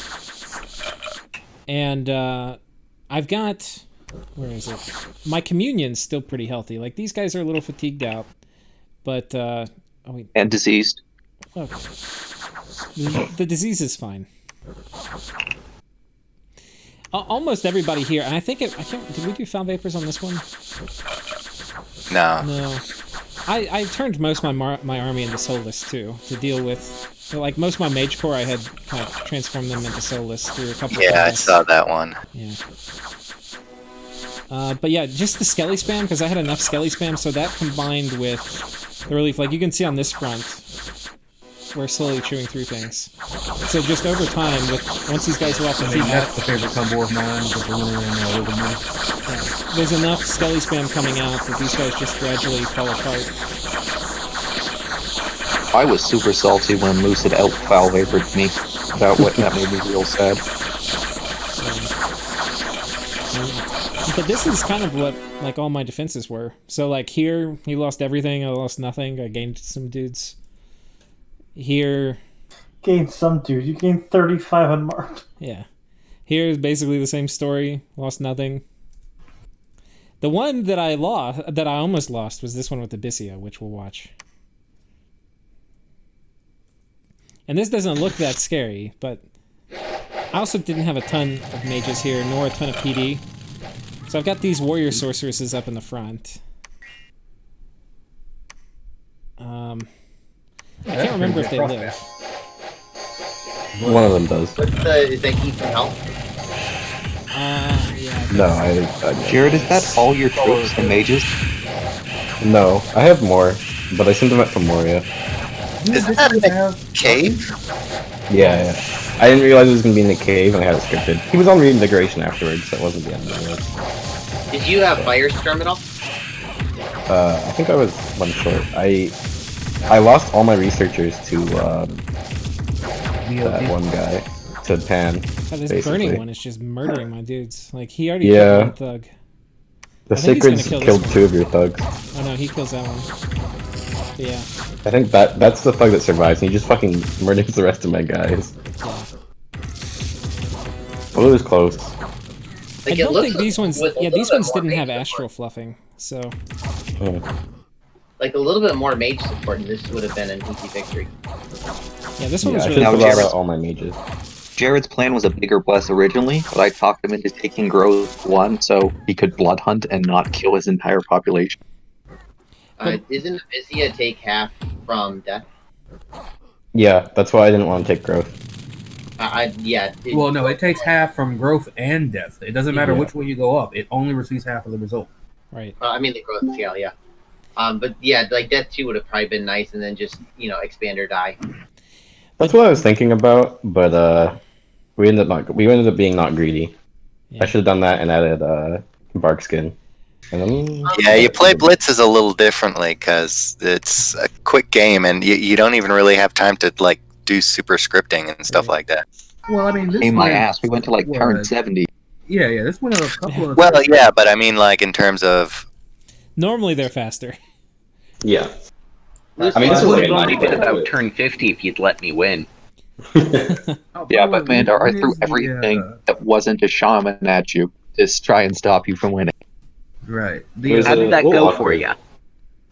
And I've got, where is it? My Communion's still pretty healthy. Like, these guys are a little fatigued out, but and diseased. Okay. The disease is fine. Almost everybody here, and I think did we do Foul Vapors on this one? No. I turned most of my army into Soulless too to deal with. Like, most of my Mage Corps, I had kind of transformed them into Soulless through a couple of I saw that one. Yeah. But yeah, just the Skelly spam, because I had enough Skelly spam, so that combined with the Relief. Like, you can see on this front, we're slowly chewing through things. So just over time, once these guys are off the team, that's the favorite combo of mine with the winner and yeah, there's enough skelly spam coming out that these guys just gradually fall apart. I was super salty when Lucid out-foul favored me. That made me real sad. But this is kind of what like all my defenses were. So like here, he lost everything. I lost nothing. I gained some dudes. Here, gained some dudes. You gained 35 unmarked. Yeah. Here is basically the same story. Lost nothing. The one that I almost lost, was this one with Abysia, which we'll watch. And this doesn't look that scary, but I also didn't have a ton of mages here, nor a ton of PD. So I've got these warrior sorceresses up in the front. I can't remember if they live. One of them does. Is that keep from health? Yeah. No, I Jared, is that all your troops and mages? No, I have more, but I sent them at Femoria. Is that in a cave? Yeah. I didn't realize it was going to be in the cave, and I had it scripted. He was on reinvigoration afterwards, so it wasn't the end of the world. Did you have Firestorm at all? I think I was one short. I lost all my researchers to that one guy, to Pan. Oh, this burning one is just murdering my dudes. Like, he already Yeah. killed one thug. The Sacreds killed 2 of your thugs. Oh no, he kills that one. But yeah. I think that's the thug that survives, and he just fucking murders the rest of my guys. Yeah. Well, it was close. I don't think these ones... Yeah, these ones didn't have astral fluffing, so... Like, a little bit more mage support, and this would have been an easy victory. Yeah, this one was I really should close. have out all my mages. Jared's plan was a bigger bless originally, but I talked him into taking growth 1 so he could blood hunt and not kill his entire population. Isn't Abysia take half from death? Yeah, that's why I didn't want to take growth. Yeah. Well, no, it takes half from growth and death. It doesn't matter which way you go up. It only receives half of the result. Right. I mean the growth scale, yeah. But yeah, like death 2 would have probably been nice, and then just expand or die. That's what I was thinking about, but we ended up being not greedy. Yeah. I should have done that and added bark skin. And then, yeah, you play blitzes a little differently because it's a quick game, and you don't even really have time to like do super scripting and stuff like that. Well, I mean, this in my ass, we went to like turn 70. Yeah, this went a couple of. Well, yeah, but I mean, like in terms of. Normally, they're faster. Yeah. I mean, this would have only been about turn 50 if you'd let me win. Yeah, but Mandar, I threw everything that wasn't a shaman at you to try and stop you from winning. Right. How did that go for you?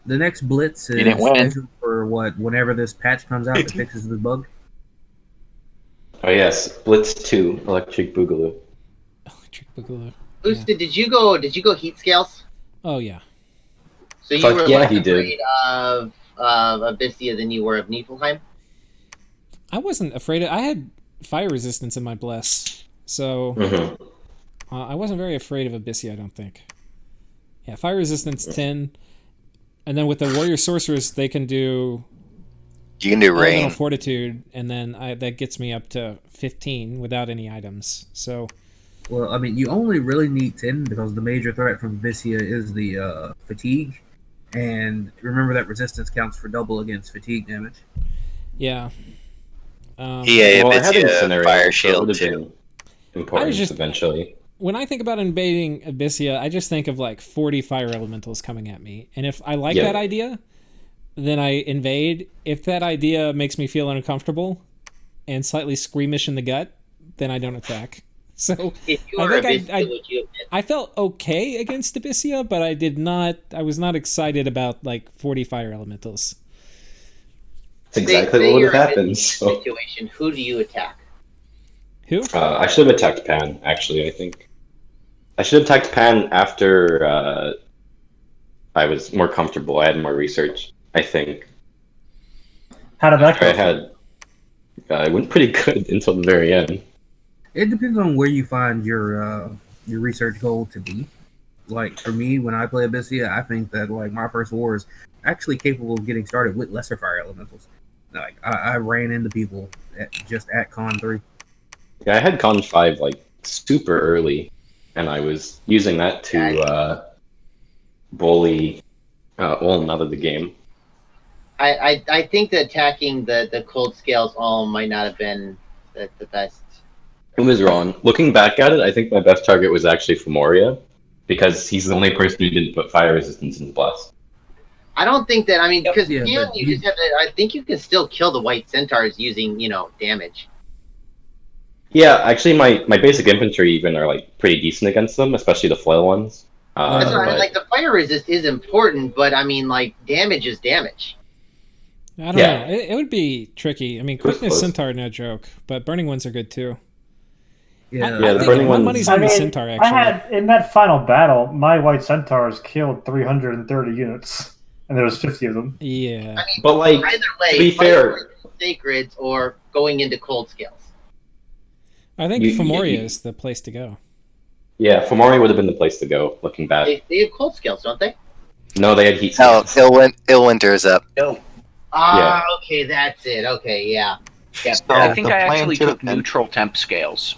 The next blitz is scheduled for whenever this patch comes out that fixes the bug. Oh yes, Blitz 2, Electric Boogaloo. Electric Boogaloo. Luce, did you go heat scales? Oh yeah. So you were less afraid of Abysia than you were of Nephilheim? I wasn't afraid of... I had fire resistance in my bless, so I wasn't very afraid of Abysia, I don't think. Yeah, fire resistance 10, and then with the warrior sorcerers, they can do... You can do rain. Fortitude, and then that gets me up to 15 without any items, so... Well, I mean, you only really need 10 because the major threat from Abysia is the fatigue. And remember that resistance counts for double against fatigue damage. Yeah. Abysia, fire shield too. Important eventually. When I think about invading Abysia, I just think of like 40 fire elementals coming at me. And if I like that idea, then I invade. If that idea makes me feel uncomfortable and slightly squeamish in the gut, then I don't attack. So I felt okay against Abysia, but I was not excited about like 40 fire elementals. That's exactly what would have happened. Situation. Who do you attack? Who? I should have attacked Pan, actually, I think. I should have attacked Pan after I was more comfortable. I had more research, I think. How did that go? It went pretty good until the very end. It depends on where you find your research goal to be. Like for me, when I play Abysia, I think that like my first war is actually capable of getting started with lesser fire elementals. Like I ran into people just at Con 3. Yeah, I had Con 5 like super early, and I was using that to bully Ulm out of the game. I think that attacking the cold scales all might not have been the best. It was wrong. Looking back at it, I think my best target was actually Femoria, because he's the only person who didn't put fire resistance in his blast. I don't think that. I mean, because Yeah, you but just have to. I think you can still kill the white centaurs using damage. Yeah, actually, my basic infantry even are like pretty decent against them, especially the flail ones. That's what I mean. Like the fire resist is important, but I mean, like damage is damage. I don't know. It would be tricky. I mean, quickness centaur, no joke, but burning ones are good too. Yeah, the burning ones. Money's on the centaur. Actually, I had in that final battle, my white centaurs killed 330 units, and there was 50 of them. Yeah, I mean, but like either way, to be fair, sacreds or going into cold scales. I think Femoria is the place to go. Yeah, Femoria would have been the place to go. Looking back, they have cold scales, don't they? No, they had heat. No, Illwinter is up. No. Ah, okay, that's it. Okay, yeah. Yeah, So I think the I plan actually should have took been- neutral temp scales.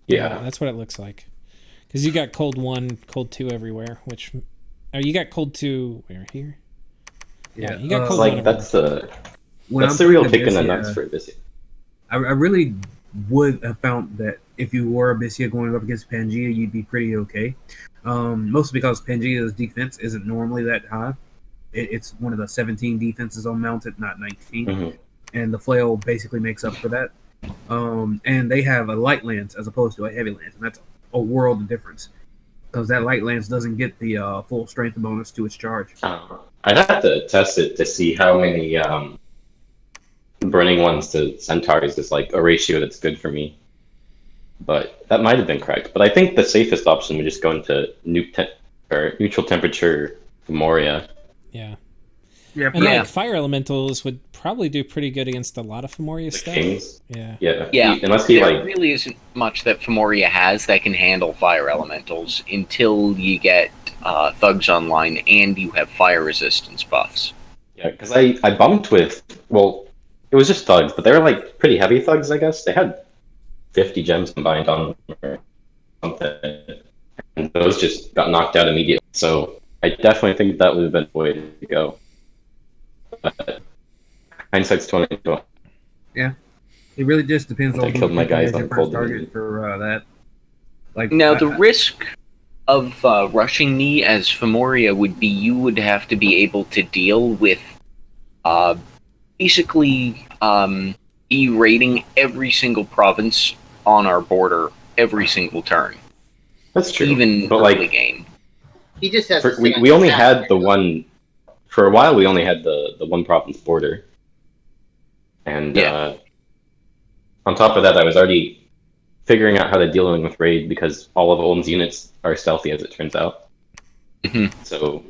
Yeah, that's what it looks like. Because you got cold 1, cold 2 everywhere. Which, you got cold 2 where here? Yeah, you got cold like 1 that's the When that's I'm the real playing kick in the Abysia, nuts for Abysia. I really would have found that if you were Abysia going up against Pangaea, you'd be pretty okay. Mostly because Pangaea's defense isn't normally that high. It's one of the 17 defenses on mounted, not 19. Mm-hmm. And the flail basically makes up for that. And they have a light lance as opposed to a heavy lance, and that's a world of difference. Because that light lance doesn't get the full strength bonus to its charge. I'd have to test it to see how many burning ones to centaurs is like a ratio that's good for me. But that might have been correct. But I think the safest option would just go into neutral temperature Femoria. Yeah. Yeah, And like fire elementals would probably do pretty good against a lot of Femoria stuff. Kings. Yeah. Unless he there really isn't much that Femoria has that can handle fire elementals until you get thugs online and you have fire resistance buffs. Yeah, because I bumped with, well, it was just thugs, but they were like pretty heavy thugs, I guess. They had 50 gems combined on them or something, and those just got knocked out immediately. So I definitely think that would have been the way to go. But hindsight's 2020. Yeah, it really just depends on I killed my guys on your cold first target for that. Like now, the risk of rushing me as Femoria would be you would have to be able to deal with basically E-rating every single province on our border every single turn. That's true. Even but early like, game. He just has. We only had the one. For a while, we only had the one province border, and on top of that, I was already figuring out how to deal with raid because all of Ulm's units are stealthy, as it turns out. Mm-hmm. So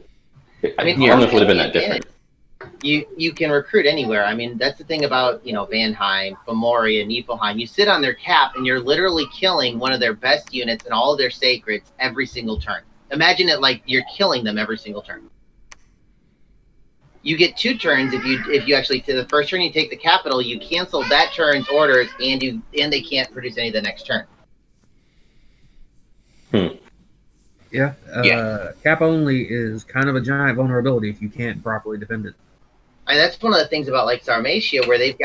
I mean, I don't know if it would have been that different. You can recruit anywhere. I mean, that's the thing about Vanheim, Femoria, Nephilheim. You sit on their cap and you're literally killing one of their best units and all of their sacreds every single turn. Imagine it like you're killing them every single turn. You get 2 turns if you actually the first turn you take the capital, you cancel that turn's orders and they can't produce any the next turn. Yeah, cap only is kind of a giant vulnerability if you can't properly defend it. And that's one of the things about like Sauromatia, where they've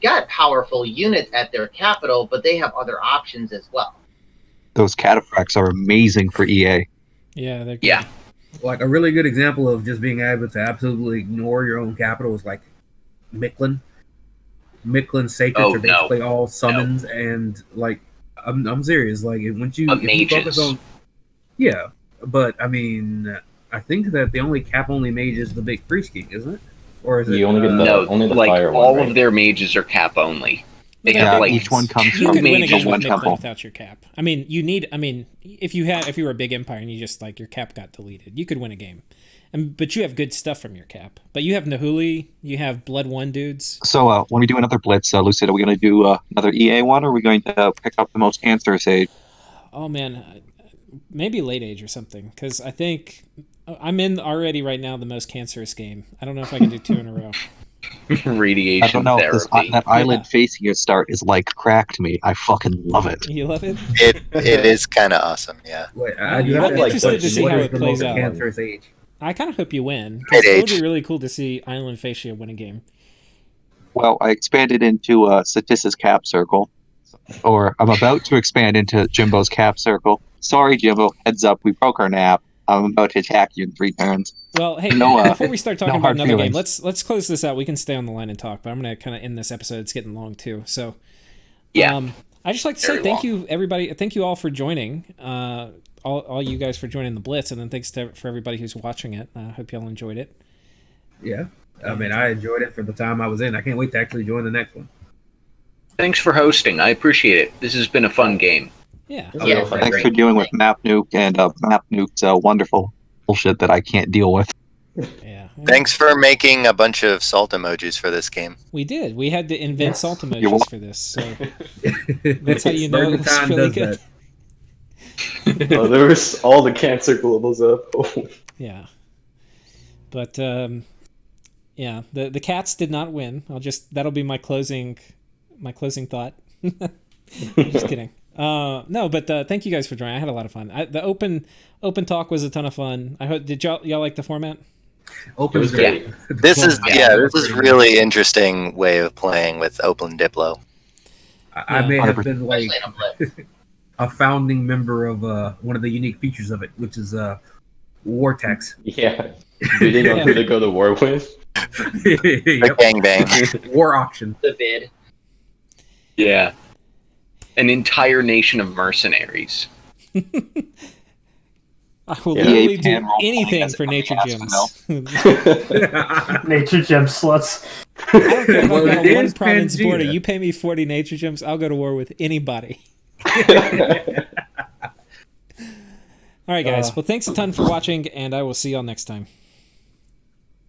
got powerful units at their capital, but they have other options as well. Those cataphracts are amazing for EA. Yeah, they're good. Yeah. Like a really good example of just being able to absolutely ignore your own capital is like Mictlan. Mictlan's sacreds are basically all summons, and like I'm serious. Like once you focus on, yeah, but I mean, I think that the only cap only mage is the big priest king, isn't it? Or is it? You only get only the like fire all one, right? of their mages are cap only. They Yeah, have like each one comes You from could win a game one with temple. Mictlan without your cap. I mean, if you were a big empire and you just like your cap got deleted, you could win a game. But you have good stuff from your cap. But you have Nahuli, you have Blood 1 dudes. So when we do another blitz, Lucid, are we going to do another EA one, or are we going to pick up the most cancerous age? Oh man, maybe late age or something. Because I think I'm in already right now the most cancerous game. I don't know if I can do 2 in a row. Radiation I don't know if therapy. that island facing your start is like crack to me. I fucking love it. You love it? It is kind of awesome, yeah. Wait, I'm you have to, interested to see what how is it the plays most out. cancerous age? I kind of hope you win. 'Cause it would be Age. really cool to see Island Fascia win a game. Well, I expanded into Satis's cap circle, or I'm about to expand into Jimbo's cap circle. Sorry, Jimbo. Heads up, we broke our nap. I'm about to attack you in 3 turns. Well, hey, before we start talking about another game, let's close this out. We can stay on the line and talk, but I'm going to kind of end this episode. It's getting long too. So, I just like to say thank you, everybody. Thank you all for joining. All you guys for joining the Blitz, and then thanks for everybody who's watching it. I hope y'all enjoyed it. Yeah, I mean, I enjoyed it for the time I was in. I can't wait to actually join the next one. Thanks for hosting. I appreciate it. This has been a fun game. Yeah. Thanks for dealing with Map Nuke and Map Nuke's wonderful bullshit that I can't deal with. Yeah. Thanks for making a bunch of salt emojis for this game. We did. We had to invent salt emojis for this, so that's how you know it was really good. Oh, there was all the cancer globals up. Oh. Yeah. But yeah, the cats did not win. That'll be my closing thought. Just kidding. No, but thank you guys for joining. I had a lot of fun. The open talk was a ton of fun. I hope y'all like the format? Open is great. This is really interesting way of playing with Open Diplo. I may have been like a founding member of one of the unique features of it, which is war tax. Yeah, we didn't know who to go to war with. The gangbang. War auction. The bid. Yeah. An entire nation of mercenaries. I will literally do anything for nature gems. Nature gem sluts. I don't care if I've got a 1 province border. You pay me 40 nature gems, I'll go to war with anybody. All right, guys. Well, thanks a ton for watching, and I will see y'all next time.